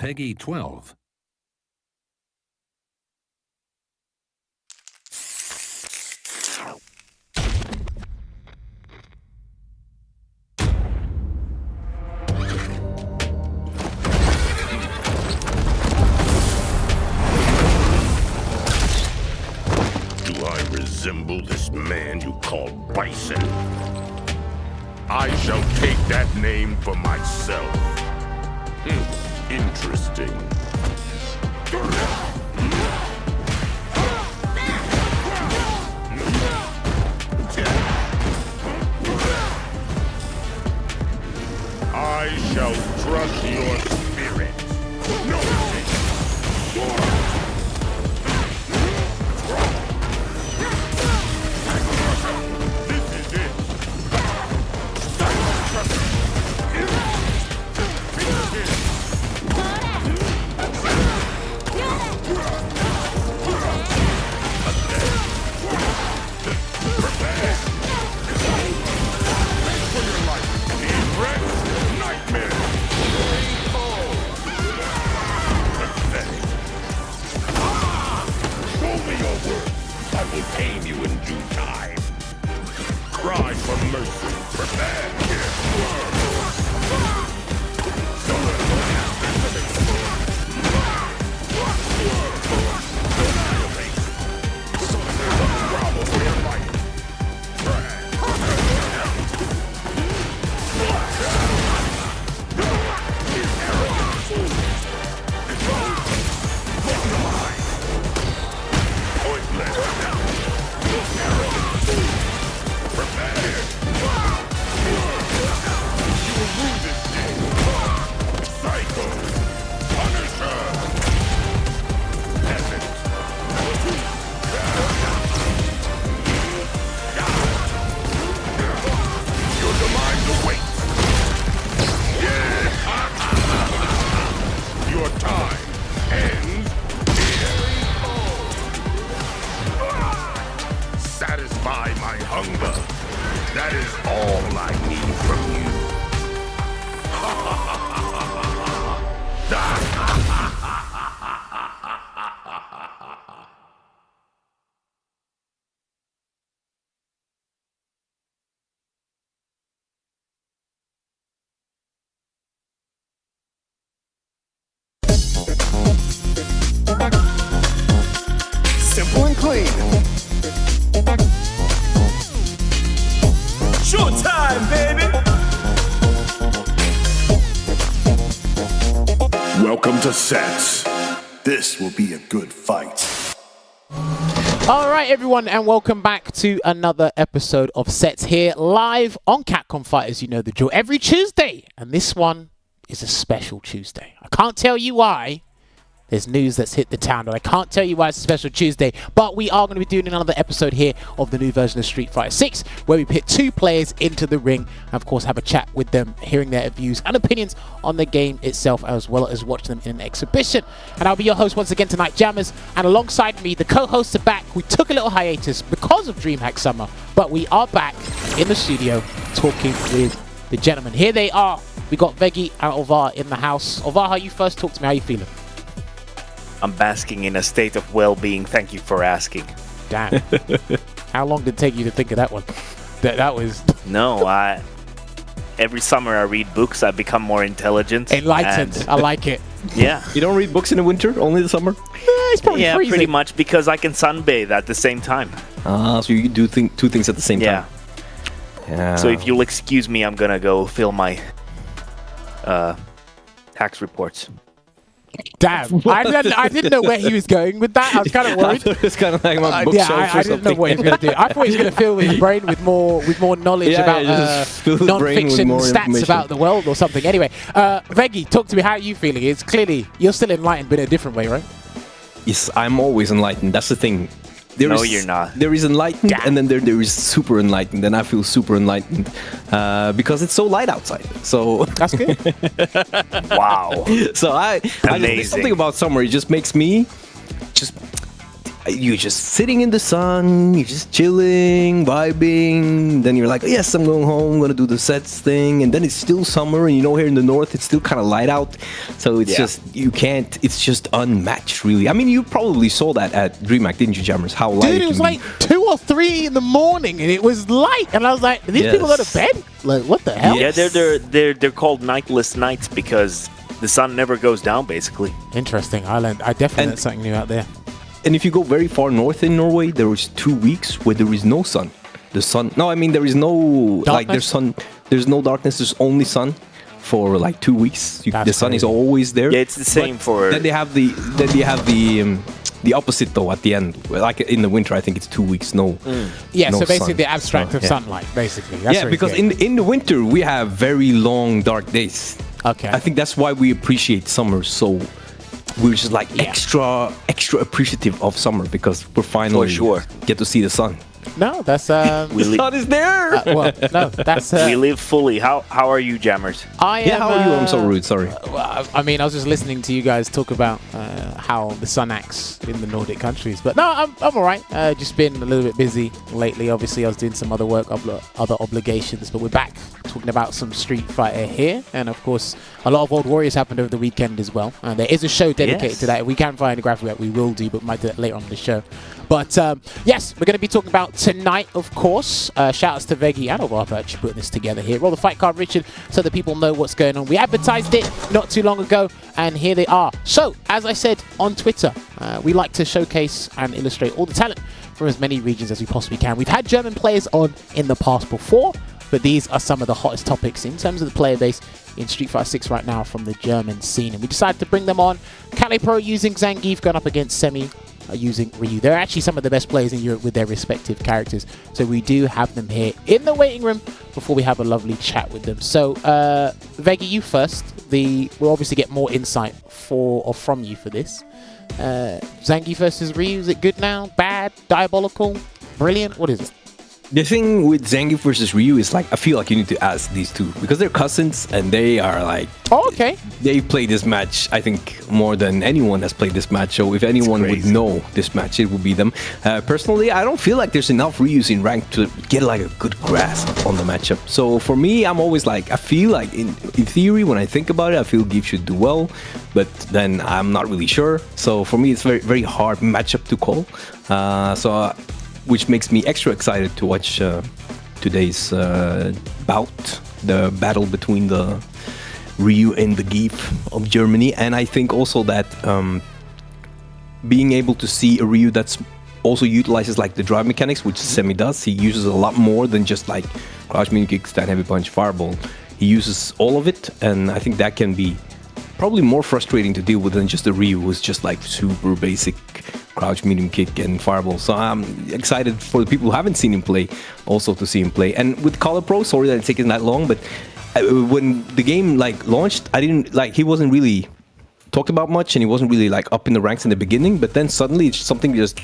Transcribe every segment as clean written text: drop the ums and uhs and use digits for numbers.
Peggy 12. Do I resemble this man you call Bison? I shall take that name for myself. Interesting. I shall crush your spirit. This is it. I will tame you in due time. Cry for mercy. Prepare. Your time ends here. Satisfy my hunger. That is all I need from you. Simple and clean. Showtime, baby! Welcome to Sets. This will be a good fight. All right, everyone, and welcome back to another episode of Sets here, live on Capcom Fighters. You know the drill, every Tuesday, and this one is a special Tuesday. I can't tell you why. There's news that's hit the town, and I can't tell you why it's a special Tuesday, but we are going to be doing another episode here of the new version of Street Fighter 6, where we pit two players into the ring, and of course have a chat with them, hearing their views and opinions on the game itself, as well as watch them in an exhibition. And I'll be your host once again tonight, Jammers, and alongside me, the co-hosts are back. We took a little hiatus because of DreamHack Summer, but we are back in the studio talking with the gentlemen. Here they are. We got Veggie and Olvar in the house. Olvar, how you first talk to me? How you feeling? I'm basking in a state of well-being. Thank you for asking. Damn. How long did it take you to think of that one? That was... No, every summer I read books, I become more intelligent. Enlightened. I like it. Yeah. You don't read books in the winter, only the summer? It's probably Yeah, freezing. pretty much, because I can sunbathe at the same time. So you do two things at the same Yeah. time. Yeah. So if you'll excuse me, I'm gonna go fill my tax reports. Damn. I didn't know where he was going with that. I was kind of worried. It's kind of like my Yeah, bookshelf I didn't know what he was going to do. I thought he was going to fill his brain with more knowledge about just fill his brain with non-fiction more stats information. about the world or something. Anyway, Veggie, talk to me. How are you feeling? It's clearly you're still enlightened, but in a different way, right? Yes, I'm always enlightened. That's the thing. No, you're not. There is enlightened, Yeah. and then there is super enlightened, and I feel super enlightened because it's so light outside. So That's good. Wow. so I just, there's Amazing. something about summer. It just makes me just. you're just sitting in the sun, you're just chilling, vibing. Then you're like, yes, I'm going home, I'm gonna do the sets thing, and then it's still summer, and here in the north, it's still kind of light out, so it's just it's just unmatched, really. I mean, you probably saw that at DreamHack, didn't you, Jammers? How light Dude, it was like 2 or 3 in the morning, and it was light, and I was like, "Are these people go to bed? Like, what the hell?" Yeah, they're called nightless nights because the sun never goes down, basically. Interesting. I definitely learned something new out there. And if you go very far north in Norway, there was 2 weeks where there is no sun. There is no Darkness? there's no darkness. There's only sun for like 2 weeks. That's The sun is crazy. always there. Yeah, it's the same for. Then they have the opposite though at the end. Like in the winter, I think it's 2 weeks. Yeah, no so basically sun. the abstract So, of yeah. sunlight, basically. That's Yeah, what because it's in the winter we have very long dark days. Okay. I think that's why we appreciate summer so. We're just like Yeah. extra appreciative of summer because we're finally sure. get to see the sun. No, that's We The li- sun is there. well, no, that's we live fully. How are you, Jammers? I Yeah, am, how are you? I'm so rude. Sorry. Well, I mean, I was just listening to you guys talk about how the sun acts in the Nordic countries. But no, I'm all right. Just been a little bit busy lately. Obviously, I was doing some other work, other obligations. But we're back talking about some Street Fighter here. And of course, a lot of Old Warriors happened over the weekend as well. And there is a show dedicated to that. If we can find a graphic that we will do, but we might do that later on in the show. But yes, we're going to be talking about tonight, of course. Shout outs to Veggie and Olaf for actually putting this together here. Roll the fight card, Richard, so that people know what's going on. We advertised it not too long ago, and here they are. So, as I said on Twitter, we like to showcase and illustrate all the talent from as many regions as we possibly can. We've had German players on in the past before, but these are some of the hottest topics in terms of the player base in Street Fighter 6 right now from the German scene. And we decided to bring them on. K4ll3Pro using Zangief going up against Semy using Ryu. They're actually some of the best players in Europe with their respective characters. So we do have them here in the waiting room before we have a lovely chat with them. So, Veggie, you first. We'll obviously get more insight from you for this. Zangief versus Ryu, is it good now? Bad? Diabolical? Brilliant? What is it? The thing with Zangief versus Ryu is like I feel like you need to ask these two because they're cousins and they are like okay. They play this match I think more than anyone has played this match. So if anyone would know this match, it would be them. Personally, I don't feel like there's enough Ryus in rank to get like a good grasp on the matchup. So for me, I'm always like I feel like in theory when I think about it, I feel Gief should do well, but then I'm not really sure. So for me, it's very very hard matchup to call. Which makes me extra excited to watch today's bout, the battle between the Ryu and the Gief of Germany. And I think also that being able to see a Ryu that's also utilizes like the drive mechanics, which Semy does, he uses a lot more than just like crouch, medium kick, stand, heavy punch, fireball. He uses all of it, and I think that can be probably more frustrating to deal with than just a Ryu who's just like super basic crouch, medium kick, and fireball. So I'm excited for the people who haven't seen him play, also to see him play. And with K4ll3Pro, sorry that it's taken that long, but when the game like launched, I didn't like he wasn't really talked about much, and he wasn't really like up in the ranks in the beginning. But then suddenly, it's something just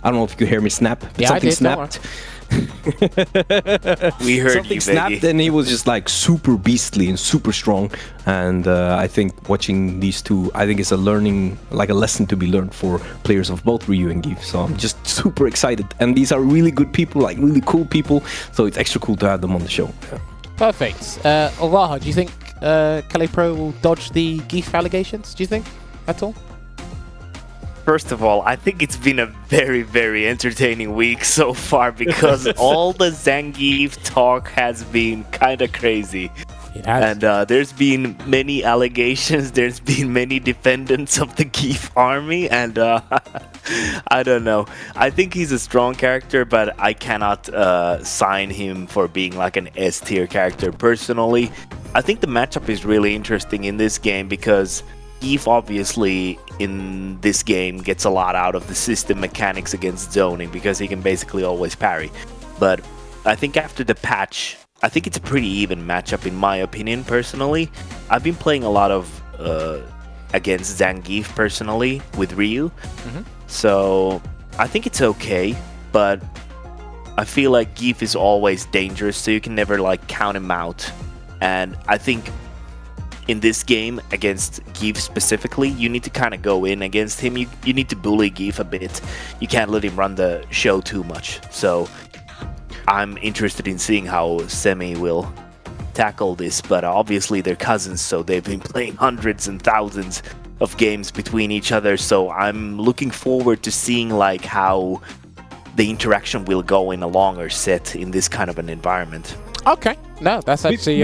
I don't know if you could hear me snap. But Yeah, something I did, snapped. We heard Something you, snapped, Veggie. and he was just like super beastly and super strong. And I think watching these two, I think it's a lesson to be learned for players of both Ryu and Gief. So I'm just super excited. And these are really good people, like really cool people. So it's extra cool to have them on the show. Yeah. Perfect. Olaf, do you think K4ll3Pro will dodge the Gief allegations? Do you think at all? First of all, I think it's been a very, very entertaining week so far because all the Zangief talk has been kind of crazy. It has. And there's been many allegations, there's been many defendants of the Gief army, and I don't know. I think he's a strong character, but I cannot sign him for being like an S tier character personally. I think the matchup is really interesting in this game because Gief obviously in this game gets a lot out of the system mechanics against zoning because he can basically always parry. But I think after the patch, I think it's a pretty even matchup in my opinion personally. I've been playing a lot of against Zangief personally with Ryu. So I think it's okay, but I feel like Gief is always dangerous, so you can never like count him out. And I think in this game against Geef specifically, you need to kind of go in against him. You need to bully Geef a bit. You can't let him run the show too much. So I'm interested in seeing how Semy will tackle this, but obviously they're cousins, so they've been playing hundreds and thousands of games between each other, so I'm looking forward to seeing like how the interaction will go in a longer set in this kind of an environment. Okay, no, that's actually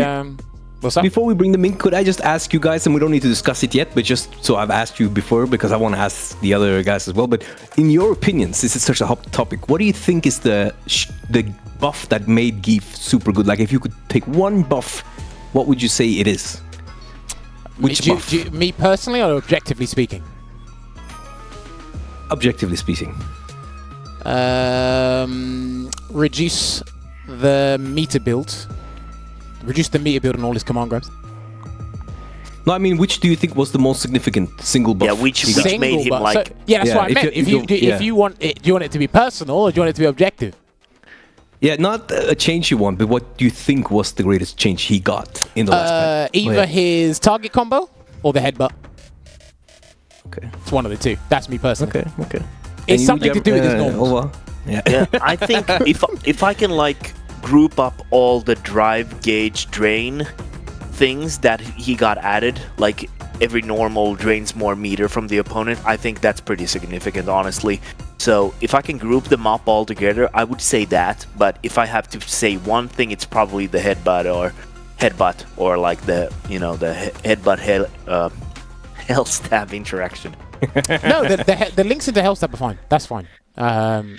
what's up? Before we bring them in, could I just ask you guys, and we don't need to discuss it yet, but just so I've asked you before because I want to ask the other guys as well, but in your opinions, this is such a hot topic, what do you think is the buff that made Geef super good? Like if you could take one buff, what would you say it is? Which buff? Me personally or objectively speaking? Objectively speaking. Reduce the meter build. Reduce the meter build on all his command grabs. No, I mean, which do you think was the most significant single buff? Yeah, which made him like... So, yeah, that's what I meant. If you want it, do you want it to be personal or do you want it to be objective? Yeah, not a change you want, but what do you think was the greatest change he got in the last patch? Either his target combo or the headbutt. Okay. It's one of the two. That's me personally. Okay. It's something to do with his normals. Yeah, I think if I can like group up all the drive, gauge, drain things that he got added, like every normal drains more meter from the opponent, I think that's pretty significant, honestly. So if I can group them up all together, I would say that. But if I have to say one thing, it's probably the headbutt or like the headbutt hell stab interaction. No, the links into hell stab are fine. That's fine.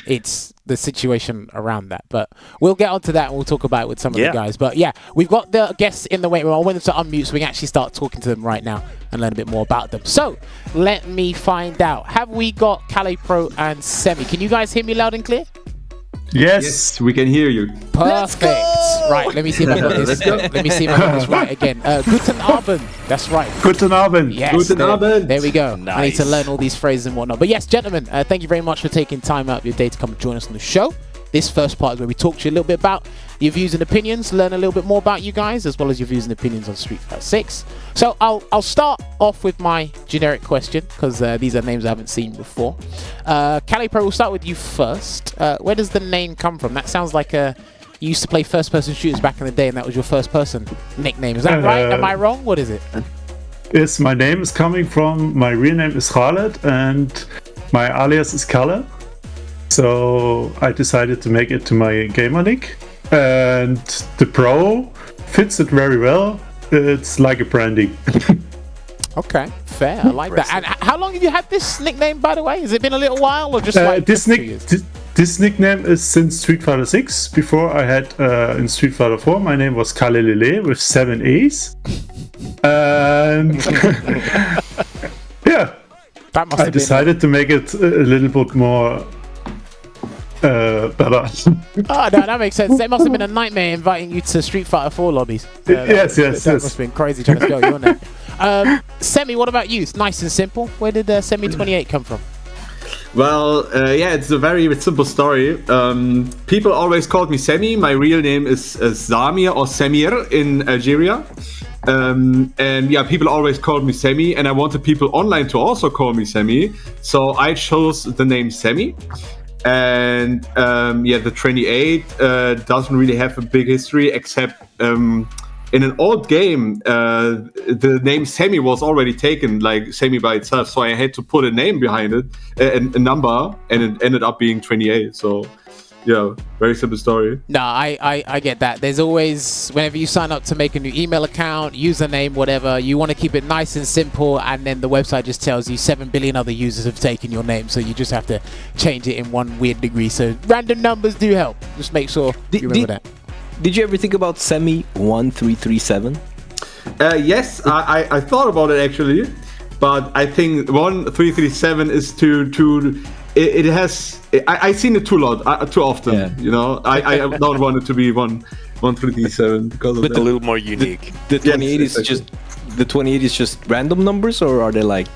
It's the situation around that, but we'll get onto that and we'll talk about it with some of the guys. But yeah, we've got the guests in the waiting room. I want them to unmute so we can actually start talking to them right now and learn a bit more about them. So let me find out. Have we got K4ll3Pro and Semy? Can you guys hear me loud and clear? Yes, we can hear you. Perfect. Right, let me see if I got this. Let me see if I got this right again. Guten Abend. That's right. Guten Abend. Yes, Guten Abend. There we go. Nice. I need to learn all these phrases and whatnot. But yes, gentlemen, thank you very much for taking time out of your day to come and join us on the show. This first part is where we talk to you a little bit about your views and opinions, learn a little bit more about you guys, as well as your views and opinions on Street Fighter 6. So I'll start off with my generic question, because these are names I haven't seen before. K4ll3Pro, we'll start with you first. Where does the name come from? That sounds like you used to play first-person shooters back in the day, and that was your first-person nickname. Is that right? Am I wrong? What is it? Yes, my name is coming from, my real name is Khaled, and my alias is Kalle. So I decided to make it to my gamer nick, and the Pro fits it very well. It's like a branding. Okay, fair. I like that. And how long have you had this nickname, by the way? Has it been a little while, or just like this nickname is since Street Fighter 6. Before I had in Street Fighter 4, my name was K4ll3Pro with 7 A's. And yeah, that must have I decided to make it a little bit more better. Oh, no, that makes sense. It must have been a nightmare inviting you to Street Fighter 4 lobbies. Yes. That must have been crazy trying to spell your name. Semy, what about you? It's nice and simple. Where did Semy28 come from? Well, it's a very simple story. People always called me Semy. My real name is Samir or Semir in Algeria. People always called me Semy, and I wanted people online to also call me Semy. So I chose the name Semy. And the 28 doesn't really have a big history, except in an old game, the name Semy was already taken, like Semy by itself. So I had to put a name behind it, a number, and it ended up being 28. So yeah, very simple story. No, I get that. There's always, whenever you sign up to make a new email account, username, whatever, you want to keep it nice and simple, and then the website just tells you 7 billion other users have taken your name, so you just have to change it in one weird degree. So random numbers do help. Just make sure you remember that. Did you ever think about Semy1337? Yes, I thought about it actually, but I think 1337 is too. It has. I've seen it too often. Yeah. You know, I don't want it to be 1337 because of But that. a little more unique. The 28 is just random numbers, or are they like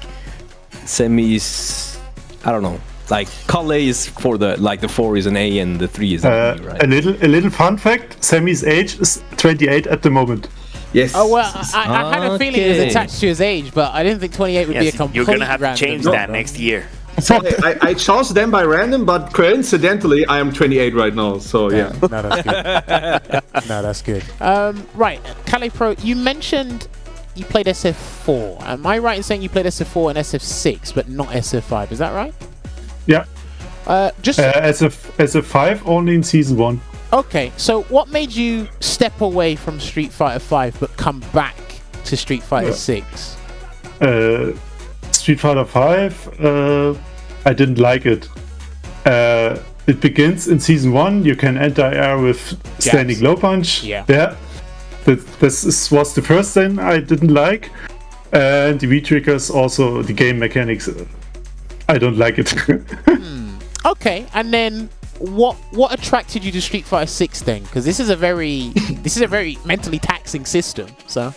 semis? I don't know. Like Kalle is for the 4 is an A and the 3 is an E, right? A little fun fact: Semy's age is 28 at the moment. Yes. Oh well, I had a feeling it was attached to his age, but I didn't think 28 would be a complete. You're gonna have to change random that number. next year. So I chose them by random, but coincidentally, I am 28 right now. So yeah. No, that's good. No, that's good. Right, K4ll3Pro, you mentioned you played SF4. Am I right in saying you played SF4 and SF6, but not SF5? Is that right? Yeah. Just SF5 only in season 1. okay. So, what made you step away from Street Fighter 5 but come back to Street Fighter 6? Street Fighter 5, I didn't like it. It begins in season 1. You can enter air with standing low punch. Yeah. This was the first thing I didn't like. And the V-triggers, also the game mechanics, I don't like it. Okay, and then what attracted you to Street Fighter 6 then? Because this is a very mentally taxing system. So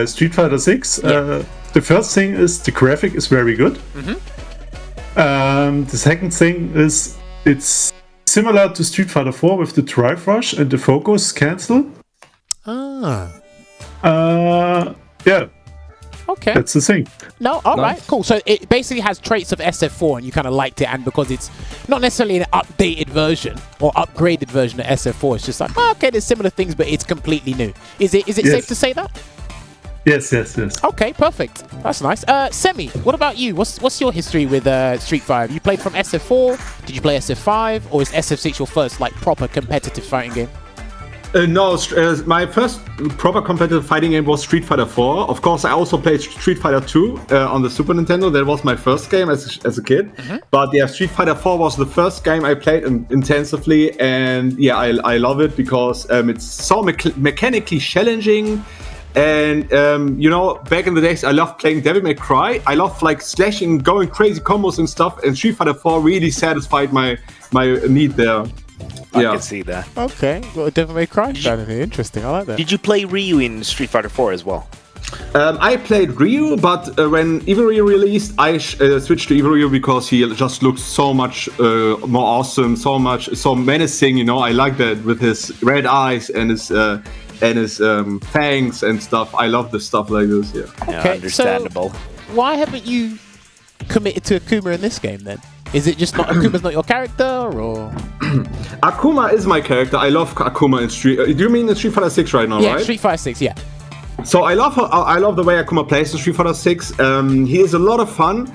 Street Fighter 6. The first thing is the graphic is very good. The second thing is it's similar to Street Fighter 4 with the drive rush and the focus cancel. Yeah, okay. that's the thing. No, all right, cool. So it basically has traits of SF4, and you kind of liked it, and because it's not necessarily an updated version or upgraded version of SF4, it's just like, okay, there's similar things, but it's completely new. Is it Yes. safe to say that? Yes. Okay, perfect. That's nice. Semi, what about you? What's your history with Street Fighter? You played from SF4? Did you play SF5, or is SF6 your first like proper competitive fighting game? No, my first proper competitive fighting game was Street Fighter 4. Of course, I also played Street Fighter 2 on the Super Nintendo. That was my first game as a kid. But yeah, Street Fighter 4 was the first game I played intensively, and yeah, I love it because it's so mechanically challenging. And you know, back in the days, I loved playing Devil May Cry. I loved like slashing, going crazy combos and stuff. And Street Fighter 4 really satisfied my need there. I can see that. Okay, got a Devil May Cry fan in here. Interesting. I like that. Did you play Ryu in Street Fighter 4 as well? I played Ryu, but when Evil Ryu released, I switched to Evil Ryu because he just looks so much more awesome, so menacing. You know, I like that with his red eyes and his fangs and stuff. I love the stuff like this. Yeah. Okay, Understandable. So why haven't you committed to Akuma in this game then? Is it just not Akuma's not your character, or? Akuma is my character. I love Akuma in Street. Do you mean in Street Fighter 6 right now? Yeah, right? Street Fighter 6. Yeah. So I love the way Akuma plays in Street Fighter 6. He is a lot of fun,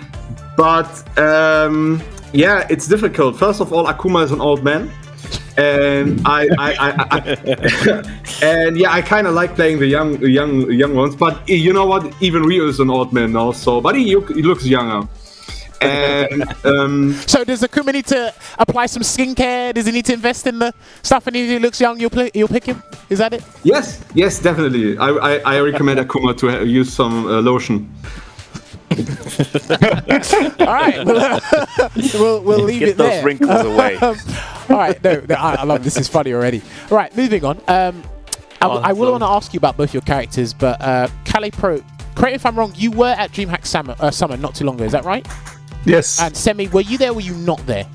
but yeah, it's difficult. First of all, Akuma is an old man, and and yeah, I kind of like playing the young ones. But you know what? Even Ryu is an old man now. So, but he looks younger. And so does Akuma need to apply some skincare? Does he need to invest in the stuff? And if he looks young, you'll pick him. Is that it? Yes, definitely. I recommend Akuma to use some lotion. All right, we'll leave Get it there. those wrinkles away. All right, no, I love this. Is funny already. All right, moving on. I will want to ask you about both your characters, but K4ll3Pro, correct me if I'm wrong. You were at DreamHack Summer not too long ago. Is that right? Yes. And Semi, were you there or were you not there?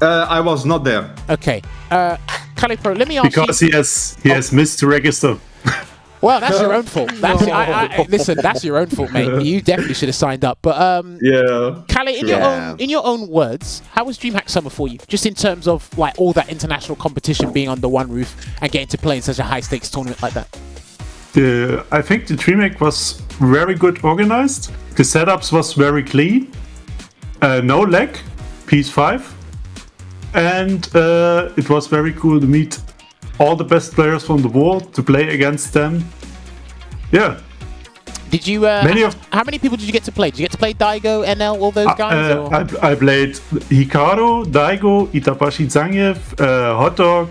I was not there. Okay. K4ll3Pro, let me ask you. Because he has missed to register. Well, that's your own fault. Listen, that's your own fault, mate. You definitely should have signed up. But yeah. K4ll3, in your own words, how was DreamHack Summer for you? Just in terms of like all that international competition being under one roof and getting to play in such a high stakes tournament like that. I think the DreamHack was very good organized. The setups was very clean. No lag, PS5, and it was very cool to meet all the best players from the world, to play against them. Yeah. Did you? How many people did you get to play? Did you get to play Daigo, NL, all those guys? I played Hikaru, Daigo, Itabashi Zangief, Hotdog,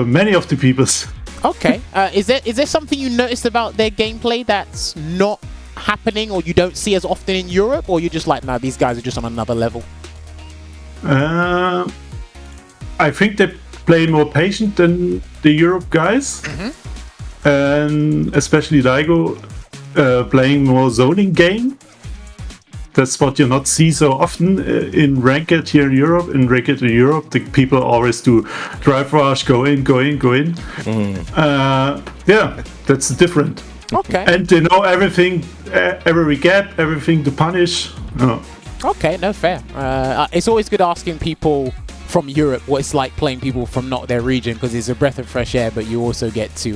many of the peoples. Okay. Is there something you noticed about their gameplay that's not happening or you don't see as often in Europe, or you're just like, no, these guys are just on another level? I think they play more patient than the Europe guys, and especially Daigo playing more zoning game. that's what you not see so often in Ranked here in Europe. In Ranked in Europe, the people always do drive rush, go in. Yeah, that's different. Okay. And they know everything, every gap, everything to punish. Oh. Okay, no, fair. It's always good asking people from Europe what it's like playing people from not their region, because it's a breath of fresh air, but you also get to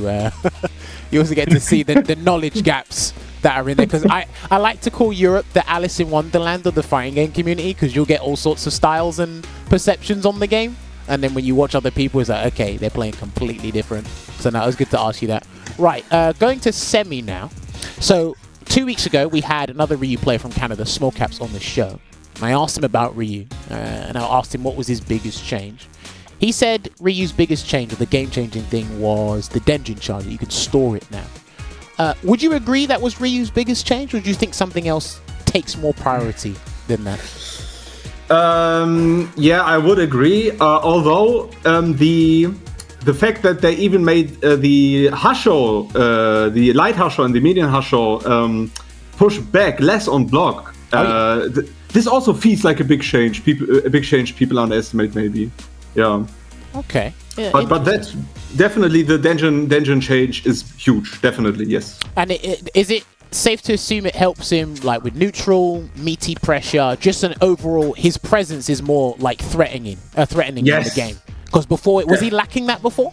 see the knowledge gaps that are in there. Because I like to call Europe the Alice in Wonderland of the fighting game community, because you'll get all sorts of styles and perceptions on the game, and then when you watch other people, it's like, okay, they're playing completely different. So now it was good to ask you that. Right, going to Semi now. So 2 weeks ago, we had another Ryu player from Canada, Small Caps, on the show. And I asked him about Ryu, and I asked him what was his biggest change. He said Ryu's biggest change, or the game-changing thing, was the Denjin charger. You could store it now. Would you agree that was Ryu's biggest change, or do you think something else takes more priority than that? Yeah, I would agree. Although the fact that they even made the Hasho, the light Hasho and the medium Hasho push back less on block. This also feels like a big change. People underestimate, maybe. Yeah. Okay. Yeah, but that's definitely the Denjin change is huge. Definitely, yes. And is it safe to assume it helps him like with neutral, meaty pressure, just an overall, his presence is more like threatening in the game? Because before, was he lacking that before?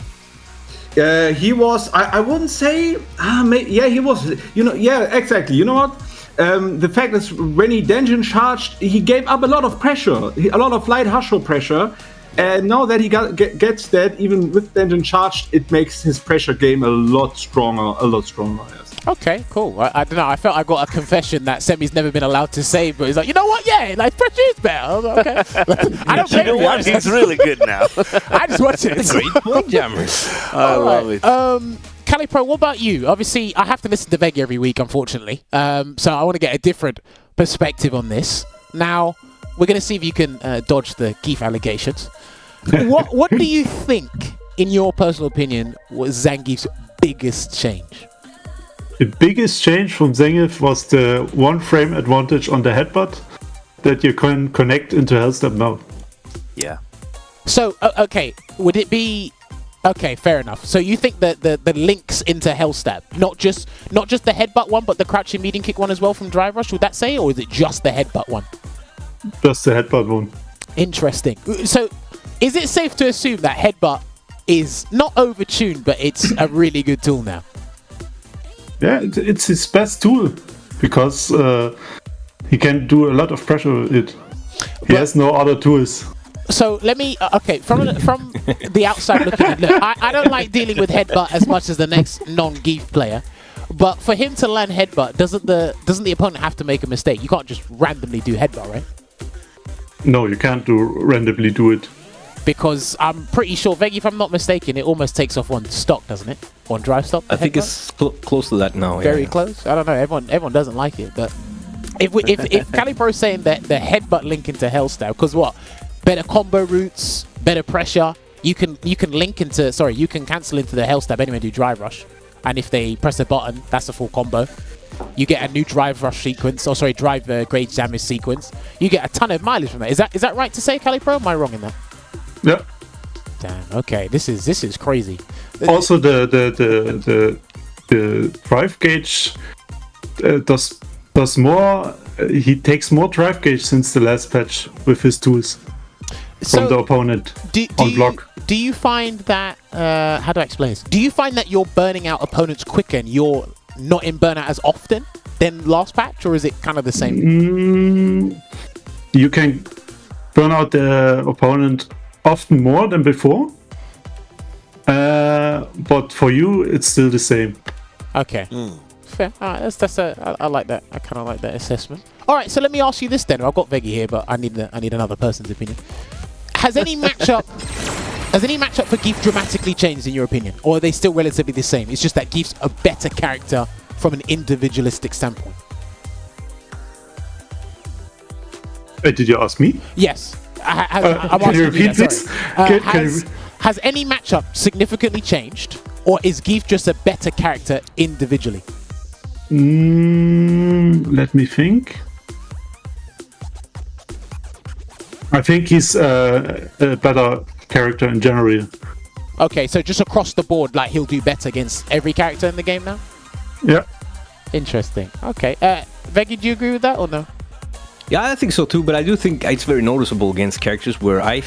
He was. I wouldn't say. Yeah, he was. Yeah, exactly. You know what? The fact is, when he Denjin charged, he gave up a lot of pressure, a lot of light Hasho pressure. And now that he gets that, even with Denjin charged, it makes his pressure game a lot stronger. Yes. Okay, cool. I don't know. I felt I got a confession that Semi's never been allowed to say, but he's like, you know what? Yeah, like pressure is better. I was like, okay. I don't You know what? He's really good now. I just watch it. Great point, Jammers. I love it. K4ll3Pro, what about you? Obviously, I have to listen to Veggie every week, unfortunately. So I want to get a different perspective on this. Now, we're going to see if you can dodge the Geef allegations. What do you think, in your personal opinion, was Zangief's biggest change? The biggest change from Zangief was the one frame advantage on the headbutt that you can connect into Hellstep now. Yeah. So, okay, would it be... Okay, fair enough. So you think that the links into Hellstab, not just the headbutt one, but the crouching medium kick one as well from Drive Rush, would that say, or is it just the headbutt one? Just the headbutt one. Interesting. So is it safe to assume that headbutt is not overtuned, but it's a really good tool now? Yeah, it's his best tool, because he can do a lot of pressure with it. He has no other tools. So let me, okay, from the outside looking in, look, I don't like dealing with headbutt as much as the next non-Geef player, but for him to land headbutt, doesn't the opponent have to make a mistake? You can't just randomly do headbutt, right? No, you can't randomly do it. Because I'm pretty sure, Veggie, if I'm not mistaken, it almost takes off one stock, doesn't it? One drive stop. I think it's close to that now. Very close. I don't know. Everyone doesn't like it, but if K4ll3Pro is saying that the headbutt link into Hellstab, because what? Better combo routes, better pressure. You can link into, sorry, you can cancel into the Hellstab anyway and do Drive Rush. And if they press a button, that's a full combo. You get a new Drive Rush sequence, or sorry, Drive Grade Damage sequence. You get a ton of mileage from that. Is that right to say, K4ll3Pro? Am I wrong in that? Yeah. Damn. Okay, this is crazy. Also, the drive gauge does more. He takes more drive gauge since the last patch with his tools from the opponent on block. Do you find that, how do I explain this? Do you find that you're burning out opponents quicker and you're not in burnout as often than last patch, or is it kind of the same? You can burn out the opponent often more than before, but for you, it's still the same. Okay. Fair. All right, I like that. I kind of like that assessment. All right, so let me ask you this then. I've got Veggie here, but I need another person's opinion. Has any matchup for Geef dramatically changed in your opinion, or are they still relatively the same? It's just that Geef's a better character from an individualistic standpoint. Did you ask me? Yes. Can you repeat, please? Has any matchup significantly changed, or is Geef just a better character individually? Let me think. I think he's a better character in general. Okay, so just across the board, like he'll do better against every character in the game now? Yeah. Interesting. Okay. Veggie, do you agree with that or no? Yeah, I think so too, but I do think it's very noticeable against characters where I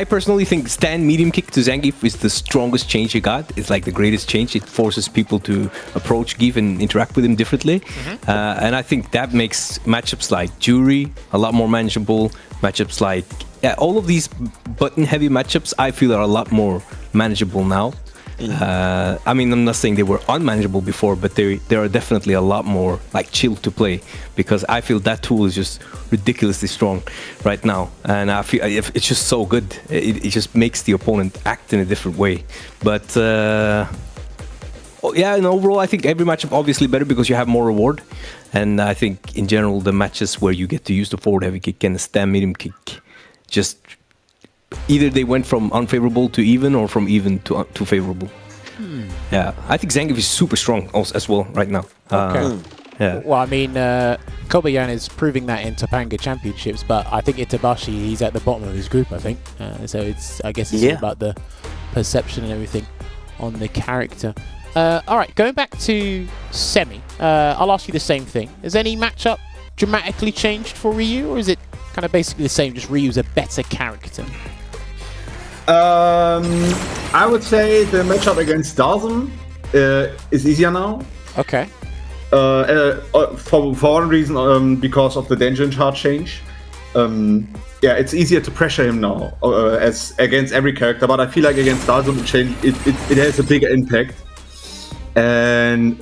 personally think stand medium kick to Zangief is the strongest change he got. It's like the greatest change. It forces people to approach Gief and interact with him differently. And I think that makes matchups like Jury a lot more manageable. Matchups like all of these button-heavy matchups, I feel are a lot more manageable now. I mean, I'm not saying they were unmanageable before, but they are definitely a lot more like chill to play because I feel that tool is just ridiculously strong right now, and I feel it's just so good. It just makes the opponent act in a different way. But yeah, and overall, I think every matchup obviously better because you have more reward, and I think in general the matches where you get to use the forward heavy kick and the stand medium kick just. Either they went from unfavorable to even or from even to favorable. Yeah, I think Zangief is super strong also, as well right now. Okay. Yeah. Well, I mean, Kobayan is proving that in Topanga Championships, but I think Itabashi, he's at the bottom of his group, I think. So I guess it's all about the perception and everything on the character. All right, going back to Semi, I'll ask you the same thing. Has any matchup dramatically changed for Ryu, or is it kind of basically the same, just Ryu's a better character? I would say the matchup against Darzum is easier now. Okay. For one reason, because of the danger charge change. Yeah, it's easier to pressure him now as against every character. But I feel like against Darzum, it has a bigger impact. And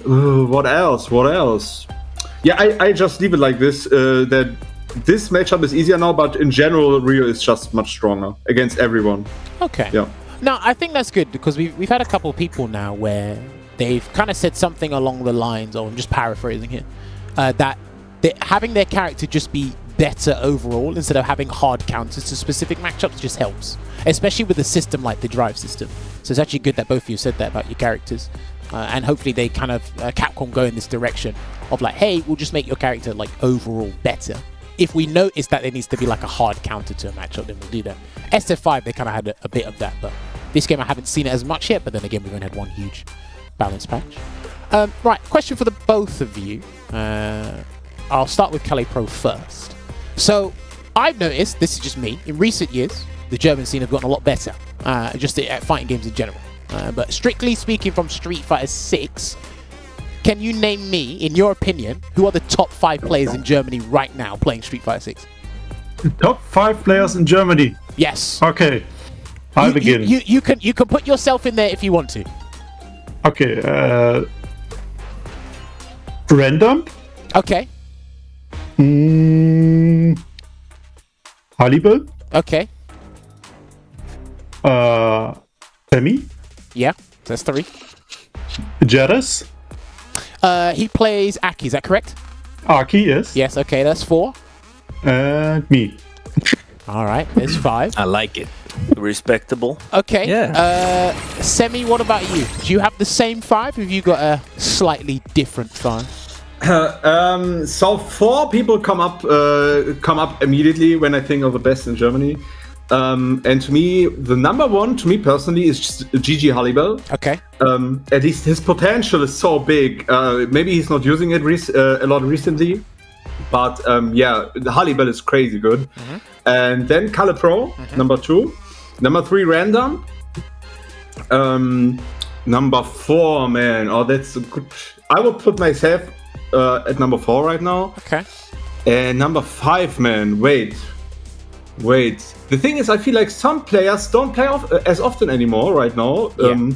what else? Yeah, I just leave it like this. That this matchup is easier now, but in general, Ryu is just much stronger against everyone. Okay. Yeah. No, I think that's good because we've had a couple of people now where they've kind of said something along the lines, or I'm just paraphrasing here, that having their character just be better overall instead of having hard counters to specific matchups just helps, especially with a system like the drive system. So it's actually good that both of you said that about your characters. And hopefully they kind of, Capcom go in this direction of like, hey, we'll just make your character like overall better. If we notice that there needs to be like a hard counter to a matchup, then we'll do that. SF5, they kind of had a bit of that, but this game I haven't seen it as much yet, but then again, we've only had one huge balance patch. Right, question for the both of you. I'll start with K4ll3Pro first. So, I've noticed, this is just me, in recent years, the German scene have gotten a lot better, just at fighting games in general. But strictly speaking from Street Fighter 6, can you name me, in your opinion, who are the top 5 players in Germany right now playing Street Fighter 6? Top 5 players in Germany? Yes. Okay, I'll begin. You can put yourself in there if you want to. Okay, random? Okay. Hannibal? Okay. Semi? Yeah, that's 3. Jarus? He plays Aki, is that correct? Aki, yes. Yes, okay, that's 4. And me. Alright, there's 5. I like it. Respectable. Okay. Yeah. Semi, what about you? Do you have the same 5? Have you got a slightly different 5? So 4 people come up immediately when I think of the best in Germany. And to me, the number 1, to me personally, is just Gigi Hannibal. Okay. At least his potential is so big. Maybe he's not using it a lot recently. But yeah, the Hannibal is crazy good. And then K4ll3Pro, number 2. Number 3, Random. Number 4, man. Oh, that's a good... I would put myself at number 4 right now. Okay. And number 5, man. Wait. The thing is, I feel like some players don't play as often anymore right now. Yeah.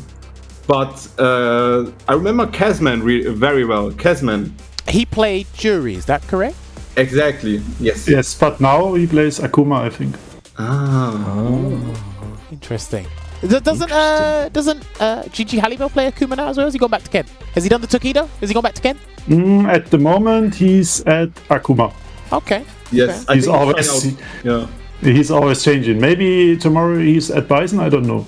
But I remember Kazman very well. Kazman. He played Jury, is that correct? Exactly. Yes. Yes, but now he plays Akuma, I think. Interesting. Doesn't Gigi Hannibal play Akuma now as well? Has he gone back to Ken? Has he done the Tokido? Has he gone back to Ken? At the moment, he's at Akuma. Okay. Yes. Okay. He's always... Yeah. He's always changing. Maybe tomorrow he's at Bison, I don't know.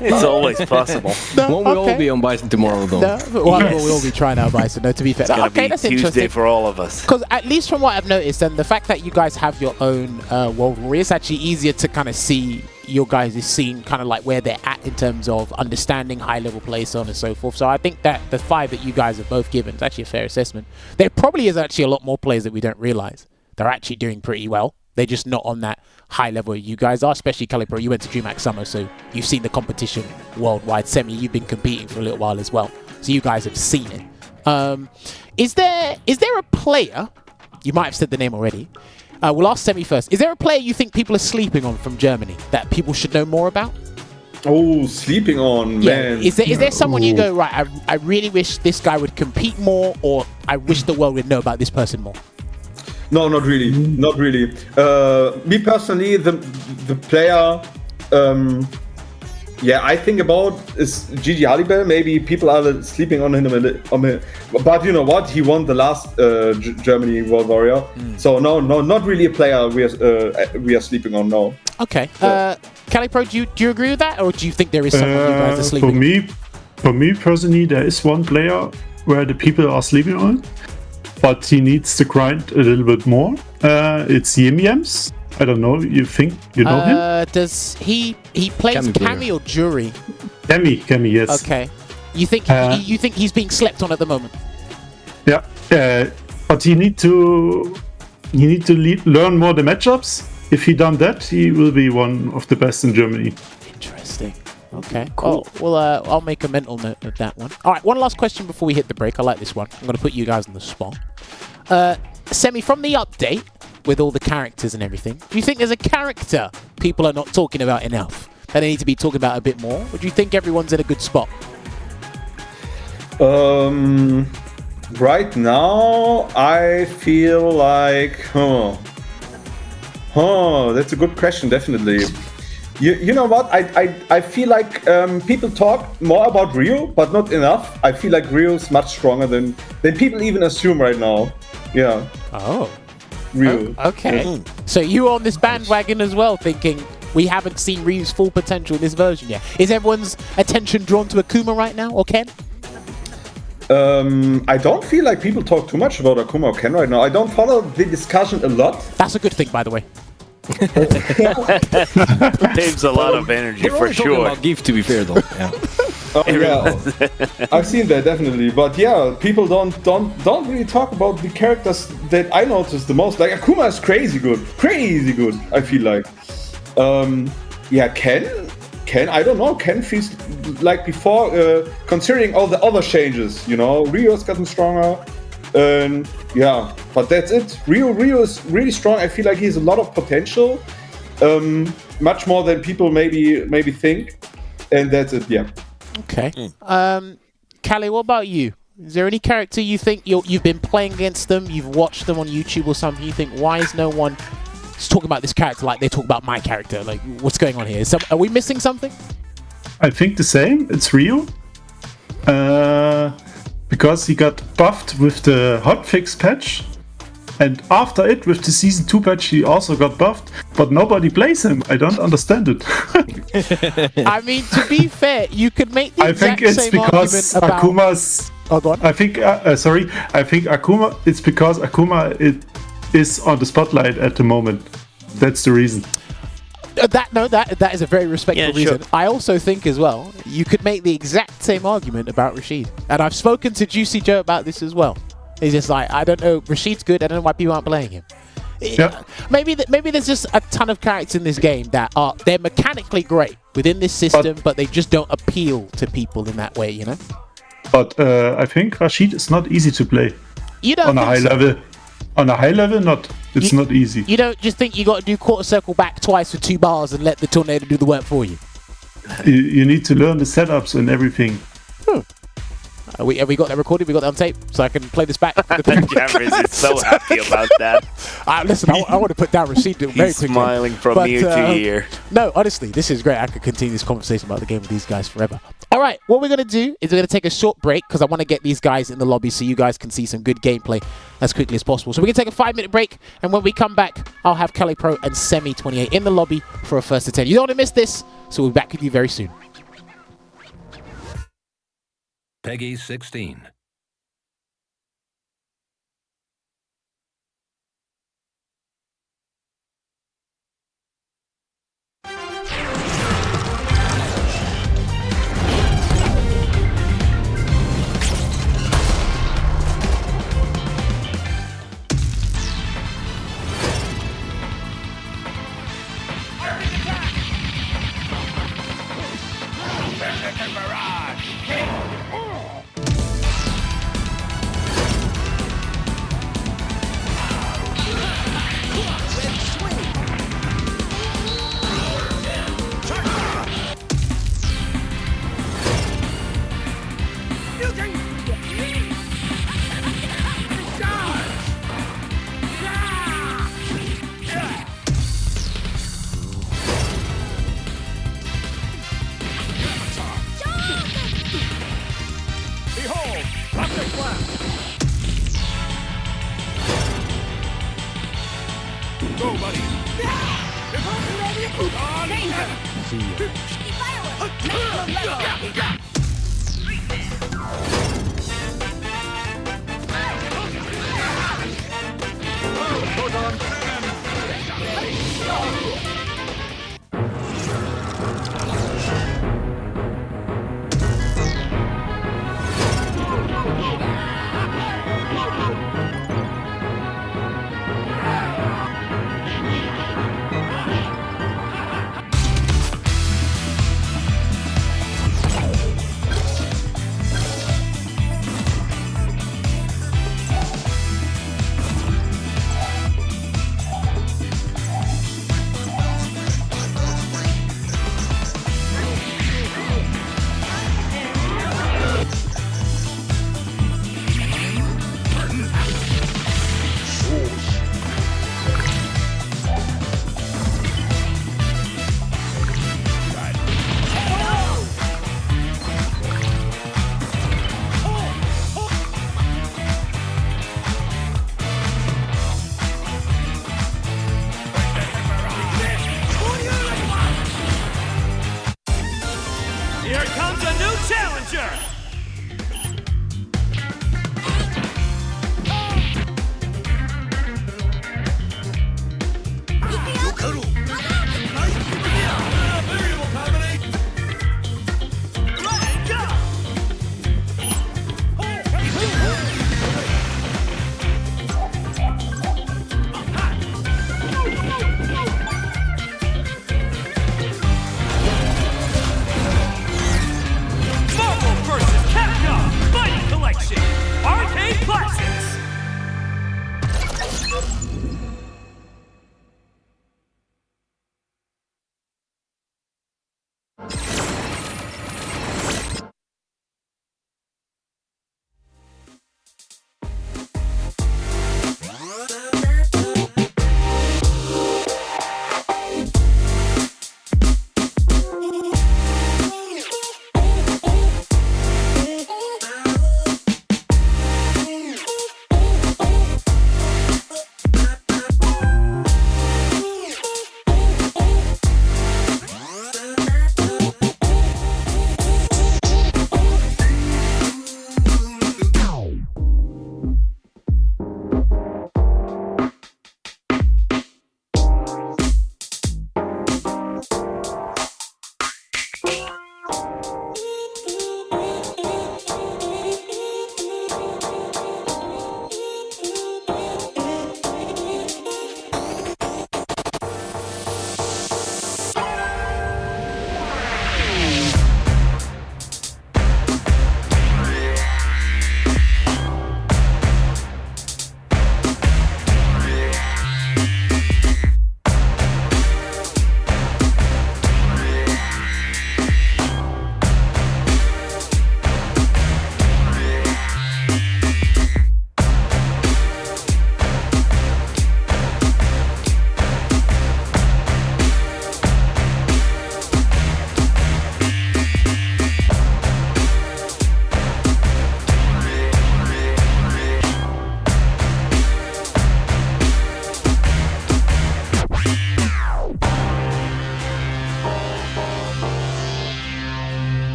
It's always possible. Won't we all be on Bison tomorrow, though? No, we'll all be trying our Bison. No, to be fair. It's gonna Okay, be that's Tuesday interesting. for all of us. Because at least from what I've noticed, and the fact that you guys have your own World War, it's actually easier to kind of see your guys' scene, kind of like where they're at in terms of understanding high-level play, so on and so forth. So I think that the 5 that you guys have both given is actually a fair assessment. There probably is actually a lot more players that we don't realize. They're actually doing pretty well. They're just not on that high level you guys are, especially K4ll3Pro. You went to DreamHack Summer, so you've seen the competition worldwide. Semy, you've been competing for a little while as well, so you guys have seen it. Is there a player, you might have said the name already, we'll ask Semy first. Is there a player you think people are sleeping on from Germany that people should know more about? Oh, sleeping on, man. Is there someone you go, right, I really wish this guy would compete more, or I wish the world would know about this person more? No, not really. Not really. Me personally, the player, I think about is Gigi Halibel. Maybe people are sleeping on him but you know what? He won the last Germany World Warrior. So no, not really a player we are sleeping on. No. Okay. K4ll3Pro, do you agree with that, or do you think there is someone you guys are sleeping on? For me personally, there is one player where the people are sleeping on, but he needs to grind a little bit more. It's Yemiams. I don't know. You think you know him? Does he plays Cammy or Jury? Cammy, yes. Okay. You think he's being slept on at the moment? Yeah. But he need to learn more the matchups. If he done that, he will be one of the best in Germany. Interesting. Okay, cool. Well, I'll make a mental note of that one. All right, one last question before we hit the break. I like this one. I'm going to put you guys on the spot. Semy, from the update with all the characters and everything, do you think there's a character people are not talking about enough that they need to be talking about a bit more? Or do you think everyone's in a good spot? Right now, I feel like, that's a good question, definitely. You know what? I feel like people talk more about Rio, but not enough. I feel like Rio's much stronger than people even assume right now. Yeah. Oh. Rio. Oh, okay. So you're on this bandwagon as well, thinking we haven't seen Ryu's full potential in this version yet. Is everyone's attention drawn to Akuma right now, or Ken? I don't feel like people talk too much about Akuma or Ken right now. I don't follow the discussion a lot. That's a good thing, by the way. Saves a lot of energy for sure. About GIF, to be fair, though. Yeah. I've seen that definitely, but yeah, people don't really talk about the characters that I notice the most. Like Akuma is crazy good. I feel like. Ken, I don't know. Ken feels like before, considering all the other changes. You know, Rio's gotten stronger. Yeah, but that's it. Rio is really strong. I feel like he has a lot of potential, much more than people maybe think, and that's it. Yeah. Okay. Callie, what about you? Is there any character you think you've been playing against them, you've watched them on YouTube or something, you think, why is no one talking about this character like they talk about my character? Like, what's going on here? Are we missing something? I think the same. It's Rio. Because he got buffed with the hotfix patch, and after it, with the Season 2 patch, he also got buffed, but nobody plays him. I don't understand it. I mean, to be fair, you could make the exact same argument about... Akuma's... Oh, go on. I think Akuma, it's because Akuma is on the spotlight at the moment. That's the reason. That is a very respectable reason. Sure. I also think as well, you could make the exact same argument about Rashid. And I've spoken to Juicy Joe about this as well. He's just like, I don't know, Rashid's good, I don't know why people aren't playing him. Yeah. Maybe there's just a ton of characters in this game that they're mechanically great within this system, but they just don't appeal to people in that way, you know? But I think Rashid is not easy to play. You don't on a high level. On a high level, it's not easy. You don't just think you got to do quarter circle back twice for 2 bars and let the tornado do the work for you. You need to learn the setups and everything. We got that recorded. We got that on tape, so I can play this back. Jamris is so happy about that. Listen, I want to put down receipt very He's quickly. smiling from ear to ear. No, honestly, this is great. I could continue this conversation about the game with these guys forever. All right, what we're going to do is we're going to take a short break because I want to get these guys in the lobby so you guys can see some good gameplay as quickly as possible. So we're going to take a 5-minute break, and when we come back, I'll have K4ll3Pro and Semy28 in the lobby for a first to 10. You don't want to miss this, so we'll be back with you very soon. Peggy 16. Go, buddy.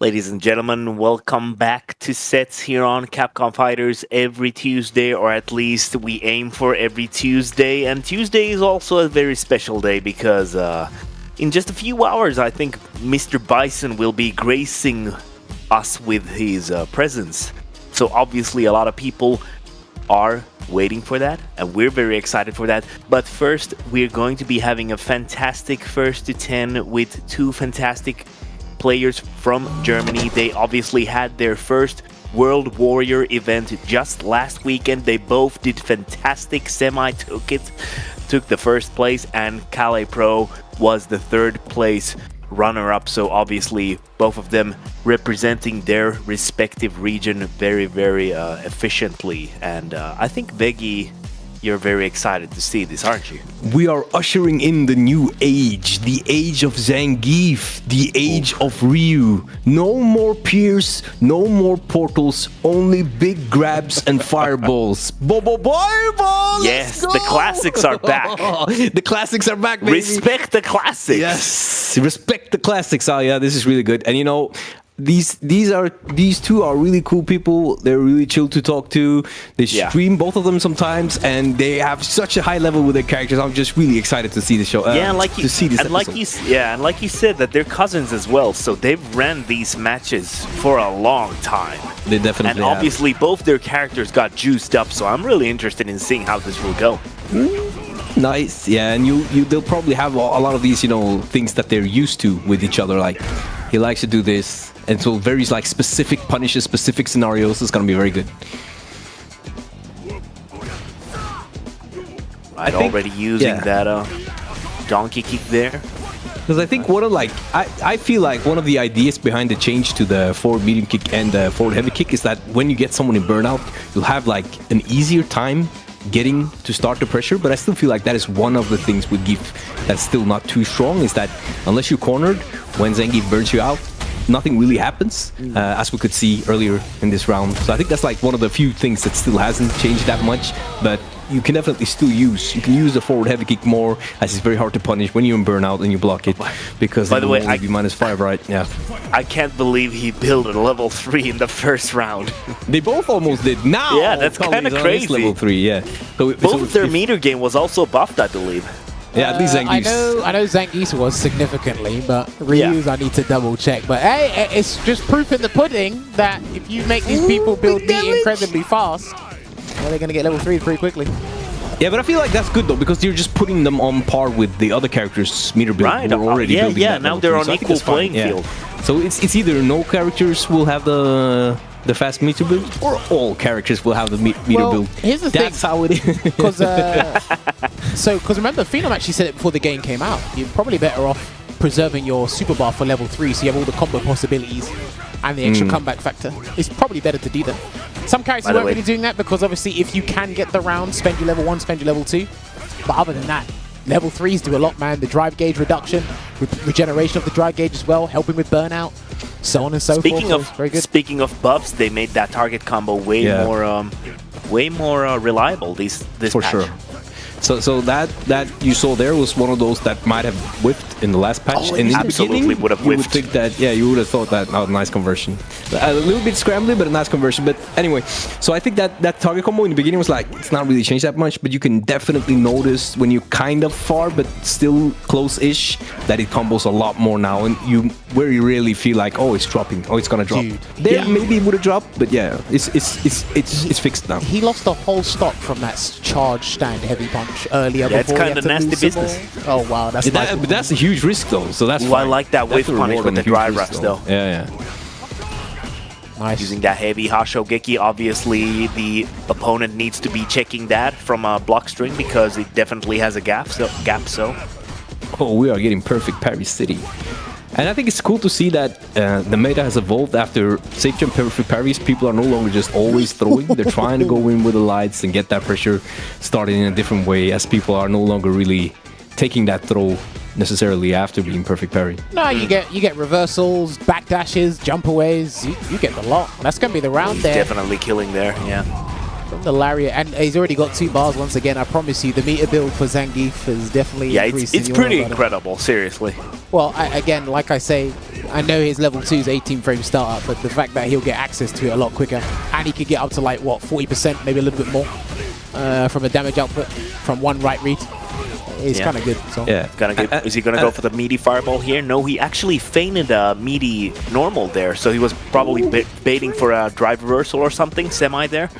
Ladies and gentlemen, welcome back to Sets here on Capcom Fighters every Tuesday, or at least we aim for every Tuesday. And Tuesday is also a very special day because in just a few hours, I think Mr. Bison will be gracing us with his presence. So obviously a lot of people are waiting for that, and we're very excited for that. But first, we're going to be having a fantastic first to 10 with two fantastic players from Germany. They obviously had their first World Warrior event just last weekend. They both did fantastic. Semy took the first place, and K4ll3Pro was the third place runner-up. So obviously both of them representing their respective region very, very efficiently. And I think Veggie, you're very excited to see this, aren't you? We are ushering in the new age, the age of Zangief, the age of Ryu. No more Pierce, no more portals, only big grabs and fireballs. Fireball! Yes, the classics are back. The classics are back, baby. Respect the classics. Yes, respect the classics. Oh yeah, this is really good. And you know, these two are really cool people. They're really chill to talk to. They stream both of them sometimes, and they have such a high level with their characters. I'm just really excited to see the show. To see this episode. And like you said, that they're cousins as well. So they've ran these matches for a long time. They definitely and obviously both their characters got juiced up. So I'm really interested in seeing how this will go. Nice, yeah, and they'll probably have a lot of these, you know, things that they're used to with each other. Like, he likes to do this, and so very like specific punishes, specific scenarios. It's gonna be very good. Right, already using that donkey kick there. Because I think one of I feel like one of the ideas behind the change to the forward medium kick and the forward heavy kick is that when you get someone in burnout, you'll have like an easier time getting to start the pressure. But I still feel like that is one of the things with GIF that's still not too strong, is that unless you're cornered, when Zangief burns you out, nothing really happens, as we could see earlier in this round. So I think that's like one of the few things that still hasn't changed that much, but you can definitely still use the forward heavy kick more, as it's very hard to punish when you're in burnout and you block it, because by the way, I be -5, right? Yeah. I can't believe he built a level 3 in the first round. They both almost did. Now, yeah, that's kind of crazy. Level 3, yeah. So both their meter game was also buffed, I believe. Yeah, at least Zangief's. I know Zangief's was significantly, but Ryu's I need to double check. But hey, it's just proof in the pudding that if you make these people build meat incredibly fast, well, they're gonna get level 3 pretty quickly. Yeah, but I feel like that's good though, because you're just putting them on par with the other characters' meter build. Right, who are already building that now they're on equal playing field. So it's either no characters will have the fast meter build, or all characters will have the meter build. Here's the thing. That's how it is. Because remember, Phenom actually said it before the game came out. You're probably better off preserving your super bar for level 3, so you have all the combo possibilities and the extra comeback factor. It's probably better to do that. Some characters weren't really doing that, because obviously if you can get the round, spend your level 1, spend your level 2. But other than that, level 3s do a lot, man. The drive gauge reduction, regeneration of the drive gauge as well, helping with burnout, so on and so forth. Very good. Speaking of buffs, they made that target combo way more reliable this for patch. Sure. So that you saw there was one of those that might have whiffed in the last patch. Oh, and in absolutely the beginning, would have you would whiffed. think that, you would have thought that, nice conversion. A little bit scrambly, but a nice conversion. But anyway, so I think that target combo in the beginning was like, it's not really changed that much, but you can definitely notice when you're kind of far, but still close-ish, that it combos a lot more now. And you very rarely feel like, oh, it's dropping, oh, it's gonna drop. Dude. There maybe it would have dropped, but yeah, it's fixed now. He lost the whole stock from that charge stand heavy punch earlier. Yeah, it's kind of nasty business. Oh wow, that's nice. But that's a huge risk though, so that's I like that whiff punish with the dry rush though. Yeah. Nice. Using that heavy Hashogeki, obviously the opponent needs to be checking that from a block string, because it definitely has a gap. So. Oh, we are getting perfect parry city. And I think it's cool to see that the meta has evolved after safe jump perfect parries. People are no longer just always throwing. They're trying to go in with the lights and get that pressure started in a different way, as people are no longer really taking that throw necessarily after being perfect parry. No, you get reversals, backdashes, jump aways. You get the lot. That's gonna be the round there. Definitely killing there. Yeah. From the lariat, and he's already got 2 bars once again. I promise you, the meter build for Zangief is definitely it's pretty incredible. Seriously. Well, again, like I say, I know his level 2 is 18 frame startup, but the fact that he'll get access to it a lot quicker, and he could get up to like, what, 40%, maybe a little bit more from a damage output from one right read. It's kind of good. So. Yeah. Kinda good. Is he going to go for the meaty fireball here? No, he actually feinted a meaty normal there, so he was probably baiting for a drive reversal or something, Semi there.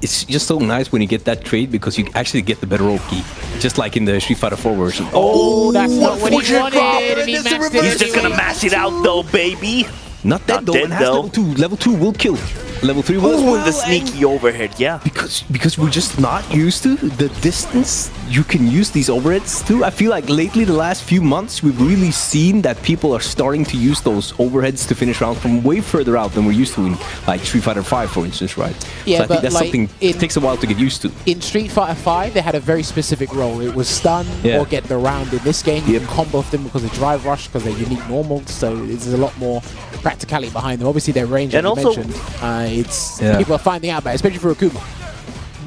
It's just so nice when you get that trade because you actually get the better roll key, just like in the Street Fighter 4 version. Oh, that's not what he wanted, and he maxed it. He's just going to mash it out though, baby. Not dead though, it has level 2. Level 2 will kill. Level 3 will as well. The sneaky overhead, yeah. Because we're just not used to the distance you can use these overheads to. I feel like lately, the last few months, we've really seen that people are starting to use those overheads to finish rounds from way further out than we're used to in like Street Fighter 5, for instance, right? Yeah, so I think that's like something it takes a while to get used to. In Street Fighter 5, they had a very specific role. It was stun or get the round. In this game, you can combo them because of drive rush, because they're unique normals, so there's a lot more practicality behind them. Obviously, their range, and as you also, mentioned, people are finding out about it, especially for Akuma.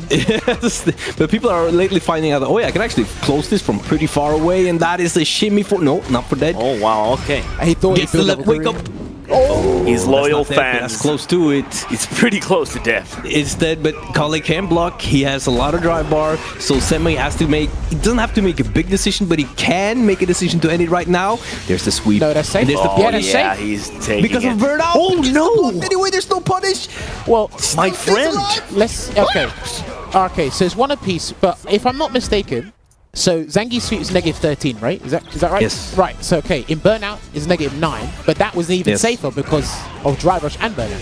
Yes, but people are lately finding out that, oh yeah, I can actually close this from pretty far away, and that is a shimmy for... No, not for dead. Oh, wow, okay. He thought Gets the wake up. Oh, he's loyal fans. That's close to it. It's pretty close to death. It's dead, but K4ll3 can block. He has a lot of drive bar, so Semy has to make... He doesn't have to make a big decision, but he can make a decision to end it right now. There's the sweep. No, that's safe. There's the that's safe. He's taking because of burnout. Oh, no. Anyway, there's no punish. Well, my friend. Okay, so it's one apiece, but if I'm not mistaken, so Zangief's sweep is -13, right? Is that right? Yes. Right, so okay, in Burnout is -9, but that was even safer because of Drive Rush and Burnout.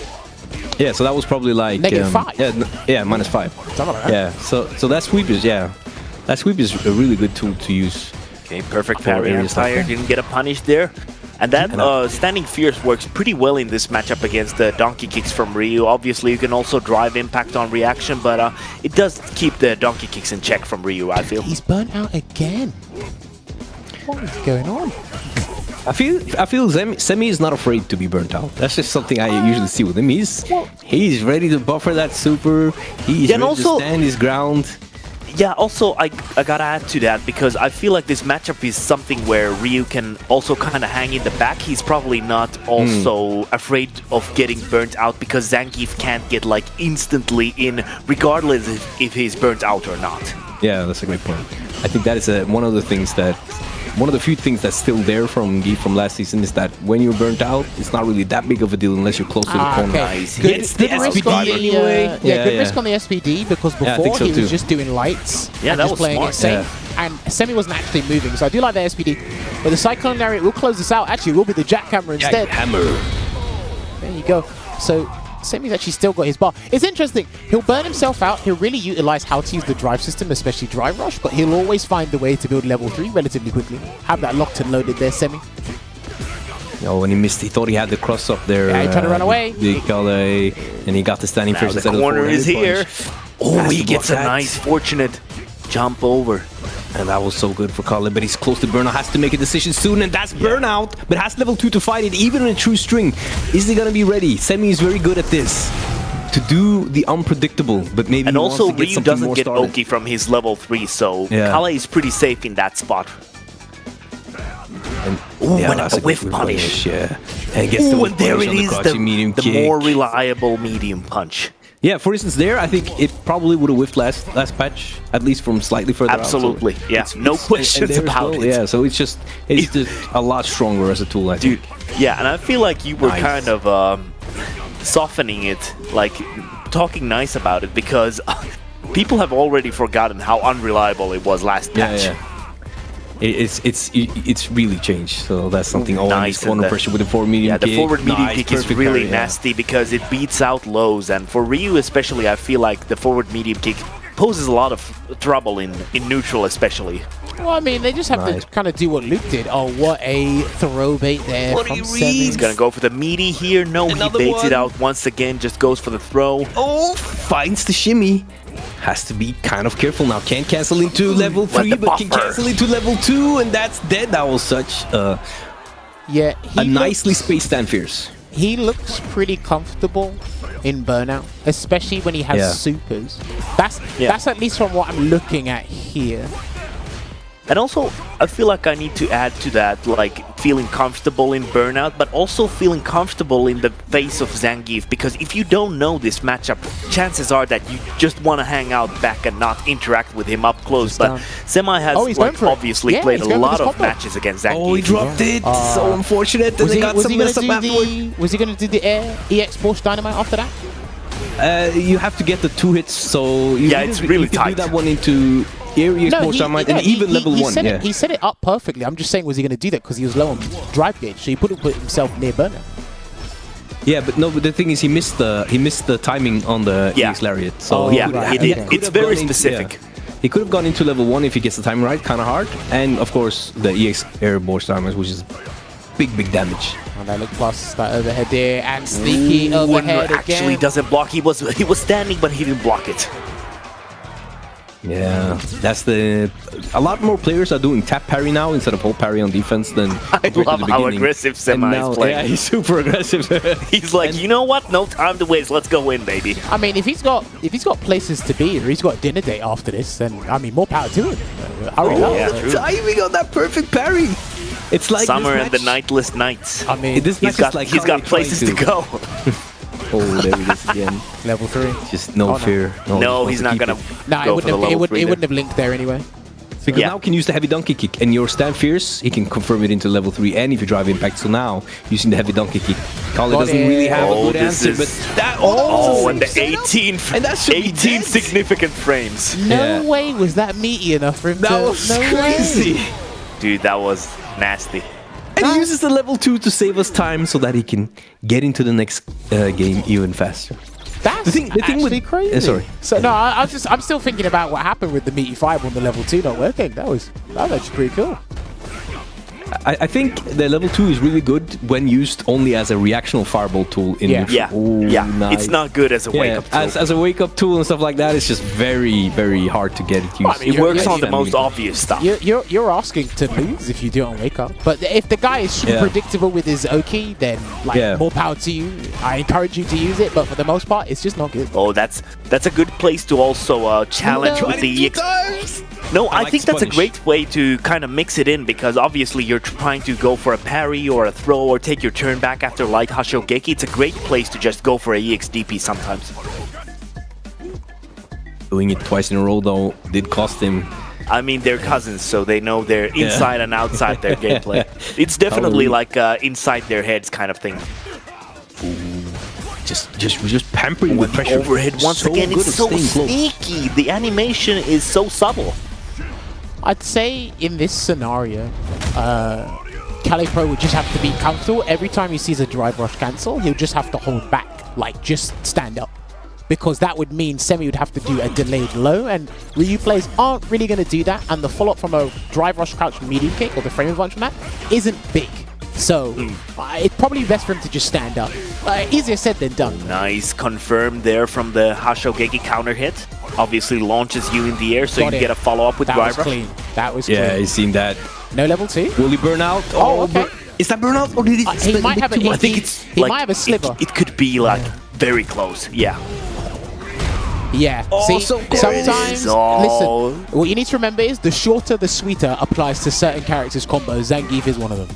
Yeah, so that was probably like... -5. Yeah, -5. Something like that. Yeah, so that sweep is, that sweep is a really good tool to use. Okay, perfect parry empire, didn't get a punish there. And that Standing Fierce works pretty well in this matchup against the donkey kicks from Ryu. Obviously, you can also drive impact on reaction, but it does keep the donkey kicks in check from Ryu, I feel. He's burnt out again. What is going on? I feel Semy is not afraid to be burnt out. That's just something I usually see with him. He's ready to buffer that super. He's ready to stand his ground. Yeah, also, I gotta add to that, because I feel like this matchup is something where Ryu can also kind of hang in the back. He's probably not also afraid of getting burnt out, because Zangief can't get like instantly in, regardless if he's burnt out or not. Yeah, that's a great point. I think that is one of the things that... One of the few things that's still there from Geef from last season is that when you're burnt out, it's not really that big of a deal unless you're close to the corner. Okay. Good risk on the anyway. Good risk on the SPD, because before he was just doing lights and that just was playing smart. it safe. And Semy wasn't actually moving, so I do like the SPD. But the Cyclone Lariat will close this out. Actually, it will be the jackhammer instead. Jackhammer. There you go. So Semy's actually still got his bar. It's interesting. He'll burn himself out. He'll really utilize how to use the drive system, especially drive rush, but he'll always find a way to build level 3 relatively quickly. Have that locked and loaded there, Semy. Oh, when he missed, he thought he had the cross up there. Yeah, he tried to run away. And he got the standing first instead of the corner is here. Oh, he gets a that. nice, fortunate jump over. And that was so good for K4ll3, but he's close to burnout, has to make a decision soon, and that's burnout, but has level 2 to fight it, even in a true string. Is he gonna be ready? Semy is very good at this. To do the unpredictable, but maybe and also wants to get Ryu something doesn't more get started. Oki from his level 3, so K4ll3 is pretty safe in that spot. And, that's a whiff punish. And gets the and there it is, the kick. more reliable medium punch. Yeah, for instance, there, I think it probably would have whiffed last patch, at least from slightly further Absolutely, out. So no questions about it. Yeah, so it's just a lot stronger as a tool, I think. Dude, yeah, and I feel like you were kind of softening it, like talking nice about it, because people have already forgotten how unreliable it was last patch. Yeah. It's really changed, so that's something. Nice corner pressure with the forward medium kick. Yeah, the forward medium kick is really nasty because it beats out lows, and for Ryu especially, I feel like the forward medium kick poses a lot of trouble in neutral especially. Well, I mean, they just have to kind of do what Luke did. Oh, what a throw bait there from Semy. He's gonna go for the meaty here. No, he baits it out once again, just goes for the throw. Oh, finds the shimmy. Has to be kind of careful now. Can't cancel into level 3, but can cancel into level 2, and that's dead. That was such a nicely spaced stand fierce. He looks pretty comfortable in Burnout, especially when he has supers. That's at least from what I'm looking at here. And also, I feel like I need to add to that, like, feeling comfortable in Burnout, but also feeling comfortable in the face of Zangief, because if you don't know this matchup, chances are that you just want to hang out back and not interact with him up close. But Semi has like, obviously played a lot of matches against Zangief. Oh, he dropped it! So unfortunate that they got some mess up afterward. Was he going to do the Air EX Porsche Dynamite after that? You have to get the 2 hits, so you it's really you tight. can do that one into EX Porsche Dynamite and even level 1. He set it up perfectly. I'm just saying, was he going to do that because he was low on drive gauge, so he put himself near burnout. Yeah, but the thing is, he missed the timing on the EX Lariat. So he did. It's very specific. He could have gone into level 1 if he gets the timing right, kind of hard. And of course, the EX Air Porsche Dynamite, which is big damage. And that look plus that overhead there and sneaky overhead actually again. Doesn't block. He was standing, but he didn't block it. Yeah, that's a lot more players are doing tap parry now instead of hold parry on defense than I love how aggressive Semi is playing. Yeah, he's super aggressive. He's like, you know what? No time to waste. Let's go in, baby. I mean, if he's got places to be, or he's got a dinner date after this, then I mean, more power to him. The timing on that perfect parry. It's like Summer and the Nightless Nights. I mean, he's got places to go. Oh, there it is again. Level 3. Just no fear. No, he's not gonna. No, it wouldn't have linked there anyway. Because now he can use the heavy donkey kick, and your stand fierce, he can confirm it into level 3, and if you drive impact, so now using the heavy donkey kick. K4ll3 doesn't really have a good answer, but that and the 18 significant frames. No way was that meaty enough for him to. That was crazy. Dude, that was nasty. And he uses the level 2 to save us time so that he can get into the next game even faster. That's the thing actually crazy. Sorry. So no, I'm still thinking about what happened with the meaty fiber on the level 2 not working. That was actually pretty cool. I think the level 2 is really good when used only as a reactional fireball tool in neutral. Nice. It's not good as a wake-up tool. As a wake-up tool and stuff like that, it's just very, very hard to get it used. Well, I mean, it works on the most obvious stuff. You're asking to lose if you do it on wake-up. But if the guy is super predictable with his Oki, then more power to you. I encourage you to use it, but for the most part, it's just not good. Oh, that's a good place to also challenge with the EX. No, I think that's a great way to kind of mix it in, because obviously you're trying to go for a parry or a throw or take your turn back after light Hashogeki. It's a great place to just go for a EXDP sometimes. Doing it twice in a row, though, did cost him. I mean, they're cousins, so they know they're inside and outside their gameplay. It's definitely like inside their heads kind of thing. Just pampering with pressure. Overhead once again, it's so sneaky. The animation is so subtle. I'd say in this scenario, K4ll3Pro would just have to be comfortable. Every time he sees a drive rush cancel, he'll just have to hold back, like just stand up. Because that would mean Semi would have to do a delayed low, and Ryu players aren't really going to do that, and the follow-up from a drive rush crouch medium kick, or the frame advantage from that, isn't big. So, it's probably best for him to just stand up. Easier said than done. Nice, confirmed there from the Hashogeki counter hit. Obviously launches you in the air, so you get a follow-up with drive rush. Clean. That was clean. Yeah, he's seen that. No level 2? Will he burn out? Oh, okay. Is that burnout, or did he? He might have I think it's he might have a sliver. It could be like very close. Yeah. Yeah. See, sometimes, listen, what you need to remember is the shorter, the sweeter applies to certain characters' combos. Zangief is one of them.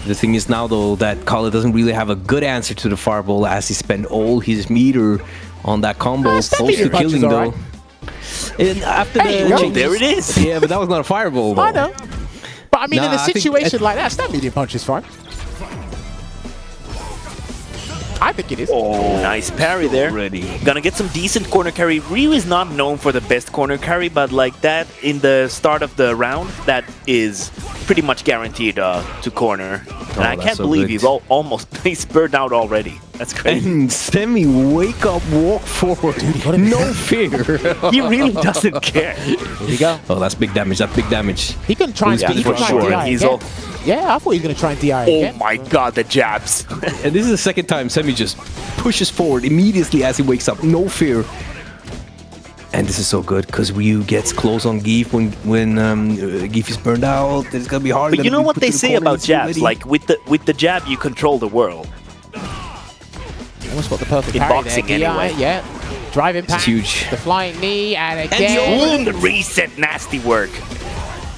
The thing is now, though, that K4ll3 doesn't really have a good answer to the fireball, as he spent all his meter on that combo, close to killing, though. And after there it is. Yeah, but that was not a fireball, though. I know. But I mean, in a situation like that, stab medium punch is fine. I think it is. Oh, nice parry there. Gonna get some decent corner carry. Ryu is not known for the best corner carry, but like that in the start of the round, that is pretty much guaranteed to corner. And I can't believe he's he's burned out already. That's crazy. And Semi, wake up, walk forward. Dude, no fear. He really doesn't care. Here you go. Oh, that's big damage. That's big damage. He can try and DI again. Yeah, I thought he was going to try and DI again. Oh my god, the jabs. And this is the second time Semi just pushes forward immediately as he wakes up. No fear. And this is so good, because Ryu gets close on Gief when Gief is burned out. It's going to be hard. But you know what they say about jabs? Like, with the jab, you control the world. Almost got the perfect in parry boxing there. anyway. Yeah. Drive impact. It's huge. The flying knee, and again. And the reset, nasty work.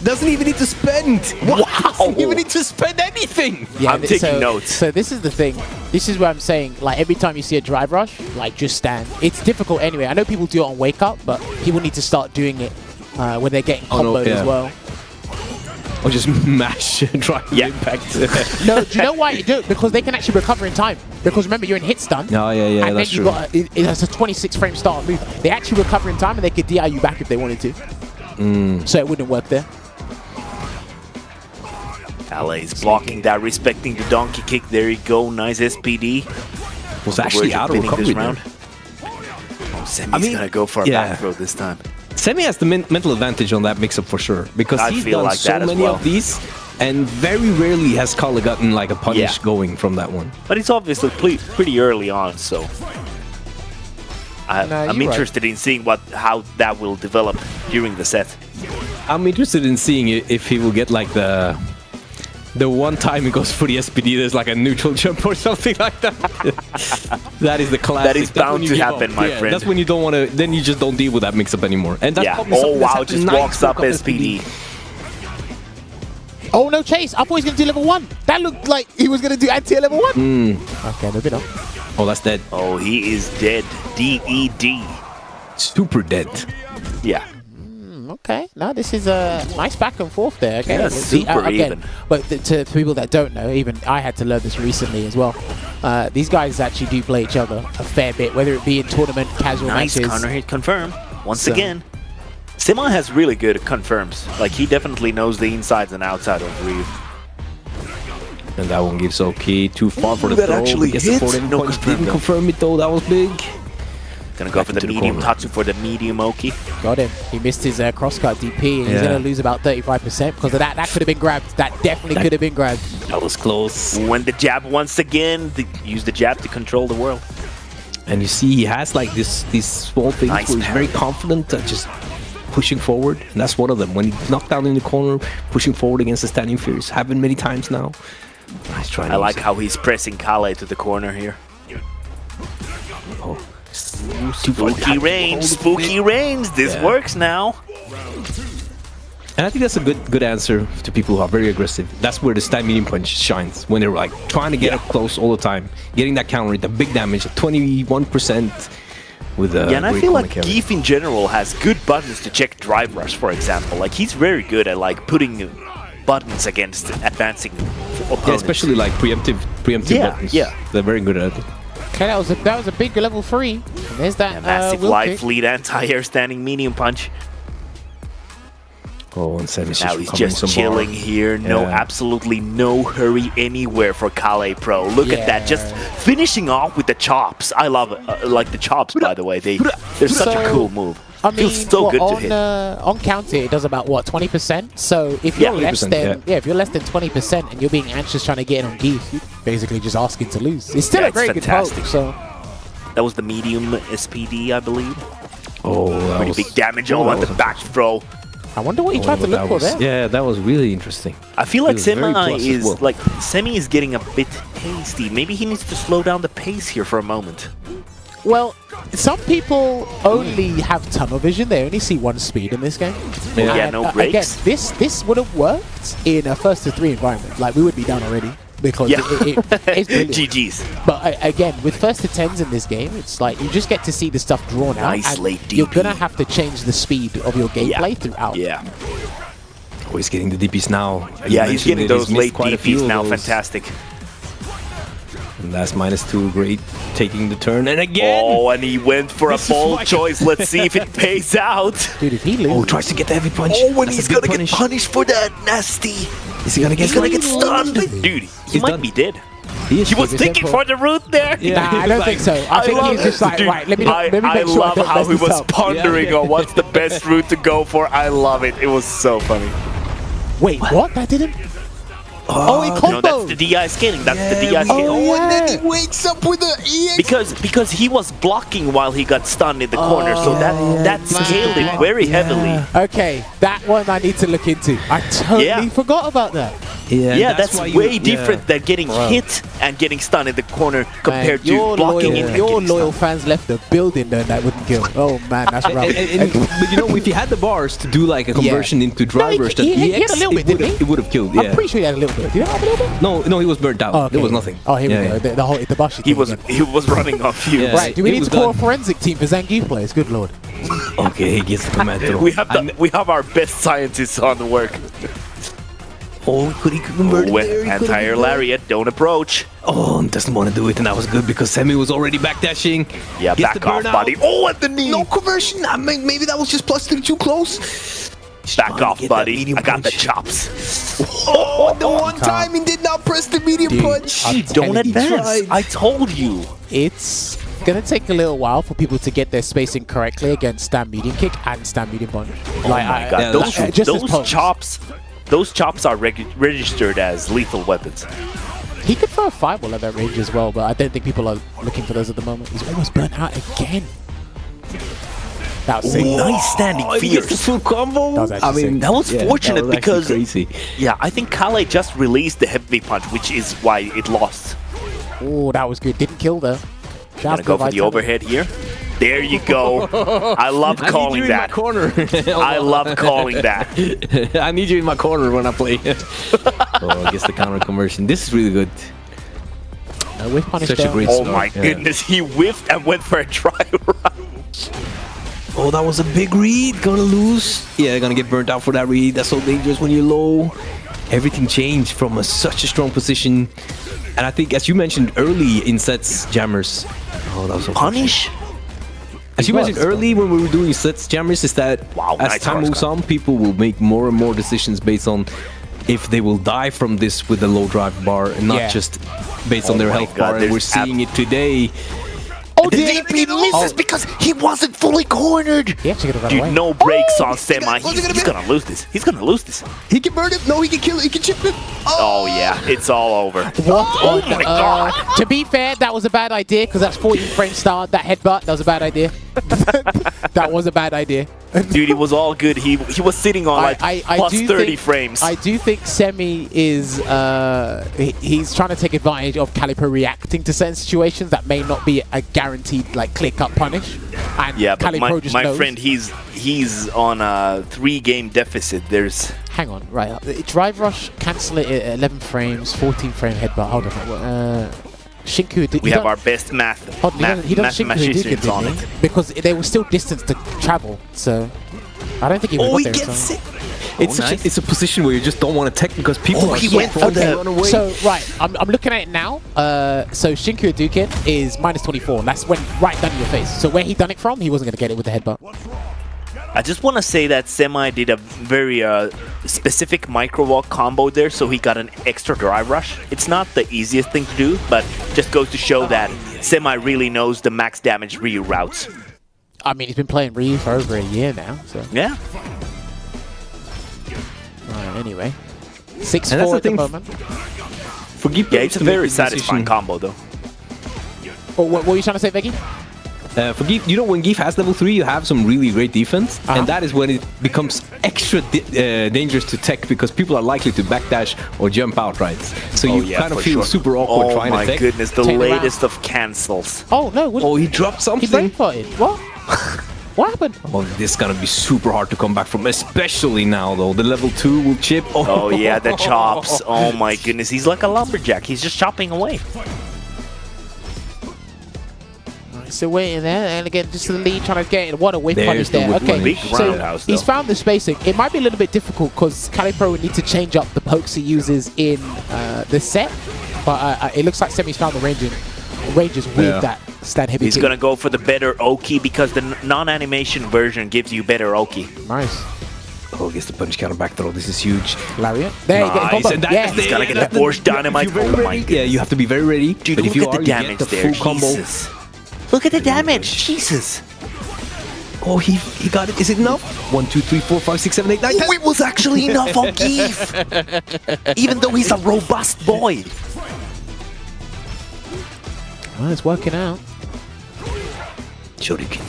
Doesn't even need to spend. Wow. Doesn't even need to spend anything. Yeah, I'm taking notes. So this is the thing. This is what I'm saying. Like every time you see a drive rush, like just stand. It's difficult anyway. I know people do it on wake up, but people need to start doing it when they're getting comboed as well. Or just mash drive impact. No, do you know why you do it? Because they can actually recover in time. Because remember, you're in hit stun. Oh, yeah, and that's then true. It's a 26 frame start move. They actually recover in time and they could DI you back if they wanted to. So it wouldn't work there. Kale is blocking that, respecting the donkey kick. There you go. Nice SPD. Was actually out of recovery this round. there. Oh, Semi's gonna go for a back throw this time. Semi has the mental advantage on that mix-up for sure, because I he's feel done like so that as many well. of these, and very rarely has Kale gotten like a punish going from that one. But it's obviously pretty early on, so I'm interested in seeing how that will develop during the set. I'm interested in seeing if he will get like the one time he goes for the SPD, there's like a neutral jump or something like that. That is the classic. That is bound to happen, my friend. That's when you don't want to, then you just don't deal with that mix-up anymore. And that's probably oh something that's wow, happened just nice walks for up Cup SPD. Oh no, Chase! I thought he was going to do level 1. That looked like he was going to do anti level 1. Okay, moving on. Oh, that's dead. Oh, he is dead. DED. Super dead. Yeah. Okay, now this is a nice back and forth there. Okay, Yeah, super even. But to people that don't know, even I had to learn this recently as well. These guys actually do play each other a fair bit, whether it be in tournament, casual Nice matches. counter hit confirm. Once again, Sema has really good confirms. Like, he definitely knows the insides and outside of Ryu. And that one gives OK too far for the that throw. actually Gets hit. the forward No punch. confirm, Didn't though. confirm it though. That was big. Gonna go for the into the medium corner. touch for the medium Oki. Got him. He missed his crosscut DP, and he's going to lose about 35% because of that. That could have been grabbed. That definitely could have been grabbed. That was close. When the jab once again, use the jab to control the world. And you see he has like these small things Nice where he's very confident at just pushing forward. And that's one of them. When he's knocked down in the corner, pushing forward against the standing Furious. Happened many times now. Nice try. I like how he's pressing Kale to the corner here. Oh. Spooky range, spooky range. This works now. And I think that's a good answer to people who are very aggressive. That's where the stand medium punch shines. When they're like trying to get up close all the time, getting that counter rate, the big damage, 21% with a Yeah, and I great feel like corner carry. Geef in general has good buttons to check drive rush, for example. Like, he's very good at like putting buttons against advancing opponents. Yeah, especially like preemptive buttons. Yeah. They're very good at it. Okay, that was a big level 3. And there's that Massive wheel life kick. lead anti-air standing medium punch. Oh, and Semi's Now he's just chilling here. No, absolutely no hurry anywhere for K4ll3Pro. Look at that, just finishing off with the chops. I love it. Like the chops, by the way. They're such a cool move. I mean, Feels so good to hit. On counter, it does about what, 20%. So if you're less 20%, than if you're less than 20% and you're being anxious trying to get in on Geef, you're basically just asking to lose. It's still a very good poke. So that was the medium SPD, I believe. Oh, that Pretty was big damage on the back throw. I wonder what he tried to look for there. Yeah, that was really interesting. I feel like He was very Semi plus as is well. like Semi is getting a bit hasty. Maybe he needs to slow down the pace here for a moment. Well, some people only have tunnel vision. They only see one speed in this game. Yeah, no brakes. Again, this would have worked in a 1-to-3 environment. Like, we would be down already because it's brilliant. GG's. But again, with 1-to-10s in this game, it's like you just get to see the stuff drawn Nice out. And late DP. you're gonna have to change the speed of your gameplay throughout. Yeah. Oh, he's getting the DPs now. Yeah, he's getting those late quite a few DPs of now. those. Fantastic. And that's -2, great. Taking the turn, and again! Oh, and he went for a This is bold like- choice. Let's see if it pays out. Dude, if he loses, Oh, tries to get the heavy punch. Oh, and That's he's a good gonna punish. get punished for that. Nasty. Is he gonna get He's gonna get stunned. Dude, he He's might done. be dead. He is He was He's thinking in for the route there. Yeah. Nah, I don't think so. I think he's just like, right, let me I make sure love don't how mess he this was up. pondering on what's the best route to go for. I love it. It was so funny. Wait, what? That didn't... Oh, he comboed! No, that's the DI scaling. That's the DI scaling. Oh, and then he wakes up with the EX. Because he was blocking while he got stunned in the corner, so that scaled it very heavily. Okay, that one I need to look into. I totally forgot about that. Yeah, that's why way different than getting hit and getting stunned in the corner compared to blocking it. Your loyal fans left the building though that wouldn't kill. Oh man, that's rough. But you know, if he had the bars to do like a conversion into drive rush, he had a little bit, didn't he? It would have killed. Yeah. I'm pretty sure he had a little bit. Did he have a little bit? No, he was burnt out. Oh, okay. There was nothing. Oh, here we go. The Bashi He was running off you. Yeah. Right, do we It need was to call a done. forensic team for Zangief players? Good lord. Okay, he gets the command throw. We have our best scientists on the work. Oh, could he convert it there? He could've Anti-air been there. lariat, don't approach. Oh, doesn't want to do it, and that was good because Semy was already backdashing. Yeah, Gets the back off, burnout. buddy. Oh, at the knee. No conversion. Maybe that was just +3 too close. Back Trying to off, get that buddy. medium I got the punch. chops. Oh, the one time he did not press the medium Dude, punch. I'm Don't telling you. advance. tried. I told you. It's gonna take a little while for people to get their spacing correctly against stand medium kick and stand medium punch. Oh my god, yeah, those, that's just as those pokes. chops are registered as lethal weapons. He could throw a fireball at that range as well, but I don't think people are looking for those at the moment. He's almost burnt out again. That was sick. Nice standing He gets the fierce. full combo. That was actually sick. That was fortunate that was because crazy. yeah, I think Kale just released the heavy punch, which is why it lost. Oh, that was good. Didn't kill though. Gonna go for the overhead here. There you go. I love calling I that. need you in my corner. I love calling that. I need you in my corner when I play. Oh, I guess the counter conversion. This is really good. No whiff punish Such a there. great Oh start. my Yeah. goodness, he whiffed and went for a try rush. Oh, that was a big read. Gonna lose. Yeah, gonna get burnt out for that read. That's so dangerous when you're low. Everything changed from such a strong position. And I think, as you mentioned early in sets, Jammers. Oh, that was so Punish? As you mentioned early when we were doing sets, Jammers, is that as nice time moves cross on, people will make more and more decisions based on if they will die from this with the low drive bar and not Yeah. just based on their my health God, bar. And there's we're seeing it today. Oh, The dear. DP misses because he wasn't fully cornered. He actually could have run Dude, away. no brakes on Semi. what's he gonna He's do? gonna lose this. He's gonna lose this. He can burn it. No, he can kill it. He can chip it. Oh yeah, it's all over. What Oh on my God. To be fair, that was a bad idea because that's 14 frame start. That headbutt, that was a bad idea. That was a bad idea. Dude, it was all good. He was sitting on like plus do 30 think, frames. I do think Semi is he's trying to take advantage of K4ll3Pro reacting to certain situations that may not be a guaranteed like clear-cut punish. And yeah, but K4ll3Pro just my knows. friend, he's on a 3-game deficit. There's Hang on, right? Drive rush, cancel it at 11 frames, 14 frame headbutt. Hold on. Shinku, we have our best math he doesn't Shinku mathematicians Hadouken, on didn't he? it. Because they were still distance to travel, so I don't think he would Oh, have he got there. gets so. it. It's a position where you just don't want to tech because people are he so went for prone to the- run away. So right, I'm looking at it now. So Shinku Hadouken is minus 24. That's when right down in your face. So where he done it from, he wasn't gonna get it with the headbutt. I just want to say that Semi did a very specific micro walk combo there, so he got an extra drive rush. It's not the easiest thing to do, but just goes to show that Semi really knows the max damage Ryu routes. I mean, he's been playing Ryu for over a year now. So Yeah. anyway, And 6-4 that's the at the thing. moment. For Geep Yeah, it's a to make very the satisfying decision- combo though. Oh, what were you trying to say, Veggie? For Geef, you know, when Geef has level 3, you have some really great defense, Uh-huh. and that is when it becomes extra dangerous to tech because people are likely to backdash or jump out, right? So you kind of for feel sure. super awkward Oh trying my to tech. goodness, the Turn around. latest of cancels. Oh no! What, Oh, he dropped he something. brain farted. What? What happened? Oh, this is gonna be super hard to come back from, especially now though. The level 2 will chip. Oh yeah, the chops. Oh my goodness, he's like a lumberjack. He's just chopping away. Still waiting there, and again, just to the lead, trying to get it. What a whiff There's punish the there. whiff Okay, punish. Big so roundhouse, he's though. found the spacing. It might be a little bit difficult because K4ll3Pro would need to change up the pokes he uses in the set, but it looks like Semi's found the ranges with that stand heavy. He's kick. gonna go for the better Oki because the non-animation version gives you better Oki. Nice. Oh, gets the punch counter back throw. This is huge. Lariat. There you go. Nice, Combo. and that- Yeah. He's gotta get that's the force dynamite. if you're Oh very my ready- goodness. Yeah, you have to be very ready. Dude, but if look you at the are, you get damage the there. full combo. Jesus. Look at the damage. Jesus. Oh, he got it. Is it enough? 1, 2, 3, 4, 5, 6, 7, 8, 9, 10. Oh, it was actually enough on Geef. Even though he's a robust boy. Well, it's working out. Shuriken.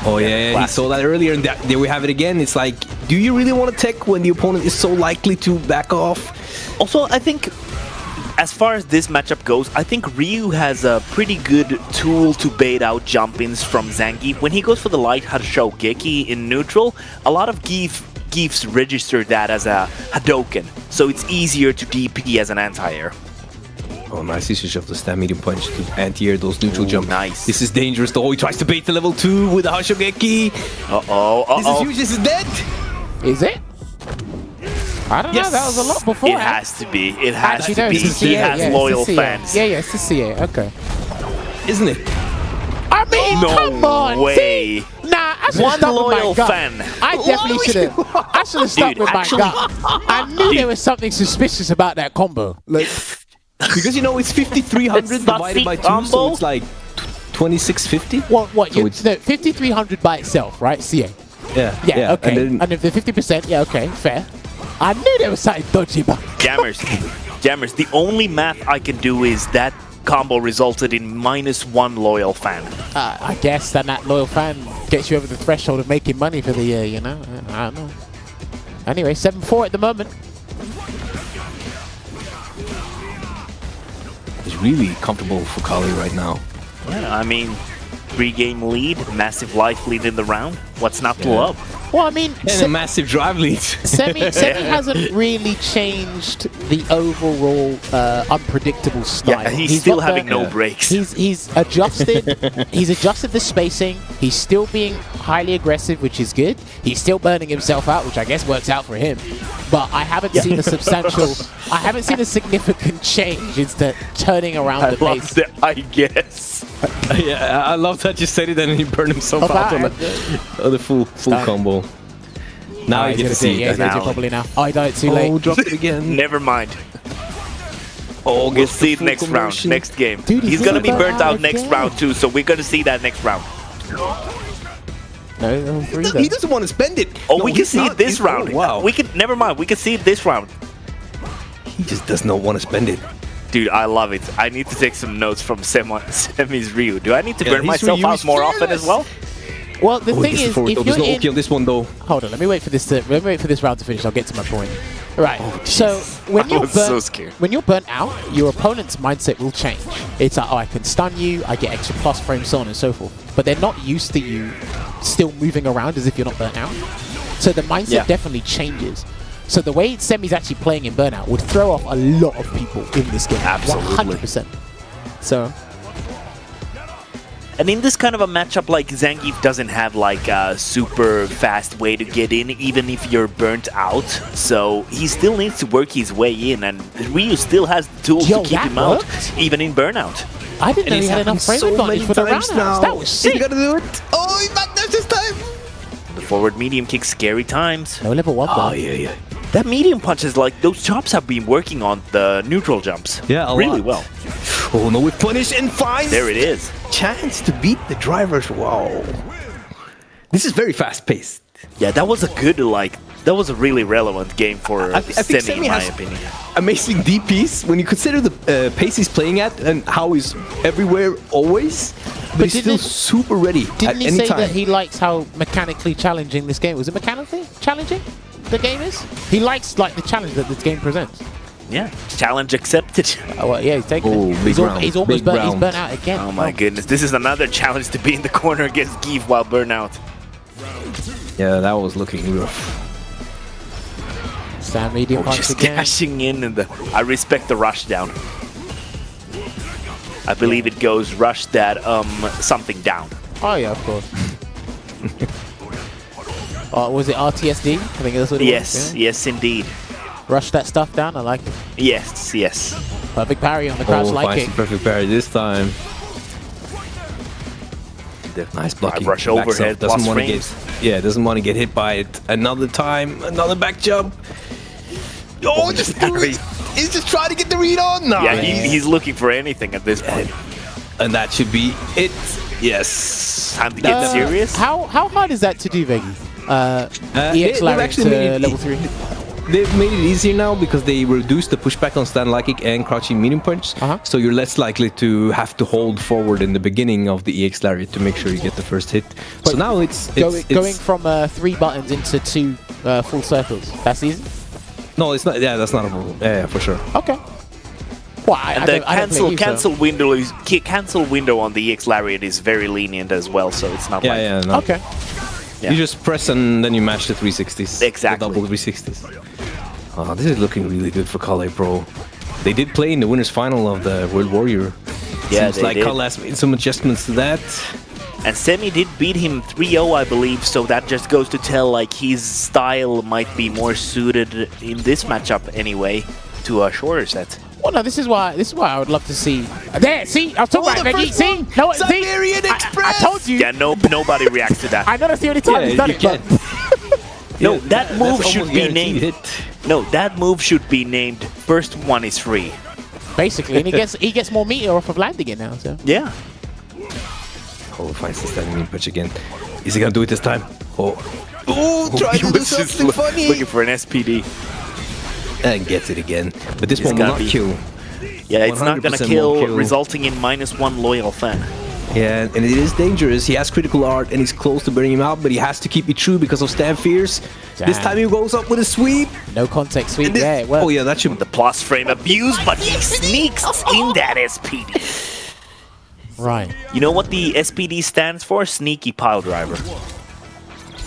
Oh yeah, he Classic. saw that earlier, and there we have it again. It's like, do you really want to tech when the opponent is so likely to back off? Also, I think as far as this matchup goes, I think Ryu has a pretty good tool to bait out jump-ins from Zangief. When he goes for the light Shogeki in neutral, a lot of Geefs register that as a Hadoken, so it's easier to DP as an anti-air. Oh, nice usage of the stab medium punch to anti-air those neutral jump. Nice. This is dangerous though. He tries to bait the level 2 with the Shogeki. This is huge. This is dead. Is it? I don't know, that was a lot before. It has to be. It has to be. He He has loyal fans. Yeah, it's the CA. Okay. Isn't it? I mean, No come on. way. See? Nah, I should have One stuck with loyal my gut. fan. I definitely should have. I should have stuck Dude, with my actually- gut. I knew there was something suspicious about that combo. Like, Because you know it's 5300 It's not divided by 2, combo. so it's like 2650. what? So You it's- no, 5300 by itself, right? CA. Yeah. Yeah. Okay. And then, if the 50%, yeah, okay, fair. I knew there was something dodgy about. Jammers, the only math I can do is that combo resulted in -1 loyal fan. I guess then that loyal fan gets you over the threshold of making money for the year, you know? I don't know. Anyway, 7-4 at the moment. it's really comfortable for Kali right now. Yeah, I mean, 3-game lead, massive life lead in the round. What's not to love? Well, I mean, And a massive drive lead. Semi hasn't really changed the overall unpredictable style. Yeah, he's still not having the- no breaks. He's adjusted. He's adjusted the spacing. He's still being highly aggressive, which is good. He's still burning himself out, which I guess works out for him. But I haven't seen a substantial. I haven't seen a significant change into turning around the love pace. that, I guess. Yeah, I love that you said it and then he burned himself out on the full combo. Now you get to see Yeah, it. he's gonna do it probably now. Oh, I died too late. Oh, dropped it again. Never mind. Oh, we'll see it next round, next game. Dude, he's gonna be burnt out next again. round too, so we're gonna see that next round. No, three He doesn't want to spend it. Oh, No, we can he's see not. it this He's- round. oh, wow. We can. Never mind. We can see it this round. He just does not want to spend it. Dude, I love it. I need to take some notes from Semi's Ryu. Do I need to Yeah, burn his myself Ryu out is more often fearless. as well? Well, the Oh, thing this is, forward if though. you're There's no in, OQ on this one though. hold on, let me wait for this round to finish. I'll get to my point. Right. So when I you're was so burnt, scared. when you're burnt out, your opponent's mindset will change. It's like, oh, I can stun you, I get extra plus frames, so on and so forth. But they're not used to you still moving around as if you're not burnt out. So the mindset definitely changes. So the way Semi's actually playing in Burnout would throw off a lot of people in this game. Absolutely. 100%. So And in this kind of a matchup, like Zangief doesn't have like a super fast way to get in, even if you're burnt out. So he still needs to work his way in, and Ryu still has the tools Yo, to keep that him out, worked? even in burnout. I didn't know And he it's had enough happened frame so advantage many for the round times now. That was sick. He's gotta do it. Oh, he backdashed this time. The forward medium kick, scary times. No level 1 Oh, burn. yeah. That medium punch is like, those chops have been working on the neutral jumps. Yeah, a really lot. well. Oh, no, with punish and finds. There it is. Chance to beat the drivers. Wow. This is very fast paced. Yeah, that was a good, like, that was a really relevant game for I think Semi, Semi in my has opinion. amazing DPs when you consider the pace he's playing at and how he's everywhere always. But he's still didn't- super ready at Didn't he any say time. that he likes how mechanically challenging this game? Was it mechanically challenging? The game is. He likes like the challenge that this game presents. Yeah, challenge accepted. Oh well, yeah, he's taking Oh, it. big round, He's almost big burnt. He's round. burnt out again. Oh my goodness, this is another challenge to be in the corner against Geef while burnout. Yeah, that was looking rough. Stand medium punch Just again. cashing in and I respect the rush down. I believe it goes rush that something down. Oh yeah, of course. Was it RTSD? I think that's what it Yes, was. Yeah. yes indeed. Rush that stuff down. I like it. Yes, yes. Perfect parry on the crouch light finds kick. the perfect parry this time. Nice blocking. Rush Backs overhead, up, doesn't plus want to frames. get. Yeah, doesn't want to get hit by it another time. Another back jump. Oh, just do it. He's just trying to get the read on. No. Yeah, he's looking for anything at this point. And that should be it. Yes. Time to get serious. How hard is that to do, Veggie? EX they've Larry actually to made it level 3. They've made it easier now because they reduced the pushback on stand light kick and crouching medium punch. So you're less likely to have to hold forward in the beginning of the EX lariat to make sure you get the first hit. So now it's Going from 3 buttons into 2 full circles. That's easy. No, it's not. Yeah, that's not a rule. Yeah, for sure. Okay. Well, I The don't play you, so- cancel window on the EX Lariat is very lenient as well, so it's not Yeah, like... yeah, no. Okay. Yeah. You just press and then you match the 360s. Exactly. The double 360s. Oh, this is looking really good for K4ll3Pro. They did play in the winners final of the World Warrior. Yeah, Seems they like did. K4ll has made some adjustments to that. And Semi did beat him 3-0, I believe, so that just goes to tell like his style might be more suited in this matchup anyway to a shorter set. Well, no, this is why I would love to see. There, see, I was talking about Veggie. See, no, see, Siberian I told you. Yeah, nobody reacts to that. I know that's the only time he's done you it. can. But No, that move That's should almost be guaranteed named. hit. No, that move should be named first one is free. basically, and he gets more meter off of landing it now. So Yeah. Oh, finds the standing in punch again. Is he gonna do it this time? Try He was just looking for an SPD. And gets it again. But this It's one will gotta not be- kill. Yeah, it's not gonna 100% kill, won't kill. resulting in -1 loyal fan. Yeah, and it is dangerous. He has critical art and he's close to burning him out, but he has to keep it true because of Stab Fierce. This Damn. time he goes up with a sweep. no context sweep. And this- Yeah, it works. Oh yeah, that should. The plus frame abuse, but he sneaks in that SPD. Right. You know what the SPD stands for? Sneaky pile driver.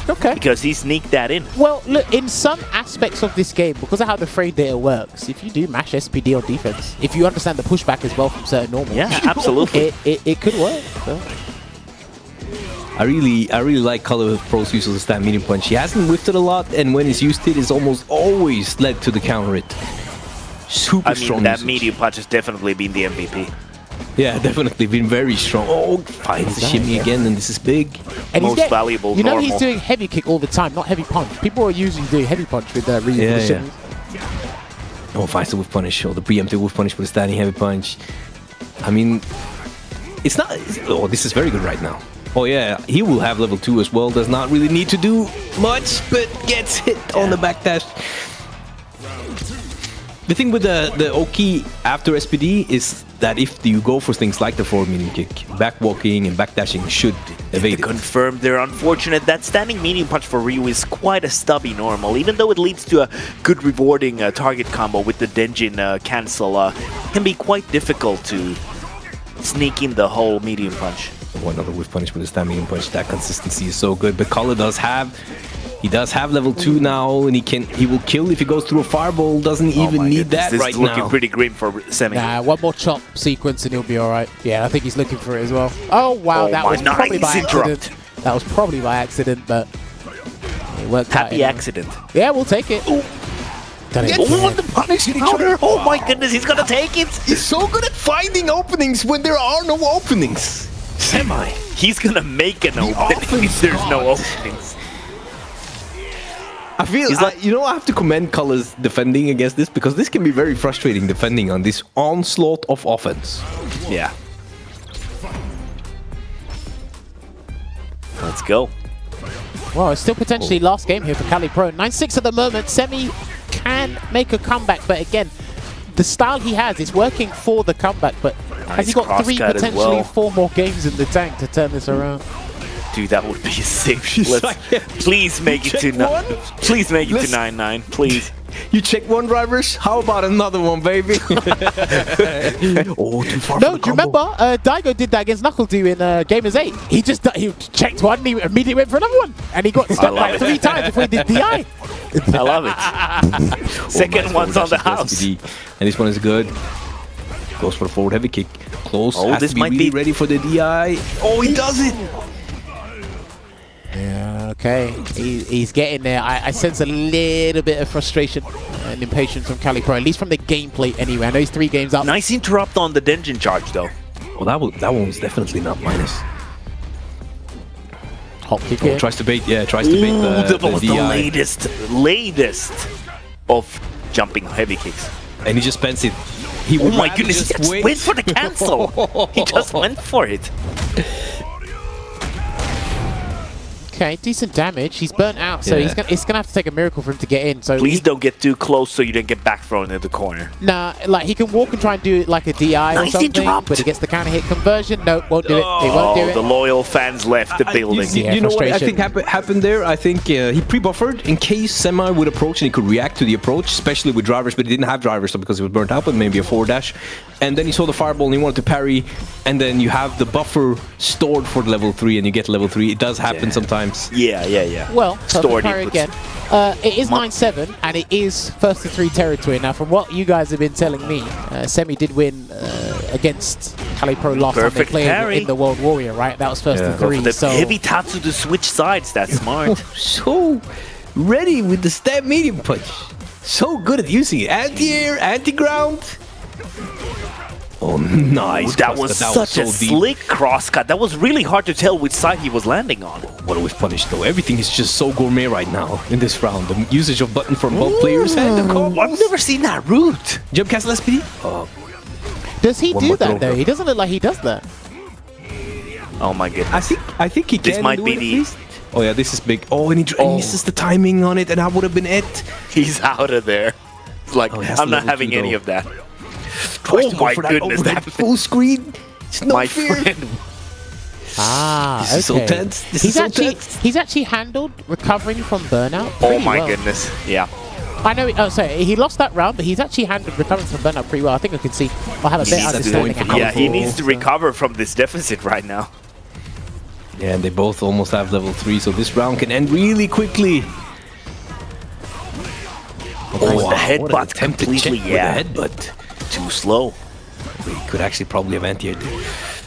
Okay. Because he sneaked that in. Well, look, in some aspects of this game, because of how the frame data works, if you do mash SPD on defense, if you understand the pushback as well from certain normals, Yeah, absolutely. it could work. So. I really like K4ll's use of the stand medium punch. He hasn't whiffed it a lot, and when he's used it, it's almost always led to the counter hit. Super I mean, strong. that usage. medium punch has definitely been the MVP. Yeah, definitely been very strong. Oh, finds the shimmy again, and this is big. And Most valuable You know normal. he's doing heavy kick all the time, not heavy punch. People are usually doing heavy punch with Ryu for the Yeah, shimmy. Oh, finds the whiff punish, or the preemptive whiff punish with a standing heavy punch. I mean, it's not. Oh, this is very good right now. Oh yeah, he will have level 2 as well. Does not really need to do much, but gets hit on the backdash. The thing with the Oki after SPD is that if you go for things like the forward medium kick, backwalking and backdashing should evade it. Confirmed, they're unfortunate. That standing medium punch for Ryu is quite a stubby normal, even though it leads to a good rewarding target combo with the Denjin cancel. It can be quite difficult to sneak in the whole medium punch. One other whiff punish with the stand medium punch. That consistency is so good. But K4ll does have level 2 now, and he will kill if he goes through a fireball. Doesn't even need that this right is looking now. pretty grim for Semi. Nah, one more chop sequence and he'll be alright. Yeah, I think he's looking for it as well. Oh wow, Oh, that my was probably by nice interrupt. accident. That was probably by accident, but it worked out. Happy anyway. accident. Yeah, we'll take it. Done it. Oh, the punish counter! Oh my goodness, he's gonna take it! He's so good at finding openings when there are no openings. Semi. He's gonna make an opening if there's no openings. I feel, He's like- you know, I have to commend K4ll's defending against this, because this can be very frustrating defending on this onslaught of offense. Yeah. Let's go. Well, it's still potentially last game here for K4ll3Pro. 9-6 at the moment. Semi can make a comeback, but again, the style he has is working for the comeback, but has he Nice got 3, cross-cut as potentially well. 4 more games in the tank to turn this around? Dude, that would be sick. Please make it to one? Please make it to Let's- 9-9, please. You check one, drivers? How about another one, baby? Oh, too far No, for the do you combo. remember Daigo did that against Knuckle-Dew in Gamers 8? He checked one and he immediately went for another one. And he got stuck love like it. 3 times before he did DI. I love it. Second one's on the house. SPD. And this one is good. Goes for the forward heavy kick. Close. Oh, Has this to be might really be- ready for the DI. Oh, he does it! Yeah, okay. He's getting there. I sense a little bit of frustration and impatience from K4ll3Pro, at least from the gameplay anyway. I know he's 3 games up. Nice interrupt on the Denjin charge, though. Well, that one was definitely not minus. Hop kick Oh, here. tries to bait the That was the DI. latest of jumping heavy kicks. And he just spends it. He Oh would my rather goodness, he just went for the cancel. He just went for it. Okay, decent damage. He's burnt out, so Yeah. it's gonna have to take a miracle for him to get in. So Please don't get too close so you don't get back thrown in the corner. Nah, like he can walk and try and do it like a DI or Nice something, interrupt. but he gets the counter hit conversion. Nope, won't do it. He won't do Oh, it. the loyal fans left the building. Yeah, You know what I frustration. think happened there? I think he pre-buffered in case Semi would approach and he could react to the approach, especially with drivers, but he didn't have drivers so because he was burnt out, but maybe a forward dash. And then he saw the fireball and he wanted to parry, and then you have the buffer stored for level 3 and you get level 3. It does happen sometimes. Yeah. Well, Stored parry inputs. again. It is 9-7, and it is first to 3 territory. Now, from what you guys have been telling me, Semi did win against K4ll3Pro last time they Perfect played parry. in the World Warrior, right? That was first to Yeah. 3. The So heavy Tatsu to switch sides, that's smart. So ready with the stab medium punch. So good at using it. Anti-air, anti-ground. Oh, nice. That crosscut. was That such so a deep. slick crosscut. That was really hard to tell which side he was landing on. What was punished though? Everything is just so gourmet right now in this round. The usage of button from both players and the combos. I've never seen that route. Jump castle SPD? Oh, does he One do more that throw. though? He doesn't look like he does that. Oh my goodness. I think he This can might do be it at the- least. Oh yeah, this is big. Oh, and he misses the timing on it, and that would have been it. He's out of there. It's like, Oh, he has I'm not level having 2 any though. of that. Tries Oh to go my for goodness, overhead that full screen. It's no my fear. friend. Ah, This is so okay. tense. This is so tense. He's actually handled recovering from burnout. Oh pretty my well. goodness. Yeah. I know. Oh, sorry. He lost that round, but he's actually handled recovering from burnout pretty well. I think I can see. I have a better needs to understanding. go of in how for Yeah, to he roll, needs to so- recover from this deficit right now. Yeah, and they both almost have level 3, so this round can end really quickly. Oh, the what an headbutt attempted completely, check with yeah. the headbutt. Too slow. He could actually probably have anti-aired.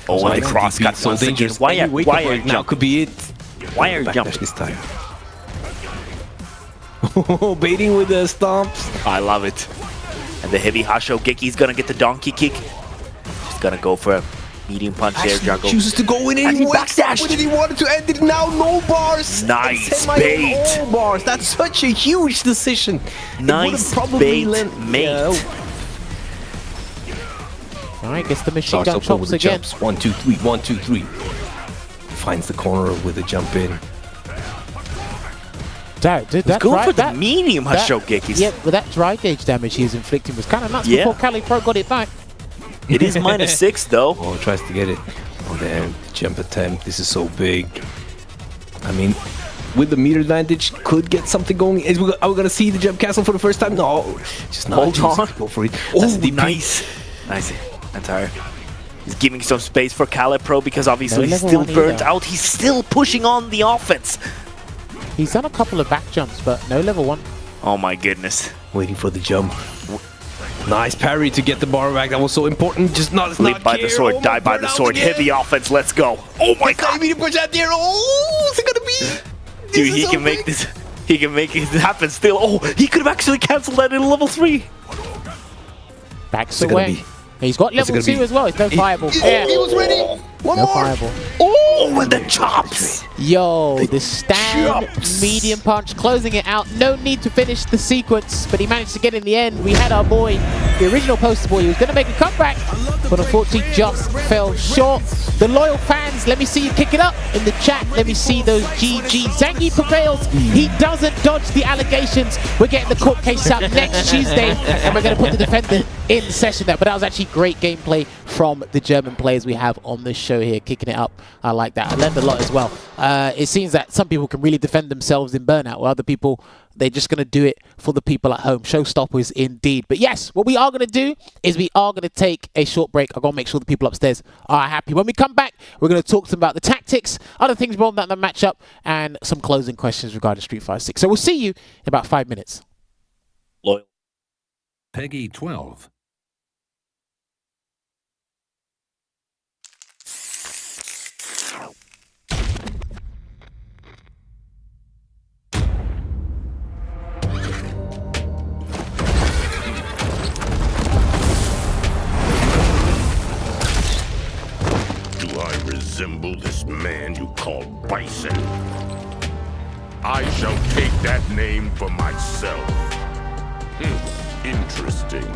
Oh, and the cross cut so once again. dangerous. Why Any are, wake-up why are right now jump? could be it. Why are Backdash jump? this time. Oh, baiting with the stomps. I love it. And the heavy Hasho Geki's gonna get the donkey kick. Just gonna go for a medium punch there, Actually Jungle. chooses to go in And he and backdashed. with it. He wanted to end it now. No bars. Nice And Semi bait. No bars. That's such a huge decision. It Nice would've probably bait, lent- mate. Yeah. All right, gets the machine Starts gun up over chops the again. jumps. 1, 2, 3. 1, 2, 3. Finds the corner with a jump in. Did that Go dry, for the that, medium that- Hasho Gekis. Yeah, but that dry gauge damage he was inflicting was kind of nuts Yeah. before K4ll3Pro got it back. It is -6 though. Oh, tries to get it. Oh, damn. Jump attempt. This is so big. I mean, with the meter advantage, could get something going. Are we going to see the jump castle for the first time? No. Just not. Hold on. Go for it. Oh, That's the nice. Nice. Entire. He's giving some space for K4ll3Pro because obviously No he's level still 1 burnt either. out. He's still pushing on the offense. He's done a couple of back jumps, but no level 1. Oh my goodness. Waiting for the jump. Nice parry to get the bar back. That was so important. Just not Live by the sword, die by the sword. Heavy offense, let's go. Oh my god. Medium push out there. Oh, what's it gonna be? Dude, he can make this. He can make it happen still. Oh, he could have actually cancelled that in level 3. Backs it gonna away. be? He's got What's it level 2 gonna be? as well. It's no fireball. Yeah. He was ready. One No more. fireball. Oh, and the chops. Yo, the stand chops. medium punch, closing it out. No need to finish the sequence, but he managed to get in the end. We had our boy, the original poster boy, he was going to make a comeback, but unfortunately just fell short. The loyal fans, let me see you kick it up in the chat. Let me see those GG. Zangi prevails. He doesn't dodge the allegations. We're getting the court case up next Tuesday, and we're going to put the defendant in session there. But that was actually great gameplay from the German players we have on this show here, kicking it up. I like that. I learned a lot as well. It seems that some people can really defend themselves in burnout, while other people, they're just going to do it for the people at home. Showstoppers indeed. But yes, what we are going to do is we are going to take a short break. I'm going to make sure the people upstairs are happy. When we come back, we're going to talk to them about the tactics, other things involved in the matchup, and some closing questions regarding Street Fighter 6. So we'll see you in about 5 minutes. Loyal. Peggy 12. Do I resemble this man you call Bison? I shall take that name for myself. Interesting.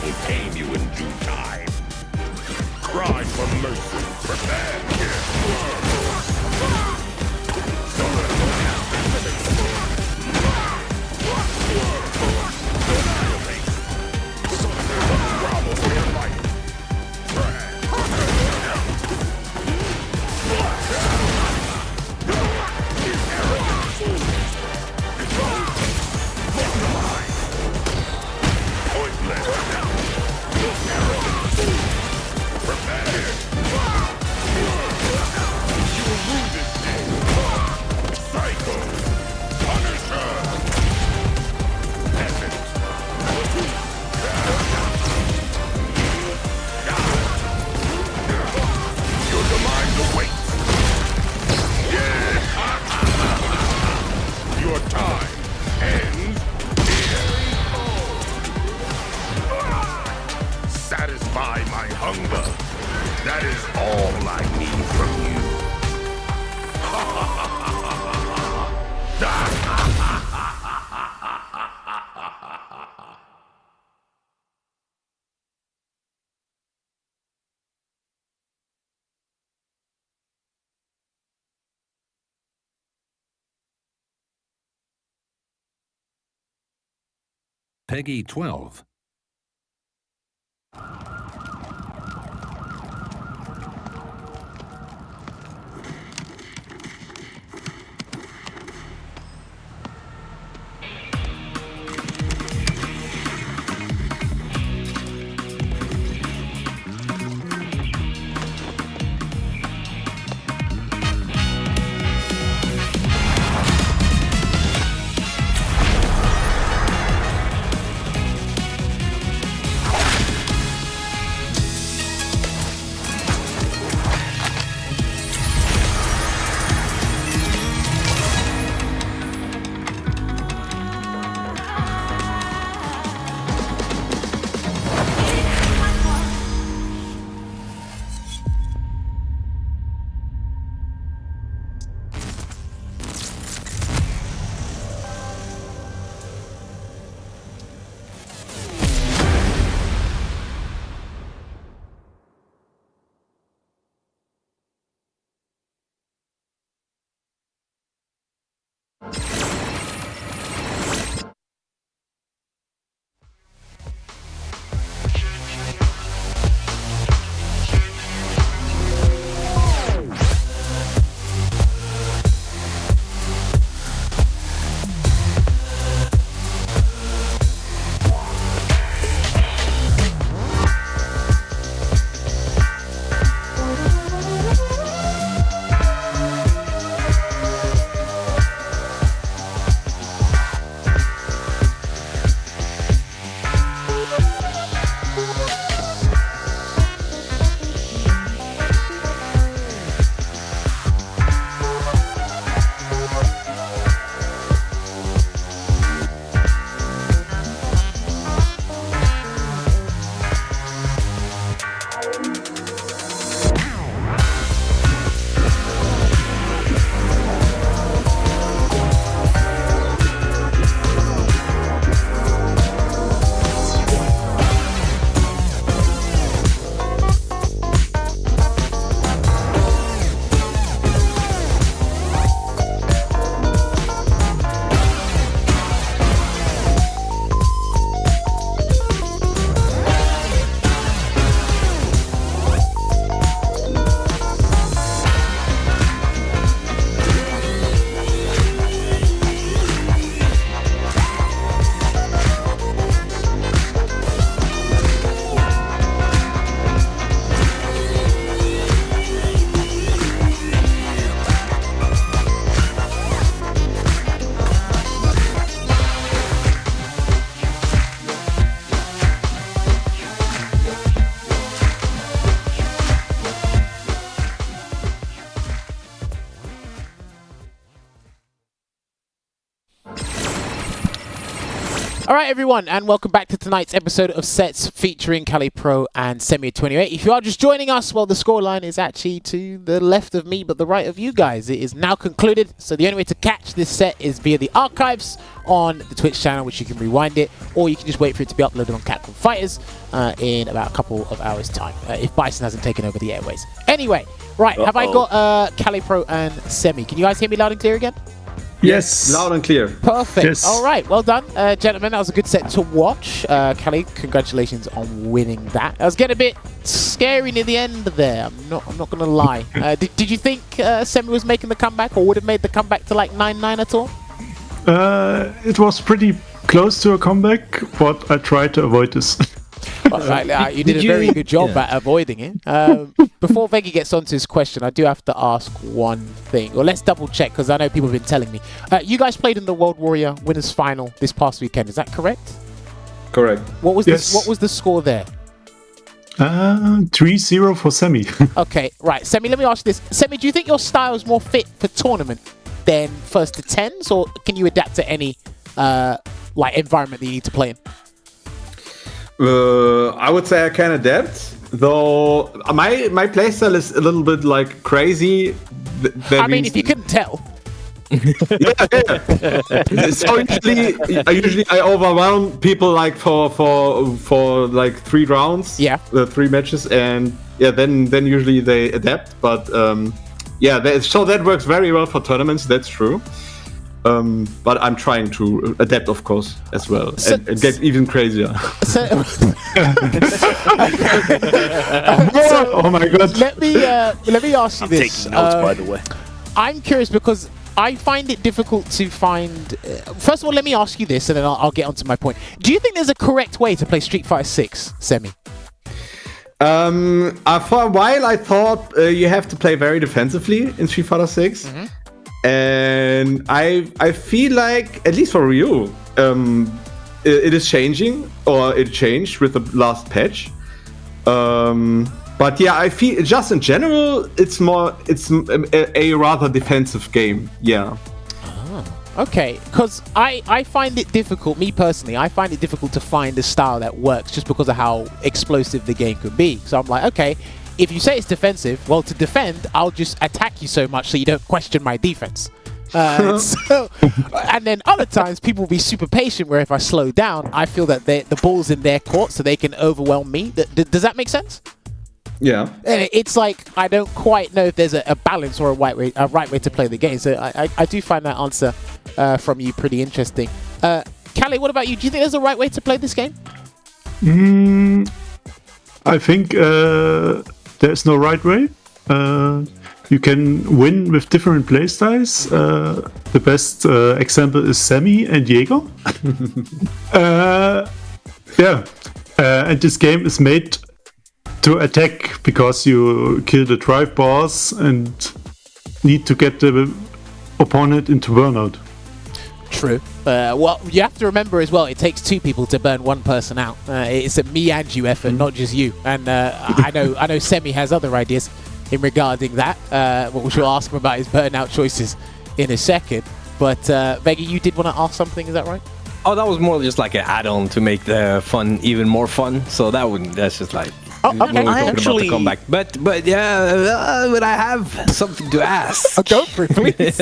will tame you in due time. Cry for mercy. Prepare. Grovel for your life. Your time ends here. Satisfy my hunger. That is all I need from you. Peggy 12. right, everyone, and welcome back to tonight's episode of Sets featuring K4ll3Pro and Semy28. If you are just joining us, well, the scoreline is actually to the left of me, but the right of you guys. It is now concluded, so the only way to catch this set is via the archives on the Twitch channel, which you can rewind it, or you can just wait for it to be uploaded on K4ll3 Fighters in about a couple of hours' time, if Bison hasn't taken over the airways. Anyway, right, have I got K4ll3Pro and Semy? Can you guys hear me loud and clear again? Yes. Loud and clear. Perfect. Yes. All right. Well done, gentlemen. That was a good set to watch. Kelly, congratulations on winning that. I was getting a bit scary near the end there. I'm not going to lie. Did you think Semy was making the comeback, or would have made the comeback to like 9-9 at all? It was pretty close to a comeback, but I tried to avoid this. Right, you did a very good job at avoiding it. Before Veggie gets onto his question, I do have to ask one thing. Well, let's double check, because I know people have been telling me. You guys played in the World Warrior Winners Final this past weekend. Is that correct? Correct. What was the score there? 3-0 for Semy. Okay, right. Semy, let me ask you this. Semy, do you think your style is more fit for tournament than first to tens, or can you adapt to any environment that you need to play in? I would say I can adapt, though my playstyle is a little bit like crazy. I mean, if you couldn't tell. Yeah. So usually I overwhelm people like for like 3 rounds. Yeah. 3 matches, and then usually they adapt. But so that works very well for tournaments. That's true. But I'm trying to adapt, of course, as well, and get even crazier. Oh my god! Let me ask you this. Taking notes, by the way. I'm curious because I find it difficult to find. First of all, let me ask you this, and then I'll get onto my point. Do you think there's a correct way to play Street Fighter 6, Semy? For a while, I thought you have to play very defensively in Street Fighter 6. Mm-hmm. And I feel like, at least for Ryu, it is changing, or it changed with the last patch. But yeah, I feel just in general, it's a rather defensive game. Yeah. Okay, because I find it difficult, me personally, I find it difficult to find a style that works just because of how explosive the game could be. So I'm like, okay, if you say it's defensive, well, to defend, I'll just attack you so much so you don't question my defense. And then other times, people will be super patient, where if I slow down, I feel that the ball's in their court, so they can overwhelm me. Does that make sense? Yeah. And it's like, I don't quite know if there's a balance or a right way to play the game. So I do find that answer from you pretty interesting. K4ll3, what about you? Do you think there's a right way to play this game? I think there's no right way. You can win with different playstyles. The best example is Semy and Jaeger. And this game is made to attack, because you kill the drive boss and need to get the opponent into burnout. True. Well, you have to remember as well, it takes 2 people to burn 1 person out. It's a me and you effort, not just you. And I know Semy has other ideas in regarding that, which we'll ask him about his burnout choices in a second. But Veggie, you did want to ask something, is that right? Oh, that was more just like an add-on to make the fun even more fun. So that's just like... Oh, okay. I actually about the comeback, but I have something to ask. Go for it, please.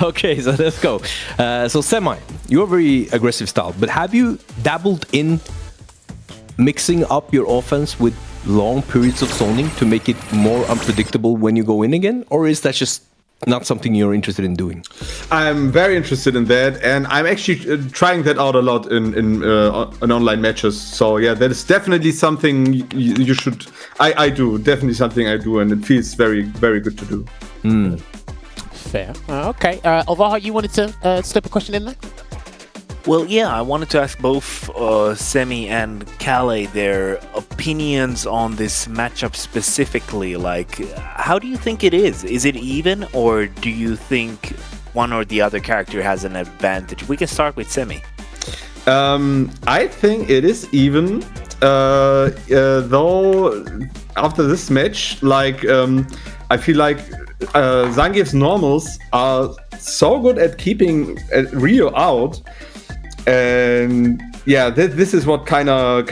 Okay, so let's go. So Semy, you're a very aggressive style, but have you dabbled in mixing up your offense with long periods of zoning to make it more unpredictable when you go in again, or is that just not something you're interested in doing? I'm very interested in that, and I'm actually trying that out a lot in online matches. So yeah, that is definitely something you should. I do definitely something I do, and it feels very, very good to do. Fair. Okay. Ovaha, you wanted to slip a question in there? Well, yeah, I wanted to ask both Semy and K4ll3 their opinions on this matchup specifically. Like, how do you think it is? Is it even, or do you think one or the other character has an advantage? We can start with Semy. I think it is even, though after this match, like, I feel like Zangief's normals are so good at keeping Ryu out. And yeah, this is what kind of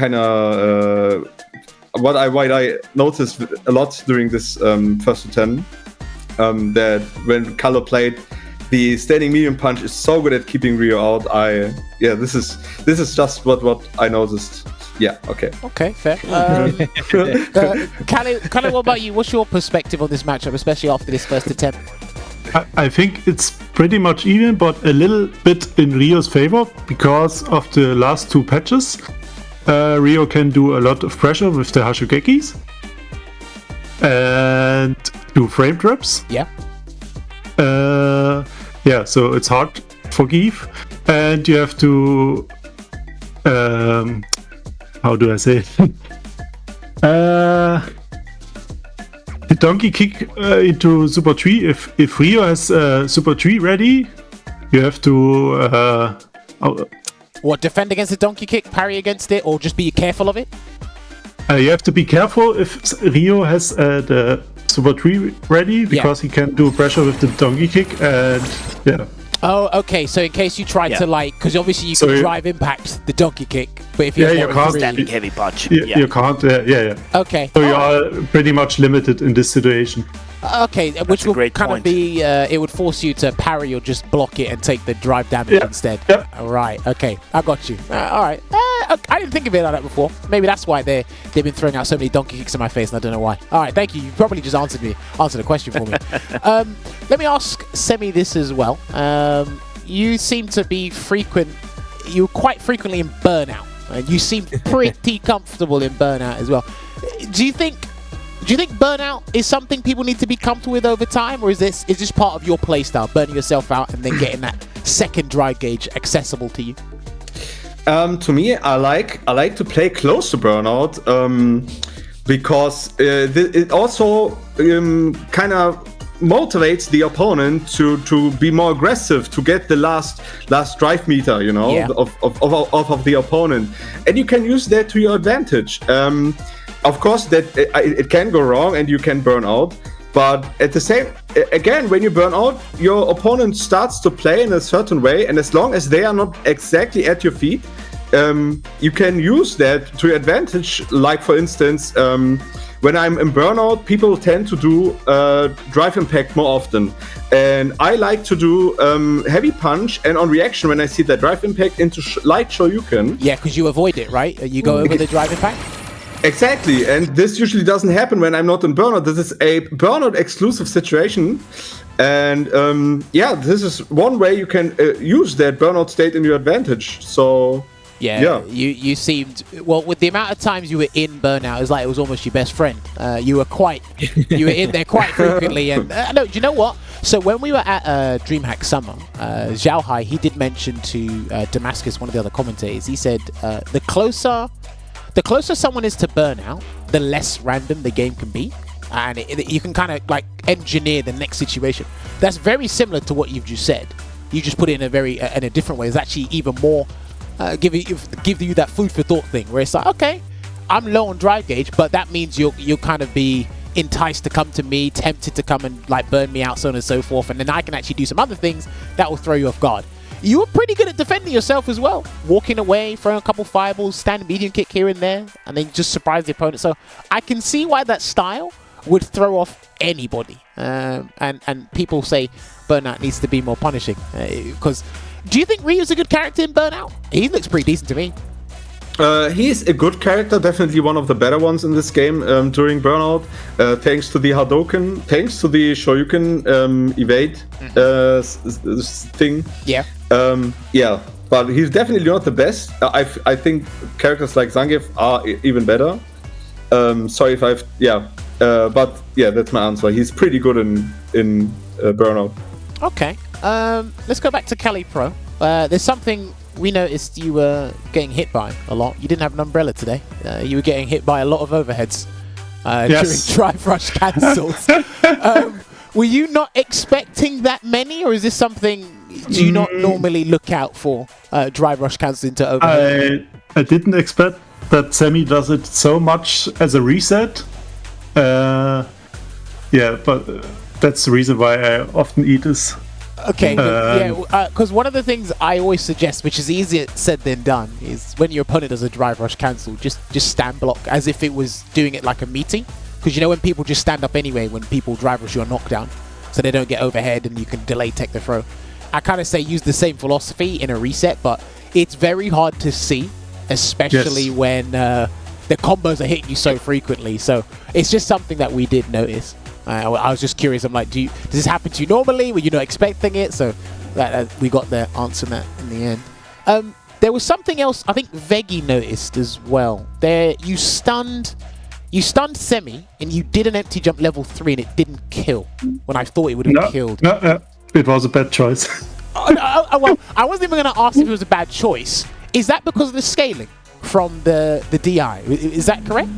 what I noticed a lot during this first to 10. That when K4ll played, the standing medium punch is so good at keeping Rio out. This is just what I noticed. Yeah, okay. Okay, fair. K4ll, what about you? What's your perspective on this matchup, especially after this first attempt? I think it's pretty much even, but a little bit in Rio's favor because of the last 2 patches. Rio can do a lot of pressure with the Hashugekis and do frame traps. Yeah. So it's hard for Keith, and you have to how do I say it? The donkey kick into Super Tree. If Rio has Super Tree ready, you have to What, defend against the donkey kick, parry against it, or just be careful of it? You have to be careful if Rio has the Super Tree ready, because he can do pressure with the donkey kick, and yeah. Oh, okay. So in case you try to because obviously you can drive impact the donkey kick, but if you can't standing heavy punch, you can't. Okay. So you are pretty much limited in this situation. Okay, which will kind of be it would force you to parry or just block it and take the drive damage instead. Yep. All right. Okay, I got you. All right. I didn't think of it like that before. Maybe that's why they've been throwing out so many donkey kicks in my face, and I don't know why. All right, thank you. You probably just answered the question for me. Let me ask Semi this as well. You seem to be you're quite frequently in burnout, and you seem pretty comfortable in burnout as well. Do you think burnout is something people need to be comfortable with over time, or is this part of your playstyle, burning yourself out and then getting that second drive gauge accessible to you? To me, I like to play close to burnout because it also kind of motivates the opponent to be more aggressive, to get the last drive meter, of the opponent, and you can use that to your advantage. Of course, that it can go wrong and you can burn out, but at the same, again, when you burn out, your opponent starts to play in a certain way, and as long as they are not exactly at your feet, you can use that to your advantage. Like for instance, when I'm in burnout, people tend to do drive impact more often, and I like to do heavy punch, and on reaction, when I see that drive impact, into light shoryuken. Yeah, because you avoid it, right? You go over the drive impact. Exactly, and this usually doesn't happen when I'm not in burnout. This is a burnout exclusive situation, and this is one way you can use that burnout state in your advantage. So you seemed, well, with the amount of times you were in burnout, it was almost your best friend. You were in there quite frequently, and no, do you know what? So when we were at DreamHack Summer, Xiaohai, he did mention to Damascus, one of the other commentators, he said the closer someone is to burnout, the less random the game can be, and you can kind of like engineer the next situation. That's very similar to what you've just said. You just put it in a different way. It's actually even more give you that food for thought thing, where it's like, okay, I'm low on drive gauge, but that means you'll kind of be enticed to come to me, tempted to come and like burn me out, so on and so forth, and then I can actually do some other things that will throw you off guard. You were pretty good at defending yourself as well, walking away, throwing a couple fireballs, standing medium kick here and there, and then just surprise the opponent. So I can see why that style would throw off anybody, and people say Burnout needs to be more punishing, because do you think Ryu's a good character in Burnout? He looks pretty decent to me. He's a good character, definitely one of the better ones in this game during Burnout, thanks to the Hadouken, thanks to the Shoryuken evade thing. Yeah. But he's definitely not the best. I think characters like Zangief are even better. Sorry if but yeah, that's my answer. He's pretty good in Burnout. Okay, let's go back to K4ll3Pro. There's something we noticed you were getting hit by a lot. You didn't have an umbrella today. You were getting hit by a lot of overheads during drive rush cancels. Were you not expecting that many, or is this something do you not normally look out for drive rush cancels into overhead? I didn't expect that Semy does it so much as a reset. But that's the reason why I often eat this. Okay, because one of the things I always suggest, which is easier said than done, is when your opponent does a drive rush cancel, just stand block as if it was doing it like a meeting. Because you know when people just stand up anyway, when people drive rush your knockdown, so they don't get overhead and you can delay tech the throw. I kind of say use the same philosophy in a reset, but it's very hard to see, especially when the combos are hitting you so frequently. So it's just something that we did notice. I was just curious. I'm like, does this happen to you normally? Were you not expecting it? So we got the answer that in the end. There was something else I think Veggie noticed as well. You stunned Semy and you did an empty jump level 3 and it didn't kill when I thought it would have killed. No, it was a bad choice. Well, I wasn't even going to ask if it was a bad choice. Is that because of the scaling from the DI? Is that correct?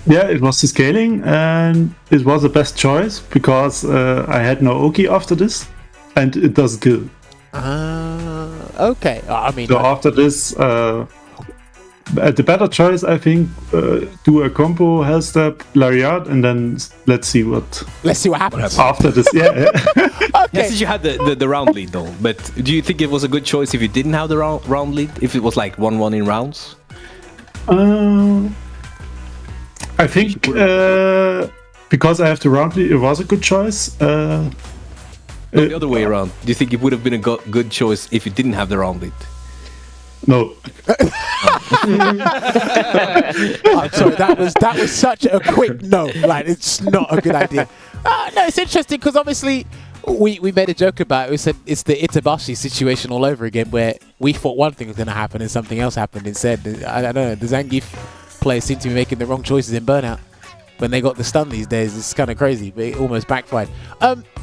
Yeah, it was the scaling, and it was the best choice because I had no Oki after this, and it doesn't kill. Okay. I mean, so after this, the better choice, I think, do a combo, health step, lariat, and then let's see what happens after this. Yeah. Okay. Yes, you had the round lead though, but do you think it was a good choice if you didn't have the round lead? If it was like 1-1 in rounds? I think because I have the round lead, it was a good choice. The other way around. Do you think it would have been a good choice if you didn't have the round lead? No. I'm sorry, that was such a quick no. Like, it's not a good idea. No, it's interesting because obviously we made a joke about it. We said it's the Itabashi situation all over again, where we thought one thing was going to happen and something else happened instead. I don't know. The Zangief players seem to be making the wrong choices in Burnout when they got the stun these days. It's kind of crazy, but it almost backfired.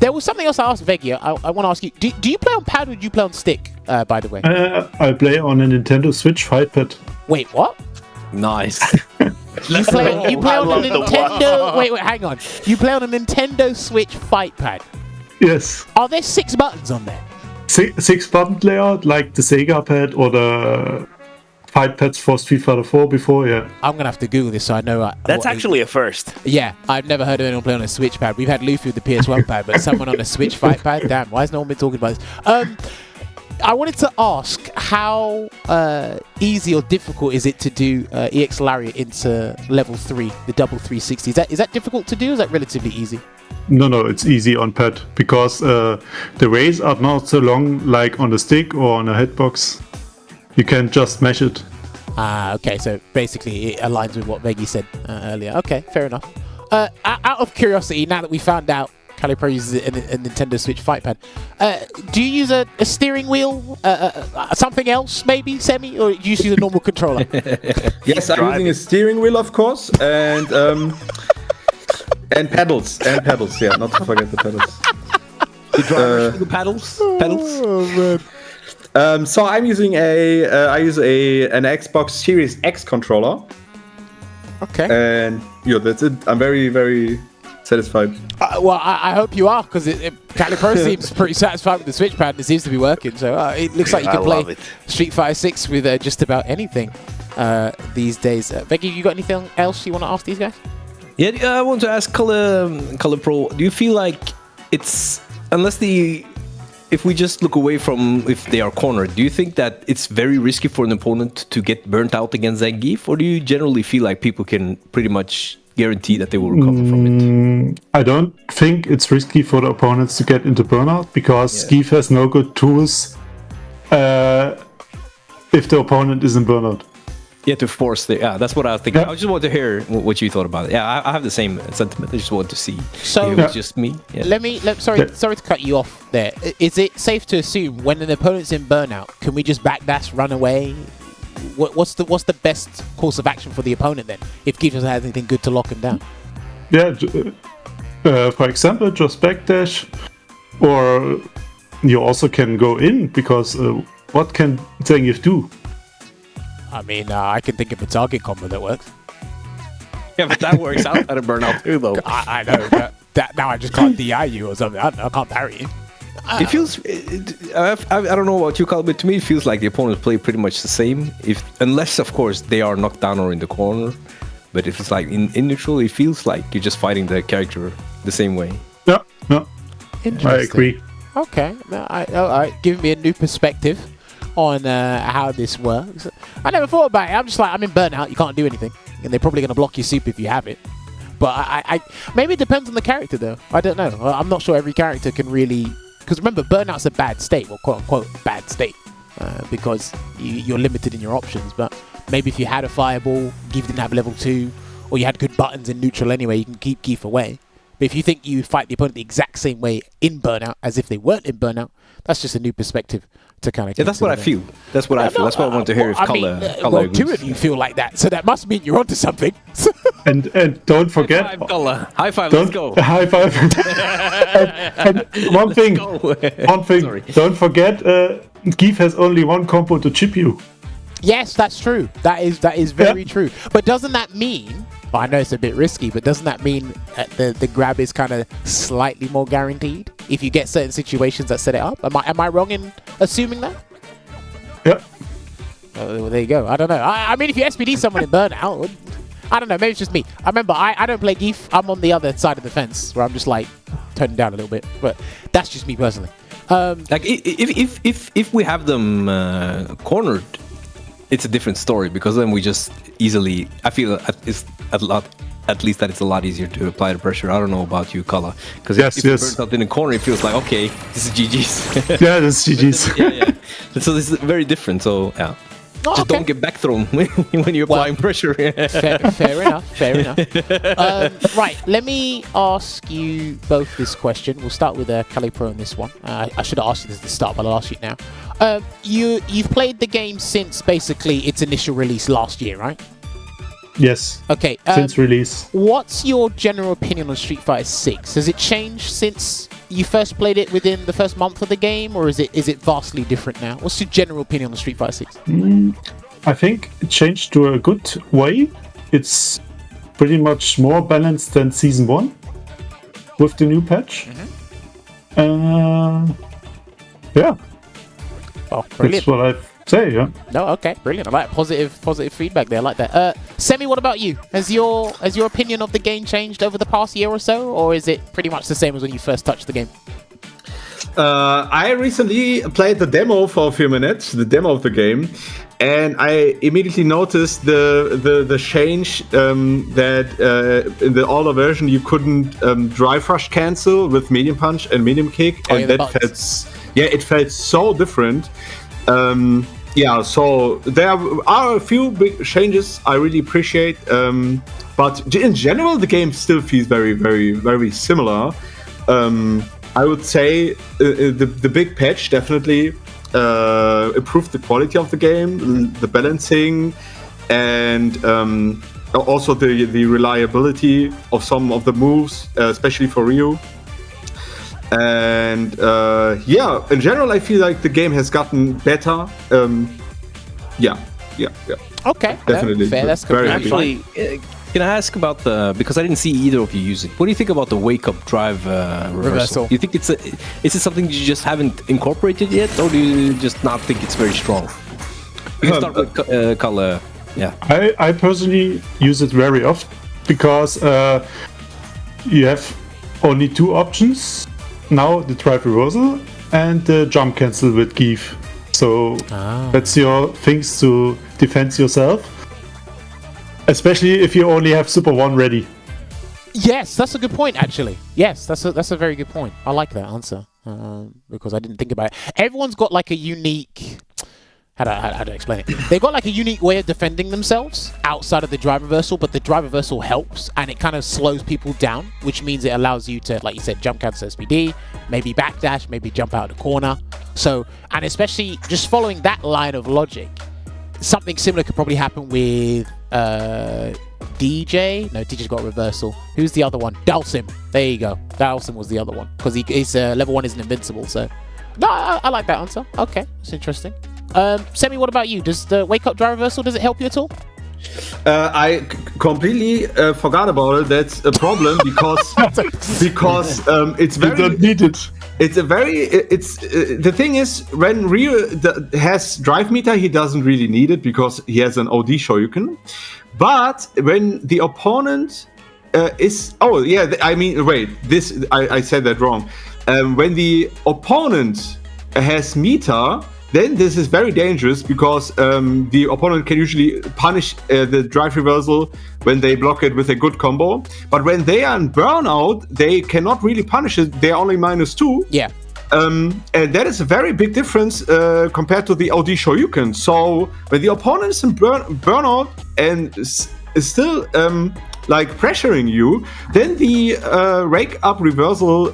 There was something else I asked Veggie. I want to ask you, do you play on pad or do you play on stick, by the way? I play on a Nintendo Switch fight pad. Wait, what? Nice. You play on a Nintendo... Wait, hang on. You play on a Nintendo Switch fight pad? Yes. Are there 6 buttons on there? 6 button layout, like the Sega pad or the fight pads for Street Fighter 4 before, yeah. I'm going to have to Google this so I know... That's actually a first. Yeah, I've never heard of anyone play on a Switch pad. We've had Luffy with the PS1 pad, but someone on a Switch fight pad? Damn, why has no one been talking about this? I wanted to ask how easy or difficult is it to do EX Lariat into level 3, the double 360? Is that difficult to do or is that relatively easy? No, it's easy on pad because the rays are not so long like on the stick or on a hitbox. You can just mesh it. Okay, so basically it aligns with what Veggie said earlier. Okay, fair enough. Out of curiosity, now that we found out K4ll3Pro uses a Nintendo Switch fight pad, do you use a steering wheel, something else maybe, Semy, or do you just use a normal controller? Yes, I'm using a steering wheel, of course, and pedals, yeah, not to forget the pedals. You drive with the pedals? Oh, man. So I'm using I use an Xbox Series X controller. Okay. And yeah, that's it. I'm very, very satisfied. Well, I hope you are, because K4ll3Pro seems pretty satisfied with the Switch pad and it seems to be working. So it looks like you can play Street Fighter 6 with just about anything these days. Veggie, you got anything else you want to ask these guys? Yeah, I want to ask K4ll3Pro, do you feel like it's, if we just look away from if they are cornered, do you think that it's very risky for an opponent to get burnt out against Zangief, or do you generally feel like people can pretty much guarantee that they will recover from it? I don't think it's risky for the opponents to get into burnout because Zangief has no good tools if the opponent is in burnout. Yeah, to force that's what I was thinking. I just want to hear what you thought about it. Yeah, I have the same sentiment. I just want to see if it was just me. Yeah. Sorry to cut you off there. Is it safe to assume when an opponent's in burnout, can we just backdash, run away? What's the best course of action for the opponent then, if Zangief doesn't have anything good to lock him down? Yeah, for example, just backdash, or you also can go in because what can Zangief do? I mean, I can think of a target combo that works. Yeah, but that works out at a burnout too, though. I know. That now I just can't DI you or something. I don't know. I can't parry you. It feels. I don't know about you, Carl, but to me it feels like the opponents play pretty much the same. Unless, of course, they are knocked down or in the corner. But if it's like in neutral, it feels like you're just fighting the character the same way. Yeah. Interesting. I agree. Okay. All right. Giving me a new perspective on how this works. I never thought about it. I'm just like, I'm in burnout. You can't do anything, and they're probably going to block your super if you have it. But I maybe it depends on the character though. I don't know. I'm not sure every character can really, because remember, burnout's a bad state, or quote unquote bad state, because you're limited in your options. But maybe if you had a fireball, Geef didn't have level 2, or you had good buttons in neutral anyway, you can keep Geef away. But if you think you fight the opponent the exact same way in burnout as if they weren't in burnout, that's just a new perspective to kind of. Yeah, that's what I feel. That's what I feel. That's what I want to hear. If Color well, two of you feel like that, so that must mean you're onto something. And don't forget, high five, Color. High five. Let's go. High five. and one thing. Sorry. Don't forget, Geef has only one combo to chip you. Yes, that's true. That is very true. But doesn't that mean? Well, I know it's a bit risky, but doesn't that mean the grab is kind of slightly more guaranteed if you get certain situations that set it up? Am I wrong in assuming that? Yeah. Well, there you go. I don't know. I mean, if you SPD someone in burnout, I don't know. Maybe it's just me. I remember I don't play Geef. I'm on the other side of the fence where I'm just like turning down a little bit. But that's just me personally. Like if we have them cornered, it's a different story, because then we just easily. I feel it's at least that it's a lot easier to apply the pressure. I don't know about you, Kala, because if you're burnt out in the corner, it feels like, okay, this is GG's. Yeah, this is GG's. yeah. So this is very different. So yeah. Just don't get back thrown when you're applying pressure. Fair enough. Right, let me ask you both this question. We'll start with K4ll3Pro on this one. I should have asked you this at the start, but I'll ask you now. You've played the game since basically its initial release last year, right? Yes. Okay. Since release. What's your general opinion on Street Fighter 6? Has it changed since you first played it within the first month of the game, or is it vastly different now? What's your general opinion on Street Fighter 6? I think it changed to a good way. It's pretty much more balanced than Season 1 with the new patch. Yeah. Oh, brilliant. That's what I've say, yeah. No, okay, brilliant. I like positive feedback there. I like that. Semi, what about you? Has your opinion of the game changed over the past year or so, or is it pretty much the same as when you first touched the game? I recently played the demo for a few minutes, the demo of the game, and I immediately noticed the change that in the older version you couldn't drive rush cancel with medium punch and medium kick, and it felt so different. So there are a few big changes I really appreciate, but in general the game still feels very, very, very similar. I would say the big patch definitely improved the quality of the game, the balancing, and also the reliability of some of the moves, especially for Ryu. And in general, I feel like the game has gotten better. Okay, definitely. Fair. That's very actually. Can I ask about because I didn't see either of you use it. What do you think about the wake up drive reversal? Do you think is it something you just haven't incorporated yet, or do you just not think it's very strong? We can start with Kalle. Yeah. I personally use it very often because you have only two options now: the drive reversal and the jump cancel with Geef. So that's your things to defend yourself. Especially if you only have Super 1 ready. Yes, that's a good point, actually. Yes, that's a very good point. I like that answer because I didn't think about it. Everyone's got like a unique... How do I explain it? They've got like a unique way of defending themselves outside of the drive reversal, but the drive reversal helps and it kind of slows people down, which means it allows you to, like you said, jump cancel SPD, maybe backdash, maybe jump out of the corner. So, and especially just following that line of logic, something similar could probably happen with DJ. No, DJ's got a reversal. Who's the other one? Dalsim. There you go. Dalsim was the other one because his level 1 isn't invincible. So, no, I like that answer. Okay, that's interesting. Semi, what about you? Does the wake up drive reversal, does it help you at all? I completely forgot about it. That's a problem because it's very. You don't need it. The thing is, when Ryu has drive meter, he doesn't really need it because he has an OD Shoryuken. But when the opponent I said that wrong. when the opponent has meter, then this is very dangerous because the opponent can usually punish the drive reversal when they block it with a good combo. But when they are in burnout, they cannot really punish it. They're only -2. Yeah. And that is a very big difference compared to the OD Shoryuken. So when the opponent is in burnout and is still like pressuring you, then the rake up reversal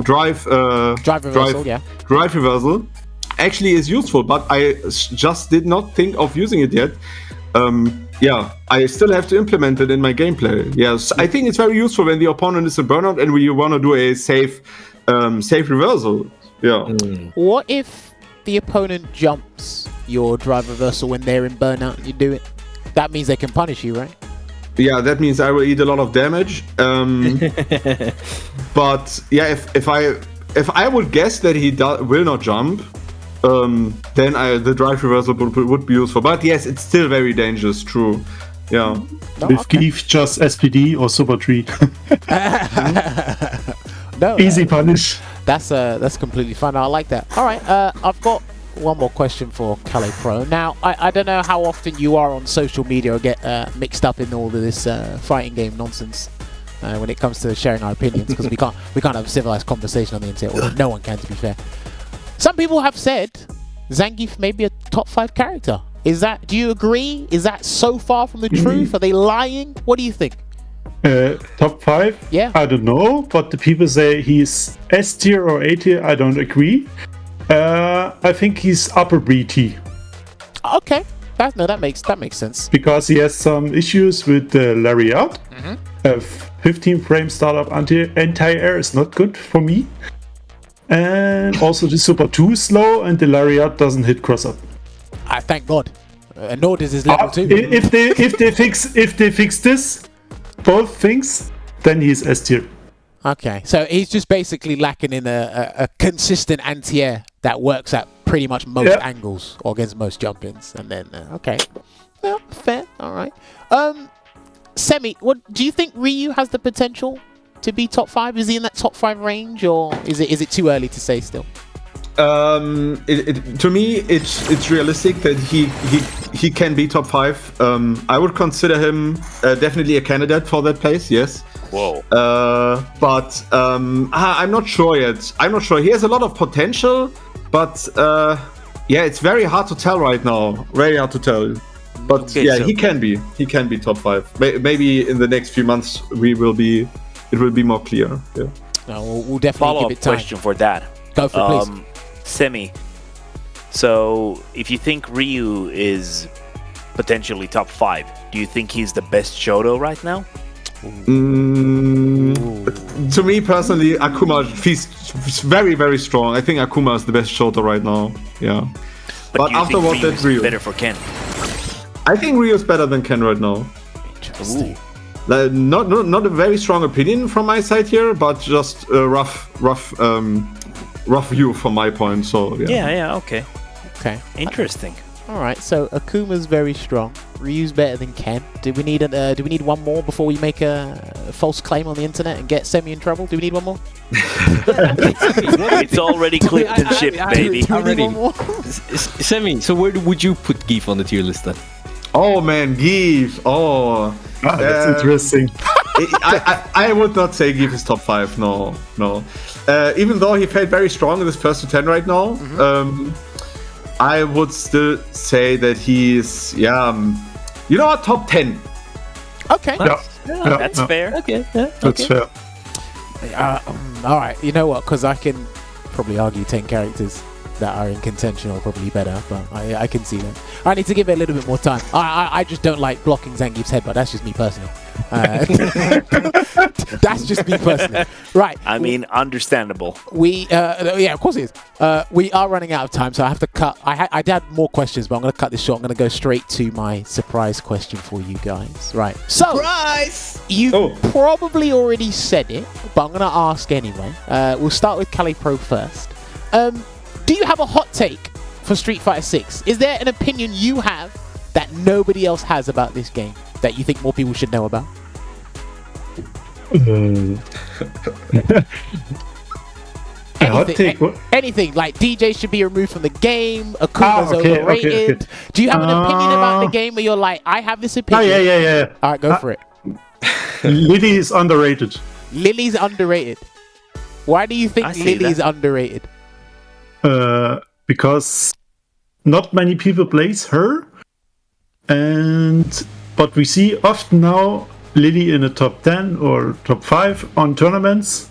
drive reversal actually is useful, but I just did not think of using it yet. I still have to implement it in my gameplay. Yes, I think it's very useful when the opponent is in burnout and you want to do a safe reversal. Yeah. What if the opponent jumps your drive reversal when they're in burnout and you do it? That means they can punish you, right? Yeah, that means I will eat a lot of damage. But yeah, if I would guess that he will not jump, then the drive reversal would be useful. But yes, it's still very dangerous. True. Yeah. With Keith, just SPD or Super Treat. No, easy punish. That's completely fine. I like that. All right, I've got one more question for K4ll3Pro. Now, I don't know how often you are on social media or get mixed up in all of this fighting game nonsense when it comes to sharing our opinions, because we can't have a civilized conversation on the internet. Well, no one can, to be fair. Some people have said Zangief may be a top 5 character. Do you agree? Is that so far from the truth? Are they lying? What do you think? Top 5? Yeah. I don't know, but the people say he's S tier or A tier. I don't agree. I think he's upper B tier. Okay. That makes sense. Because he has some issues with the lariat. 15 frame startup anti-air is not good for me. And also the Super 2 is slow and the lariat doesn't hit cross up. I thank God. Nor does his level 2. If they fix this, both things, then he's S tier. Okay, so he's just basically lacking in a consistent anti-air that works at pretty much most angles or against most jump-ins. And then, okay. Well, fair. All right. Semy, what do you think Ryu has the potential to be top 5? Is he in that top 5 range, or is it too early to say still? To me, it's realistic that he can be top 5. I would consider him definitely a candidate for that place. Yes. Whoa. But I'm not sure yet. I'm not sure. He has a lot of potential, but it's very hard to tell right now. Very hard to tell. But Okay, so- he can be top 5. Maybe in the next few months it will be more clear. Yeah. No, we'll definitely Follow-up give it time. question for that. Go for it, please. Semi. So, if you think Ryu is potentially top 5, do you think he's the best Shoto right now? To me personally, Akuma feels very, very strong. I think Akuma is the best Shoto right now. Yeah. But do you after think what, that's Ryu. better for Ken? I think Ryu is better than Ken right now. Interesting. Not a very strong opinion from my side here, but just a rough view from my point. So Yeah, okay. Okay. Interesting. All right. So Akuma's very strong. Ryu's better than Ken. Do we need one more before we make a false claim on the internet and get Semy in trouble? Do we need one more? It's already clipped and shipped, baby. Do we need Already. one more? Semi, so where would you put Geef on the tier list then? Oh man, Geef. Oh, That's interesting. I would not say Geef is top 5. No. Even though he felt very strong in this first to 10 right now, I would still say that he's top 10. Okay. That's fair. Okay, yeah. That's fair. All right. You know what? Because I can probably argue 10 characters that are in contention are probably better, but I can see that. I need to give it a little bit more time. I just don't like blocking Zangief's head, but that's just me personally. That's just me personally. Right. I mean, understandable. Of course it is. We are running out of time, so I have to cut. I had more questions, but I'm going to cut this short. I'm going to go straight to my surprise question for you guys. Right. So, surprise! You probably already said it, but I'm going to ask anyway. We'll start with K4ll3Pro first. Do you have a hot take for Street Fighter 6? Is there an opinion you have that nobody else has about this game that you think more people should know about? A hot take? What? Anything like DJ should be removed from the game. Akuma's okay, overrated. okay. Do you have an opinion about the game where you're like, I have this Oh, opinion? yeah. All right, go for it. Lily is underrated. Lily's underrated. Why do you think I see Lily's that. underrated? Because not many people plays her, but we see often now Lily in the top 10 or top 5 on tournaments.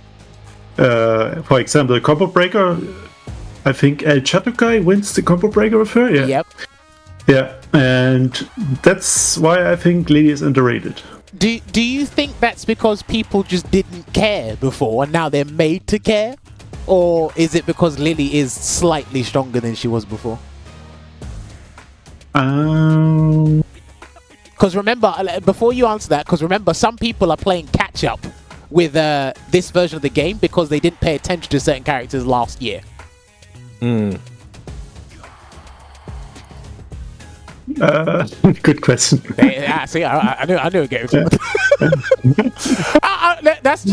For example, Combo Breaker. I think El Chatukai wins the Combo Breaker with her. Yeah. Yep. Yeah, and that's why I think Lily is underrated. Do you think that's because people just didn't care before and now they're made to care? Or is it because Lily is slightly stronger than she was before? Because remember, before you answer that, because remember, some people are playing catch up with this version of the game because they didn't pay attention to certain characters last year. Good question. See, I knew it gave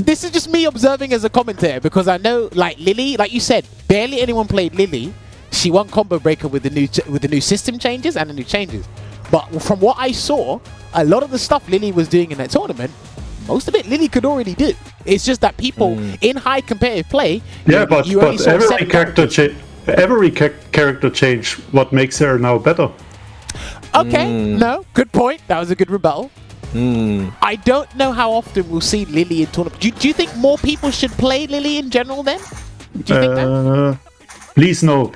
This is just me observing as a commentator because I know, like Lily, like you said, barely anyone played Lily. She won Combo Breaker with the new system changes and the new changes. But from what I saw, a lot of the stuff Lily was doing in that tournament, most of it Lily could already do. It's just that people in high competitive play, But every character character change what makes her now better. Okay, no, good point. That was a good rebuttal. I don't know how often we'll see Lily in tournament. Do you think more people should play Lily in general then? Do you think that? Please no.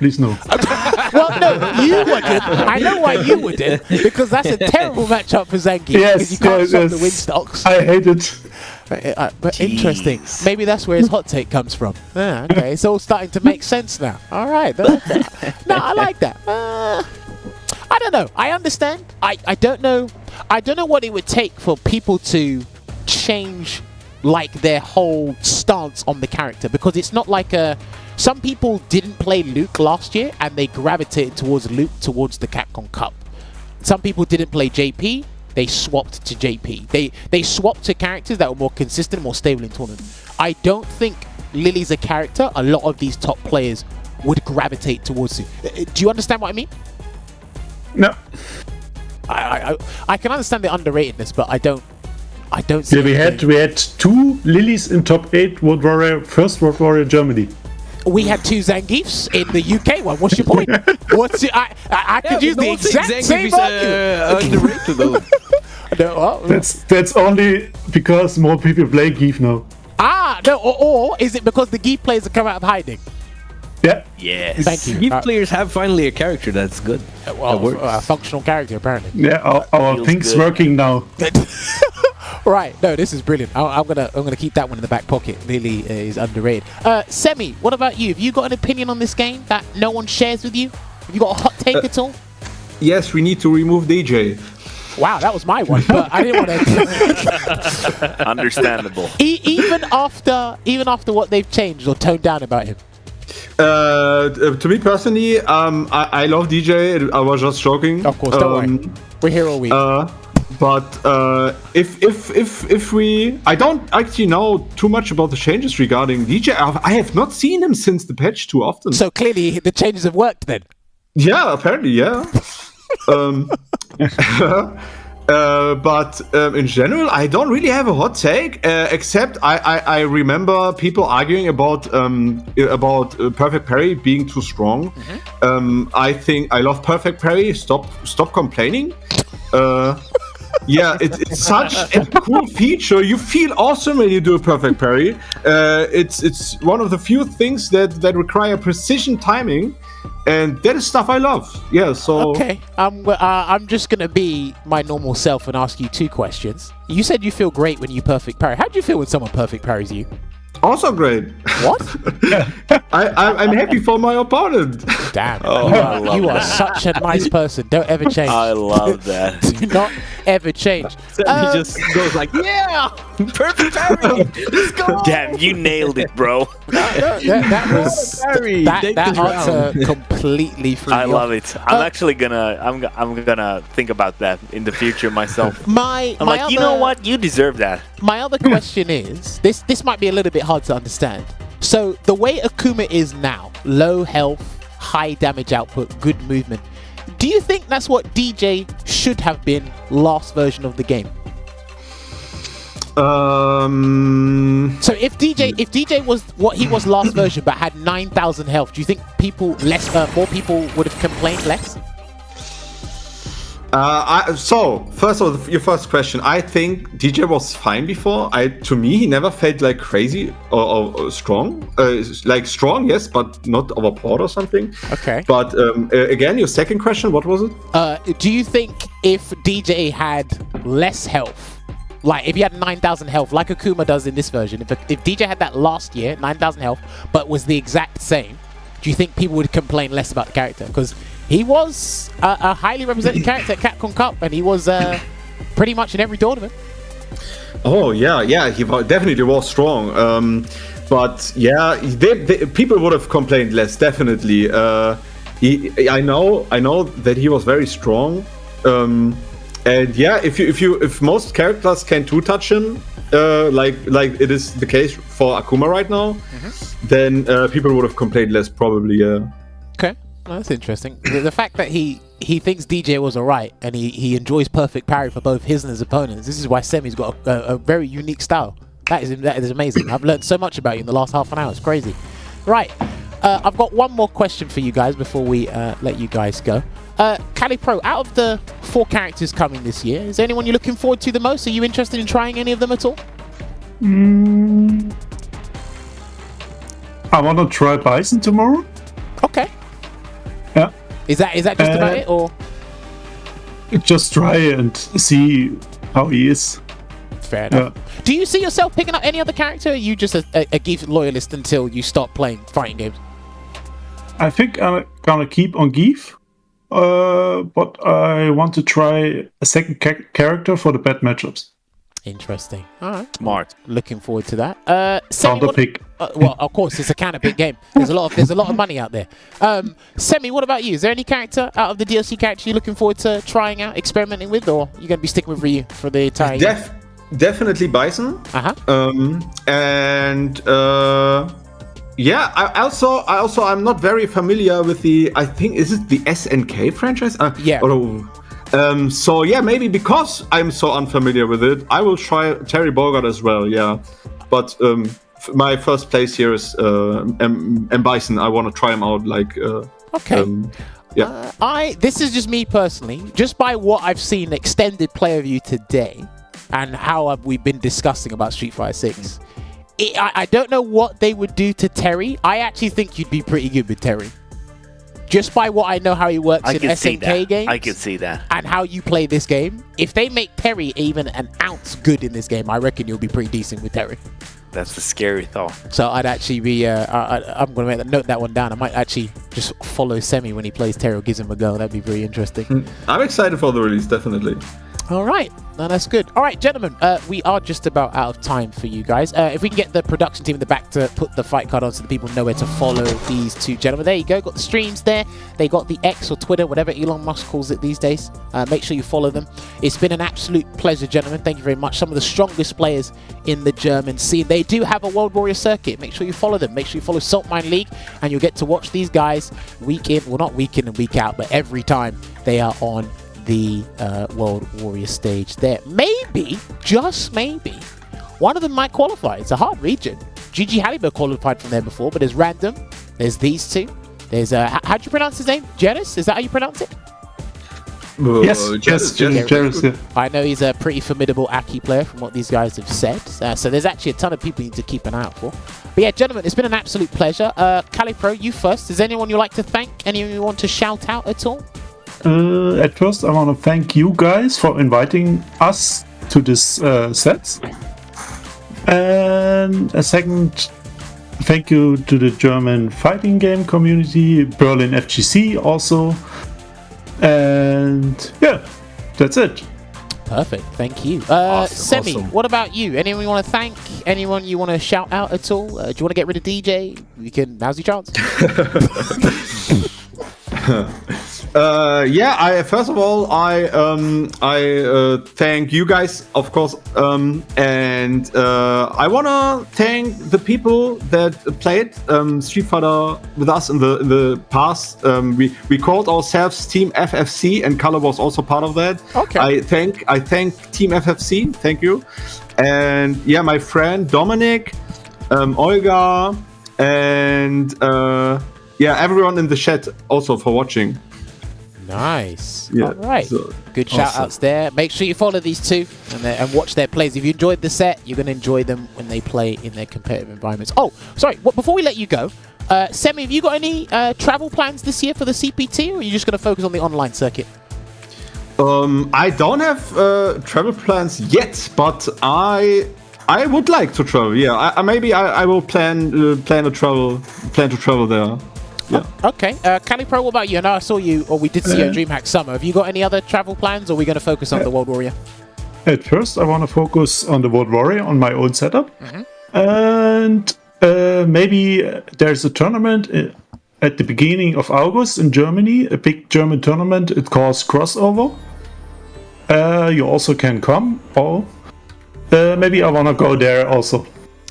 Well, no, you wouldn't. I know why you wouldn't, because that's a terrible matchup for Zangief. Because you can't stop the win stocks. I hate it. But interesting. Maybe that's where his hot take comes from. Okay, it's all starting to make sense now. All right. No, I like that. I don't know. I understand. I don't know. I don't know what it would take for people to change like their whole stance on the character, because it's not like some people didn't play Luke last year and they gravitated towards Luke towards the Capcom Cup. Some people didn't play JP, they swapped to JP. They swapped to characters that were more consistent, more stable in tournament. I don't think Lily's a character a lot of these top players would gravitate towards it. Do you understand what I mean? No. I can understand the underratedness, but I don't see. Yeah, we had 2 Lilies in top 8 World Warrior, first World Warrior Germany. We had 2 Zangiefs in the UK one. What's your point? I could use the exact same argument. Underrated though. That's only because more people play Geef now. No, or is it because the Geef players have come out of hiding? Yeah. Yes. Thank you. Geef players have finally a character that's good. A functional character, apparently. Yeah, our feels thing's good. working now. Right. No, this is brilliant. I'm gonna keep that one in the back pocket. Lily is underrated. Semi, what about you? Have you got an opinion on this game that no one shares with you? Have you got a hot take at all? Yes, we need to remove DJ. Wow, that was my one, but I didn't want to. Understandable. Even after what they've changed or toned down about him. To me personally, I love DJ. I was just joking. Of course, don't worry. We're here all week. But if we, I don't actually know too much about the changes regarding DJ. I have not seen him since the patch too often. So clearly the changes have worked then. Yeah, apparently, yeah. But in general, I don't really have a hot take, except I remember people arguing about Perfect Parry being too strong. I think I love Perfect Parry. Stop complaining. Yeah, it's such a cool feature. You feel awesome when you do a Perfect Parry. It's one of the few things that require precision timing. And that is stuff I love. Yeah, so... Okay, I'm just going to be my normal self and ask you 2 questions. You said you feel great when you perfect parry. How do you feel when someone perfect parries you? Also great. What? I'm happy for my opponent. Damn, you are such a nice person. Don't ever change. I love that. Do not ever change. He just goes like, yeah, perfect parry. Let's go. Damn, you nailed it, bro. That was that answer completely threw me I love off. it. I'm actually I'm gonna think about that in the future myself. You know what? You deserve that. My other question is this might be a little bit hard to understand. So the way Akuma is now, low health, high damage output, good movement, do you think that's what DJ should have been last version of the game? So if DJ was what he was last version but had 9,000 health, do you think more people would have complained less? So first of all, your first question, I think DJ was fine before. To me, he never felt like crazy or strong. Like strong, yes, but not overpowered or something. Okay. But again, your second question, what was it? Do you think if DJ had less health, like if he had 9,000 health, like Akuma does in this version, if DJ had that last year, 9,000 health, but was the exact same, do you think people would complain less about the character? Because he was a highly represented character at Capcom Cup, and he was pretty much in every tournament. Oh yeah, he definitely was strong. But yeah, people would have complained less, definitely. I know that he was very strong. And yeah, if most characters can two-touch him, like it is the case for Akuma right now, then people would have complained less, probably. Okay, well, that's interesting. The fact that he thinks DJ was alright, and he enjoys perfect parry for both his and his opponents. This is why Semi's got a very unique style. That is amazing. I've learned so much about you in the last half an hour. It's crazy. Right, I've got one more question for you guys before we let you guys go. K4ll3Pro, out of the 4 characters coming this year, is there anyone you're looking forward to the most? Are you interested in trying any of them at all? I want to try Bison tomorrow. Okay. Yeah. Is that just about it, or? Just try and see how he is. Fair enough. Yeah. Do you see yourself picking up any other character, or are you just a Geef loyalist until you stop playing fighting games? I think I'm gonna keep on Geef. But I want to try a second character for the bad matchups. Interesting. All right. Smart. Looking forward to that. Counter pick. Well, of course, it's a counter pick game. There's a lot of money out there. Semi, what about you? Is there any character out of the DLC characters you're looking forward to trying out, experimenting with, or you're going to be sticking with Ryu for the entire year? Definitely Bison. Yeah, I also I'm not very familiar with I think is it the SNK franchise? Yeah. So yeah, maybe because I'm so unfamiliar with it, I will try Terry Bogard as well. Yeah, but my first place here is M Bison. I want to try him out. Like okay. Yeah. This is just me personally. Just by what I've seen extended player view today, and how we've been discussing about Street Fighter 6. I don't know what they would do to Terry. I actually think you'd be pretty good with Terry. Just by what I know how he works in SNK games. I can see that. And how you play this game. If they make Terry even an ounce good in this game, I reckon you'll be pretty decent with Terry. That's the scary thought. So I'd actually be, I'm going to note that one down. I might actually just follow Semi when he plays Terry or gives him a go. That'd be very interesting. I'm excited for the release, definitely. All right. No, that's good. All right, gentlemen, we are just about out of time for you guys. If we can get the production team in the back to put the fight card on so the people know where to follow these two gentlemen. There you go. Got the streams there. They got the X or Twitter, whatever Elon Musk calls it these days. Make sure you follow them. It's been an absolute pleasure, gentlemen. Thank you very much. Some of the strongest players in the German scene. They do have a World Warrior circuit. Make sure you follow them. Make sure you follow Salt Mine League, and you'll get to watch these guys week in, well, not week in and week out, but every time they are on the World Warrior stage there. Maybe, just maybe, one of them might qualify. It's a hard region. Gigi Halibut qualified from there before, but there's Random. There's these two. There's, how do you pronounce his name? Jeris? Is that how you pronounce it? Yes, Jeris. Yeah. I know he's a pretty formidable Aki player from what these guys have said. So there's actually a ton of people you need to keep an eye out for. But yeah, gentlemen, it's been an absolute pleasure. K4ll3Pro, you first. Is anyone you'd like to thank? Anyone you want to shout out at all? At first, I want to thank you guys for inviting us to this sets. And a second, thank you to the German fighting game community, Berlin FGC also. And yeah, that's it. Perfect, thank you. Awesome, Semi, awesome. what about you? Anyone you want to thank? Anyone you want to shout out at all? Do you want to get rid of DJ? You can. Now's your chance. Yeah. First of all, I thank you guys, of course, and I wanna thank the people that played Street Fighter with us in the past. We called ourselves Team FFC, and K4ll was also part of that. Okay. I thank Team FFC. Thank you, and yeah, my friend Dominic, Olga, and yeah, everyone in the chat also for watching. Nice. Yeah, All right. so Good shout outs there. Make sure you follow these two and watch their plays. If you enjoyed the set, you're going to enjoy them when they play in their competitive environments. Oh, sorry. Well, before we let you go, Semy, have you got any travel plans this year for the CPT, or are you just going to focus on the online circuit? I don't have travel plans yet, but I would like to travel. Yeah, maybe I will plan to travel there. Yeah. Oh, okay. K4ll3Pro, what about you? I know I saw you, or we did see you at DreamHack Summer. Have you got any other travel plans, or are we going to focus on the World Warrior? At first, I want to focus on the World Warrior on my own setup. And maybe there's a tournament at the beginning of August in Germany, a big German tournament. It calls Crossover. You also can come, or maybe I want to go there also.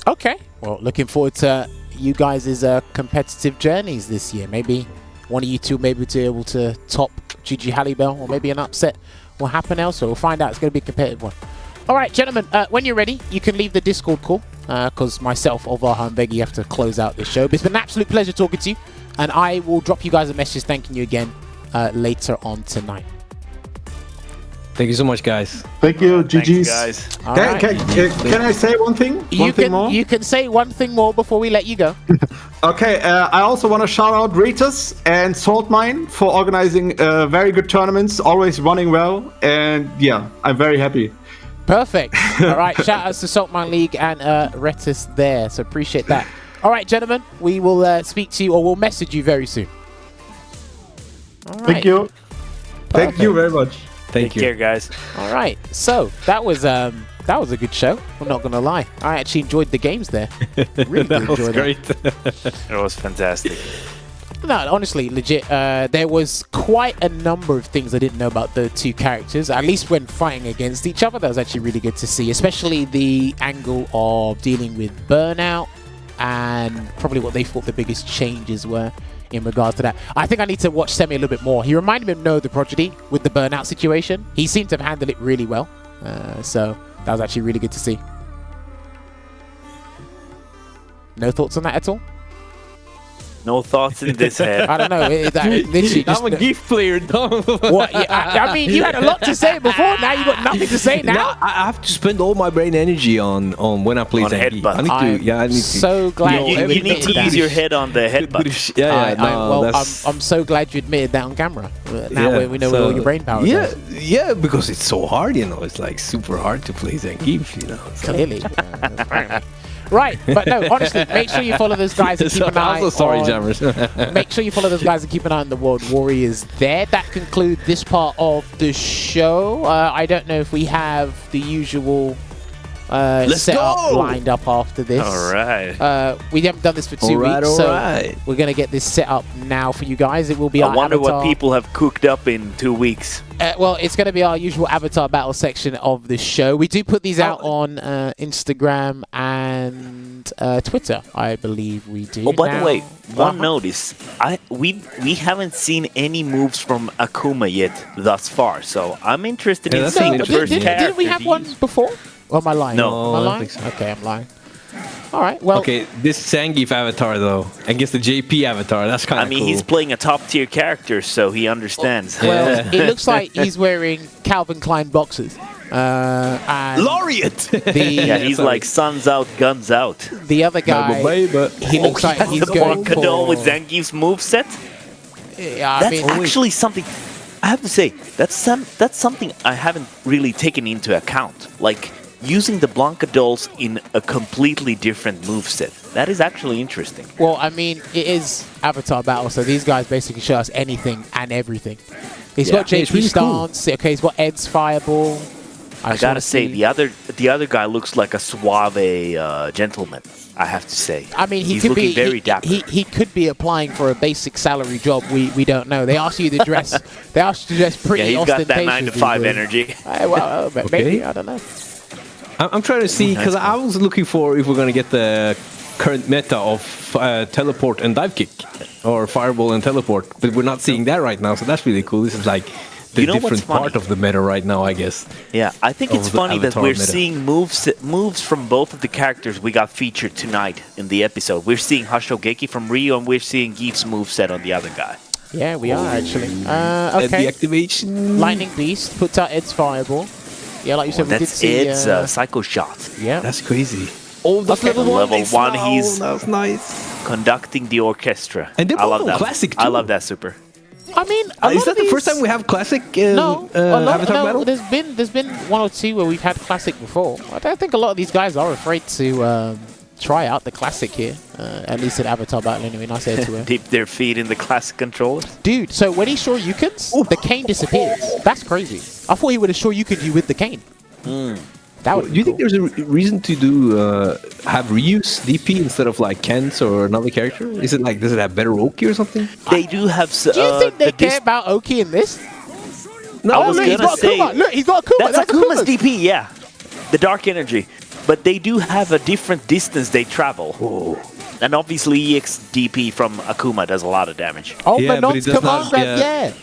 Okay. Well, looking forward to you guys' competitive journeys this year. Maybe one of you two maybe to be able to top Gigi Halibel, or maybe an upset will happen elsewhere. We'll find out. It's going to be a competitive one. All right, gentlemen, when you're ready, you can leave the Discord call, because myself, Olvaha, and Veggie have to close out this show. But it's been an absolute pleasure talking to you, and I will drop you guys a message thanking you again later on tonight. Thank you so much, guys. Thank you, GG's. Guys. All right. Can I say one thing? One thing more? You can say one thing more before we let you go. Okay, I also want to shout out Ritus and Saltmine for organizing very good tournaments, always running well, and yeah, I'm very happy. Perfect. All right, shout outs to Saltmine League and Retus there, so appreciate that. All right, gentlemen, we will speak to you, or we'll message you very soon. All right. Thank you. Thank you Perfect. very much. Thank Take you. care, guys. All right, so that was a good show. I'm not gonna lie, I actually enjoyed the games there. Really That was enjoyed great. It was fantastic. No, honestly, legit. There was quite a number of things I didn't know about the two characters, at least when fighting against each other. That was actually really good to see, especially the angle of dealing with burnout and probably what they thought the biggest changes were in regards to that. I think I need to watch Semy a little bit more. He reminded me of No the Prodigy with the burnout situation. He seemed to have handled it really well. So that was actually really good to see. No thoughts on that at all? No thoughts in this head. I don't know. Literally just, I'm a gift player, no. what? Yeah, I mean, you had a lot to say before. Now you got nothing to say now. No, I have to spend all my brain energy on when I play On Zangief. headbutt. I need to. I'm I need to. so glad You need to use your head on the headbutt. I'm so glad you admitted that on camera. Now we know where all your brain power Yeah, goes. yeah, because it's so hard, you know. It's like super hard to play Zangief, you know. So. Clearly. Right, but no, honestly, make sure you follow those guys and keep an eye I'm so sorry, on... Jammers. Make sure you follow those guys and keep an eye on the World Warriors there. That concludes this part of the show. I don't know if we have the usual setup lined up after this. All right. We haven't done this for 2 weeks, so we're going to get this set up now for you guys. It will be I our wonder avatar. what people have cooked up in 2 weeks. Well, it's going to be our usual avatar battle section of the show. We do put these out on Instagram and Twitter, I believe we do. Oh, by the way, one notice. We haven't seen any moves from Akuma yet thus far, so I'm interested in that's seeing an the first interesting- character. Didn't we have one before? Or am I lying? No. Am I I don't lying? think so. Okay, I'm lying. All right, well... Okay, this Zangief avatar, though, against the JP avatar, that's kind I of mean, cool. he's playing a top-tier character, so he understands. Well, it looks like he's wearing Calvin Klein boxers. And Laureate! Yeah, he's like suns out, guns out. the other guy, he looks like That's he's the going Blancadol for... with Zangief's moveset. Yeah, I That's mean, actually something. I have to say, that's something I haven't really taken into account. Like using the Blancadolls in a completely different moveset. That is actually interesting. well, I mean, it is Avatar Battle, so these guys basically show us anything and everything. He's got Yeah, it's JP really cool. stance, okay, he's got Ed's fireball. I gotta say, the other guy looks like a suave gentleman. I have to say. I mean, he's looking very dapper. He could be applying for a basic salary job. We don't know. They ask you to dress. They ask you to dress pretty. Yeah, he's got that ostentatious, 9 to 5 energy. Well, maybe I don't know. I'm trying to see, because I was looking for if we're going to get the current meta of teleport and dive kick, or fireball and teleport, but we're not seeing that right now, so that's really cool. This is like the different part of the meta right now, I guess. Yeah, I think it's funny that we're seeing moves from both of the characters we got featured tonight in the episode. We're seeing Hashogeki from Ryu, and we're seeing Geef's moveset on the other guy. Yeah, we are actually. Okay. The activation. Lightning Beast puts out Ed's fireball. Yeah, like you said, we did see Ed's Psycho Shot. Yeah, that's crazy. Oh, that's level 1. He's that's nice. Conducting the orchestra. And I love that. Classic too. I love that super. I mean, is that the first time we have classic Avatar battle? There's been 1 or 2 where we've had classic before. I don't think a lot of these guys are afraid to try out the classic here. At least in Avatar battle, anyway. Nice air to him. Dip their feet in the classic controllers. Dude, so when he Shoryukens, the cane disappears. That's crazy. I thought he would have Shoryukened you with the cane. That would. Do you think there's a reason to do have reuse DP instead of like Kent's or another character? Is it like, does it have better Oki or something? They do have. Do you think they care about Oki in this? No, I was gonna say. Look, he's got Akuma. That's Akuma's DP, yeah. The dark energy. But they do have a different distance they travel. Oh. And obviously EX DP from Akuma does a lot of damage. Oh, yeah, Manon's command grab, yeah.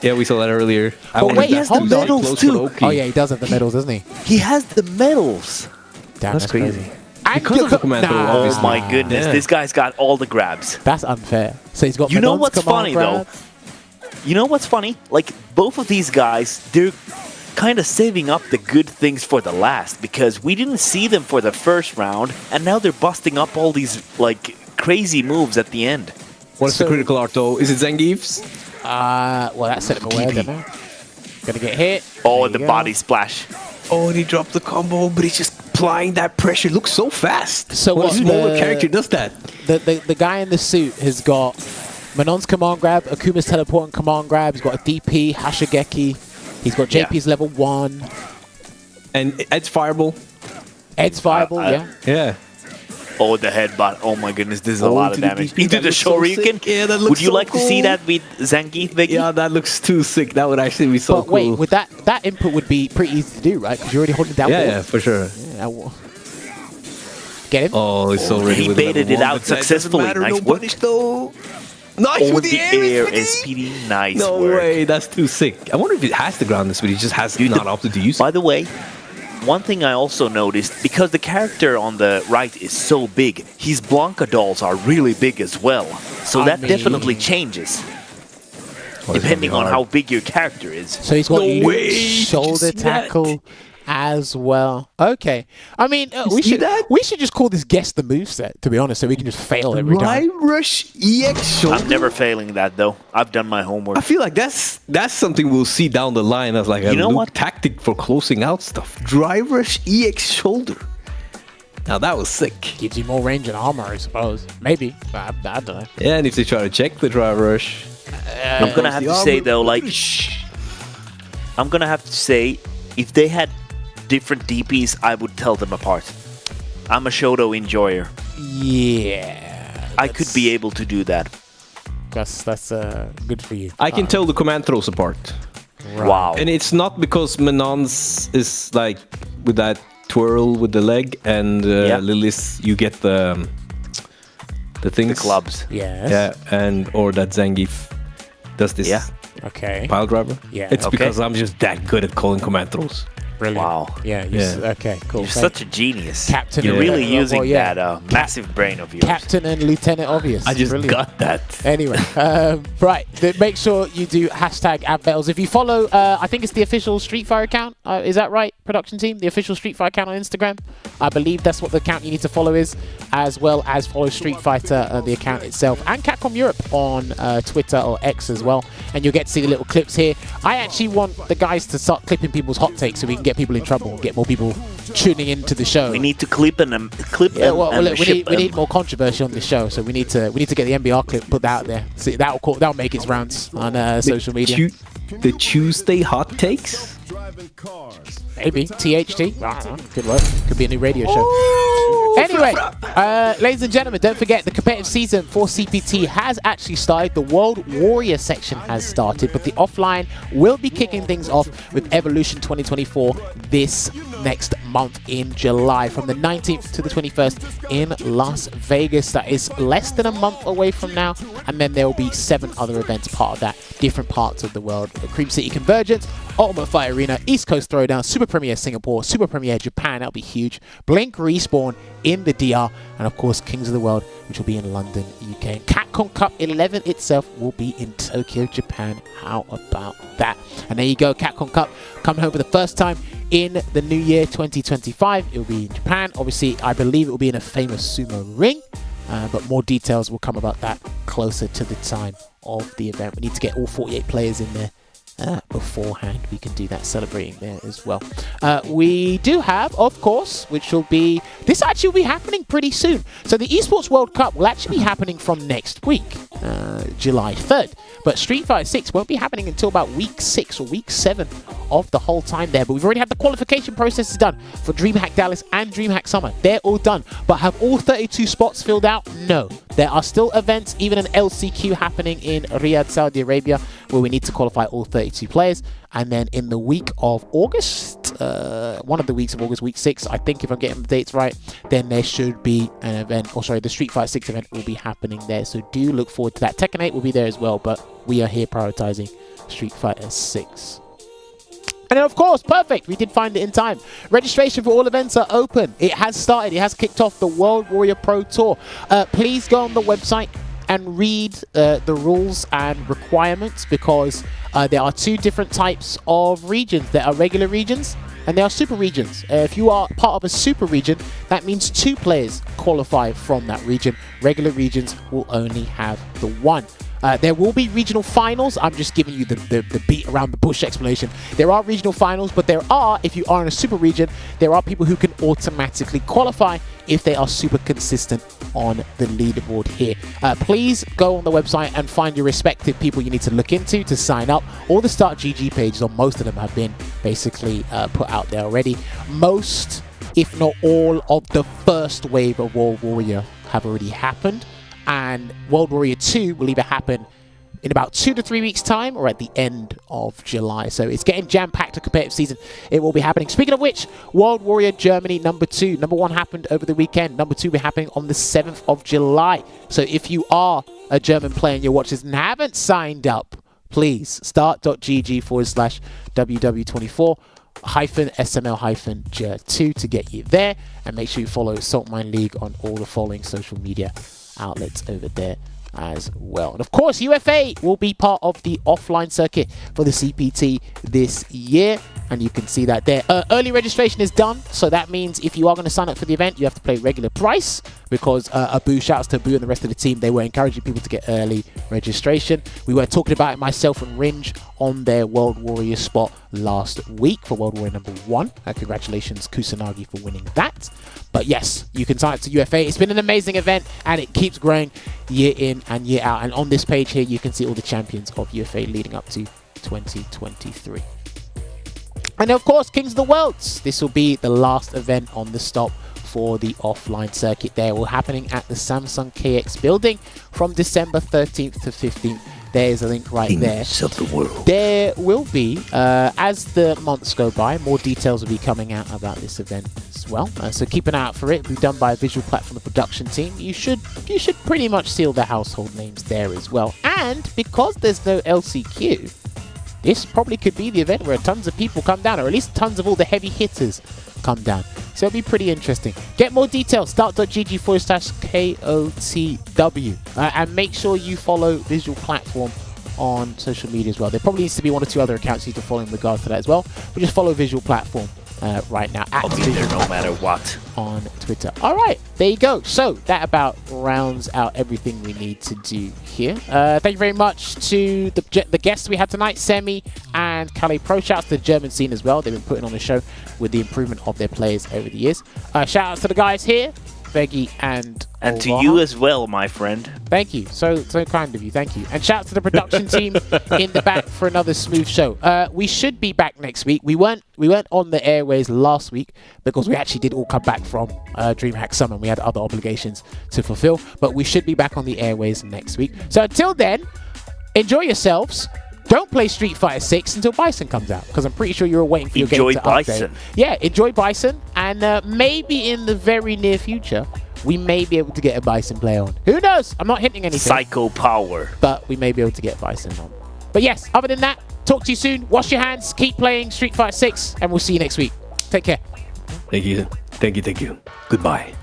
Yeah, we saw that earlier. But wait, he has the medals too. Oh yeah, he does have the medals, doesn't he? He has the medals. Damn, that's crazy. Because of the commando, Oh my goodness, this guy's got all the grabs. That's unfair. So he's got. You know Manon's what's funny grab. though? You know what's funny? Like both of these guys, they're kind of saving up the good things for the last, because we didn't see them for the first round, and now they're busting up all these like crazy moves at the end. What's the critical art though? Is it Zangief's? Well, that set him away, didn't it? Gonna get hit. Oh, the body splash. Oh, and he dropped the combo, but he's just applying that pressure. It looks so fast. So what smaller character does that? The guy in the suit has got Manon's command grab, Akuma's teleport and command grab. He's got a DP, Hashigeki. He's got JP's level 1. And Ed's fireball. Ed's fireball, yeah. Yeah. Oh, the headbutt. Oh my goodness, this is a lot of damage. Into the Shoryuken. So yeah, that looks Would you so like cool. to see that with Zangief, Vicky? Yeah, that looks too sick. That would actually be so But wait, cool. with that input would be pretty easy to do, right? Because you're already holding down. Yeah, for sure. Yeah, get him. Oh, he's so ready. He with baited it level 1, out but that doesn't successfully. matter, Nice no work. punish though. Nice Oh, with the air SPD. Nice No work. way, that's too sick. I wonder if it has the ground this, but he just has not opted to use it. By the way, one thing I also noticed, because the character on the right is so big, his Blanca dolls are really big as well. So that definitely changes, depending on how big your character is. So he's got No way, shoulder did you see that? tackle as well. Okay. I mean, we should just call this guess the moveset, to be honest, so we can just fail every time. Drive Rush EX shoulder. I'm never failing that, though. I've done my homework. I feel like that's something we'll see down the line as like a what? tactic for closing out stuff. Drive Rush EX shoulder. Now that was sick. Gives you more range and armor, I suppose. Maybe. I don't know. Yeah, and if they try to check the Drive Rush. I'm gonna have to say though, like, I'm gonna have to say, if they had different DPs, I would tell them apart. I'm a Shoto enjoyer. Yeah. I could be able to do that. That's good for you. I can tell the command throws apart. Right. Wow. And it's not because Manon's is like with that twirl with the leg, and Lily's you get the things. The clubs. Yes. Yeah, and or that Zangief does this Okay. pile driver. Yeah. It's Okay. because I'm just that good at calling command throws. Brilliant. Wow. Yeah. Okay. Cool. You're such a genius. Captain. You're and really Lieutenant, using well, yeah. that massive brain of yours. Captain and Lieutenant Obvious. I just Brilliant. got that. Anyway, right. Make sure you do hashtag #AdBattles. If you follow, I think it's the official Street Fighter account. Is that right, production team? The official Street Fighter account on Instagram. I believe that's what the account you need to follow is, as well as follow Street Fighter, the account itself, and Capcom Europe on Twitter or X as well. And you'll get to see the little clips here. I actually want the guys to start clipping people's hot takes so we can get people in trouble, get more people tuning into the show. We need to clip and Yeah, well, look, we ship need more controversy on this show, so we need to get the NBR clip, put that out there. See, that'll make its rounds on social media. The Tuesday hot takes. Maybe. THT? Good work. Could be a new radio show. Anyway, ladies and gentlemen, don't forget the competitive season for CPT has actually started. The World Warrior section has started, but the offline will be kicking things off with Evolution 2024 this next month in July, from the 19th to the 21st in Las Vegas. That is less than a month away from now, and then there will be 7 other events part of that, different parts of the world. Cream City Convergence, Ultimate Fight Arena, East Coast Throwdown, Super Premiere Singapore, Super Premiere Japan, that'll be huge, Blink Respawn in the DR, and of course Kings of the World, which will be in London, UK. And Capcom Cup 11 itself will be in Tokyo, Japan. How about that? And there you go, Capcom Cup coming home for the first time in the new year 2025. It will be in Japan. Obviously, I believe it will be in a famous sumo ring, but more details will come about that closer to the time of the event. We need to get all 48 players in there beforehand. We can do that, celebrating there as well. We do have, of course, which will be, this actually will be happening pretty soon. So the Esports World Cup will actually be happening from next week, July 3rd. But Street Fighter 6 won't be happening until about week 6 or week 7 of the whole time there. But we've already had the qualification processes done for DreamHack Dallas and DreamHack Summer. They're all done. But have all 32 spots filled out? No. There are still events, even an LCQ happening in Riyadh, Saudi Arabia, where we need to qualify all 32 players. And then in the week of August, one of the weeks of August, week 6, I think if I'm getting the dates right, then there should be an event, or sorry, the Street Fighter 6 event will be happening there. So do look forward to that. Tekken 8 will be there as well, but we are here prioritizing Street Fighter 6. And then, of course, perfect, we did find it in time. Registration for all events are open. It has started. It has kicked off the World Warrior Pro Tour. Please go on the website and read the rules and requirements, because there are 2 different types of regions. There are regular regions and there are super regions. If you are part of a super region, that means 2 players qualify from that region. Regular regions will only have the 1. There will be regional finals. I'm just giving you the beat around the bush explanation. There are regional finals, but there are, if you are in a super region, there are people who can automatically qualify if they are super consistent on the leaderboard here. Please go on the website and find your respective people you need to look into to sign up. All the Start GG pages, or most of them, have been basically put out there already. Most, if not all, of the first wave of World Warrior have already happened. And World Warrior 2 will either happen in about 2 to 3 weeks time or at the end of July. So it's getting jam-packed a competitive season. It will be happening. Speaking of which, World Warrior Germany number 2. Number 1 happened over the weekend. Number 2 will be happening on the 7th of July. So if you are a German player and you're watching and haven't signed up, please start.gg/WW24 SML-J2 to get you there. And make sure you follow Saltmine League on all the following social media outlets over there as well. And of course, UFA will be part of the offline circuit for the CPT this year, and you can see that there. Early registration is done, so that means if you are going to sign up for the event, you have to pay regular price, because Abu, shouts to Abu and the rest of the team, they were encouraging people to get early registration. We were talking about it, myself and Ringe, on their World Warrior spot last week for World Warrior number 1. Congratulations Kusanagi for winning that. But yes, you can sign up to UFA. It's been an amazing event, and it keeps growing year in and year out. And on this page here, you can see all the champions of UFA leading up to 2023. And of course, Kings of the Worlds. This will be the last event on the stop for the offline circuit there. Will happening at the Samsung KX building from December 13th to 15th. There's a link right there. Of the world. There will be, as the months go by, more details will be coming out about this event as well. So keep an eye out for it. It'll be done by a visual platform, the production team. You should pretty much see all the household names there as well. And because there's no LCQ, this probably could be the event where tons of people come down, or at least tons of all the heavy hitters come down. So it'll be pretty interesting. Get more details, start.gg/KOTW. And make sure you follow Visual Platform on social media as well. There probably needs to be 1 or 2 other accounts you need to follow in regards to that as well. But just follow Visual Platform right now. I'll be there no matter what. On Twitter. All right, there you go. So that about rounds out everything we need to do here. Thank you very much to the guests we had tonight, Semy and K4ll3Pro. Shouts to the German scene as well. They've been putting on a show with the improvement of their players over the years. Shout outs to the guys here. Beggy and to Olvaha. you as well, my friend. Thank you. So kind of you. Thank you. And shout out to the production team in the back for another smooth show. We should be back next week. We weren't on the airways last week because we actually did all come back from DreamHack Summer. We had other obligations to fulfill, but we should be back on the airways next week. So until then, enjoy yourselves. Don't play Street Fighter 6 until Bison comes out, because I'm pretty sure you're waiting for your game to Bison. update. Yeah, enjoy Bison, and maybe in the very near future, we may be able to get a Bison play on. Who knows? I'm not hinting anything. Psycho Power. But we may be able to get Bison on. But yes, other than that, talk to you soon. Wash your hands, keep playing Street Fighter 6, and we'll see you next week. Take care. Thank you. Thank you. Thank you. Goodbye.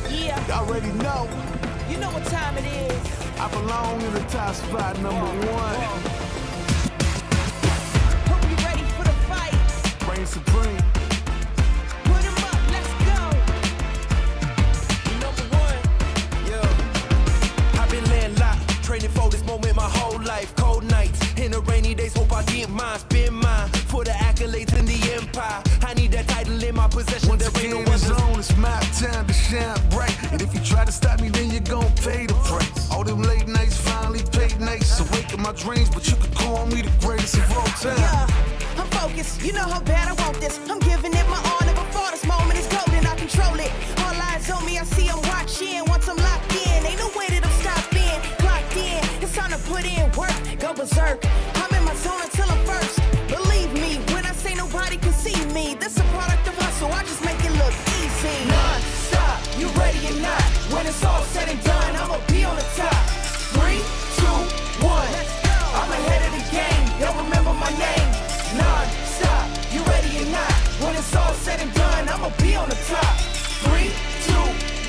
Y'all already know. You know what time it is. I belong in the top spot, #1. Hope you ready for the fight. Reign supreme. Put 'em up, let's go. #1. Yeah. I've been landlocked, training for this moment my whole life. Cold nights, in the rainy days, hope I get mine. Spin mine for the accolades in the empire. I need that title in my possession. Once there ain't no one zone, it's my time to shine bright. And if you try to stop me, then you're gon' pay the price. All them late nights finally paid nights. Awake in my dreams, but you could call me the greatest of all time. Yeah, I'm focused. You know how bad I want this. I'm giving it my all. Never for this moment is golden. I control it. All eyes on me. I see I'm watching. Once I'm locked in, ain't no way that I'm stopping. Clocked in. It's time to put in work. Go berserk. I'm in my zone until I'm first. Believe me when I say nobody can see me. This a product of hustle. I just make it look easy. Non-stop. You ready or not? When it's all said and done, I'ma be on the top. 3, 2, 1. I'm ahead of the game. Y'all remember my name. Non-stop. You ready or not? When it's all said and done, I'ma be on the top. 3, 2,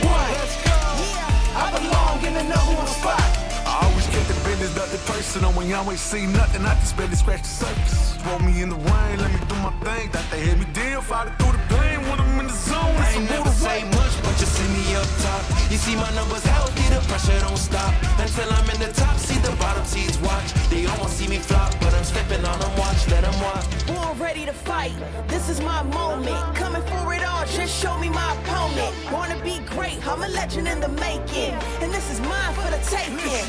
1. Let's go. Yeah, I belong in the #1 spot. I always kept the business nothing personal. When you always see nothing, I just barely scratch the surface. Roll me in the rain, let me do my thing. Thought they had me deal, fight through the blame when I'm in the zone. I ain't never say much, but you see me up top. You see my numbers healthy, the pressure don't stop. Until I'm in the top, see the bottom seeds watch. They almost see me flop, but I'm stepping on them, watch, let them watch. Born ready to fight, this is my moment. Coming for it all, just show me my opponent. Wanna be great, I'm a legend in the making. And this is mine for the taking.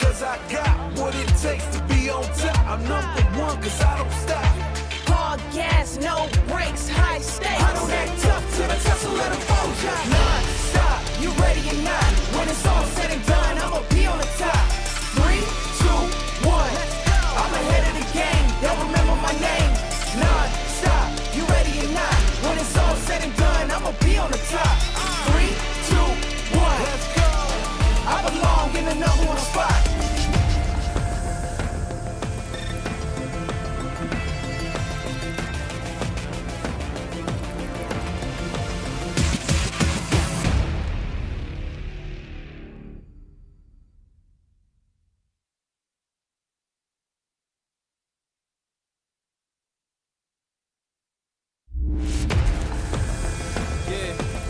Cause I got what it takes to be on top. I'm #1 cause I don't stop. Hard gas, no brakes, high stakes. I don't act tough till the tussle let them fold ya. Non-stop, you ready or not? When it's all said and done, I'ma be on the top. 3, 2, 1. I'm ahead of the game, y'all remember my name. Non-stop, you ready or not? When it's all said and done, I'ma be on the top. 3, 2, 1. Let's go. I belong in the #1 spot.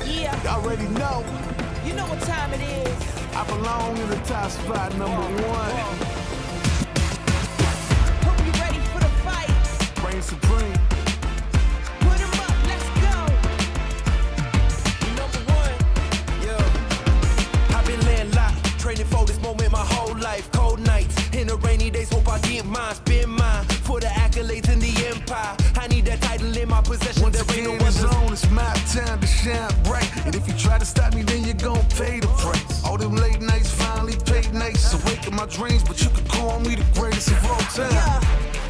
Yeah, Y'all already know. you know what time it is. I belong in the top spot, #1. Hope you ready for the fight. Reign supreme. Put 'em up, let's go. #1. Yeah. I've been landlocked, training for this moment my whole life. Cold nights, in the rainy days, hope I get mine. Spin mine for the accolades in the empire. I need that title in my possession. Once there ain't no one zone, it's my time to shine bright. And if you try to stop me, then you're gon' pay the price. All them late nights finally paid nights. Awake in my dreams, but you could call me the greatest of all time. Yeah,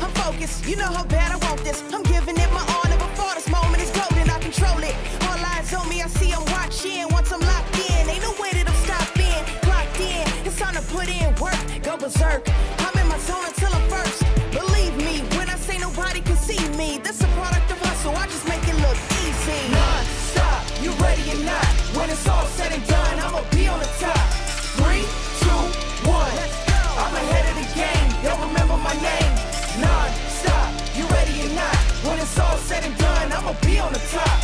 I'm focused. You know how bad I want this. I'm giving it my all. Never for this moment is golden. I control it. All eyes on me. I see I'm watching. Once I'm locked in, ain't no way that I'm stopping. Clocked in. It's time to put in work. Go berserk. I'm in my zone until I'm first. Believe me when I say nobody can see me. This a product of hustle. I just make it look easy. Non-stop. You ready or not? When it's all said and done, I'ma be on the top. 3, 2, 1. I'm ahead of the game. Y'all remember my name. Non-stop. You ready or not? When it's all said and done, I'ma be on the top.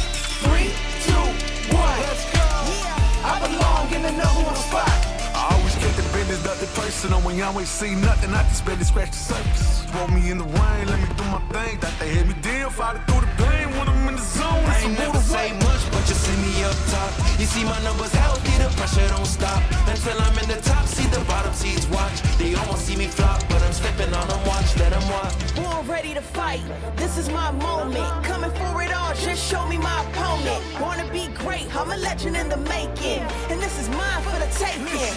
3, 2, 1. Let's go. Yeah, I belong in the #1 spot. I always kept the business nothing personal. When you always see nothing, I just barely scratch the surface. Roll me in the rain, let me do my thing. Thought they had me deal, fight through the blame. when I'm in the zone. I ain't never say much, but you see me up top. You see my numbers healthy, the pressure don't stop. Until I'm in the top, see the bottom seeds watch. They almost see me flop, but I'm stepping on them, watch, let them watch. Born ready to fight, this is my moment. Coming for it all, just show me my opponent. Wanna be great, I'm a legend in the making. And this is mine for the taking.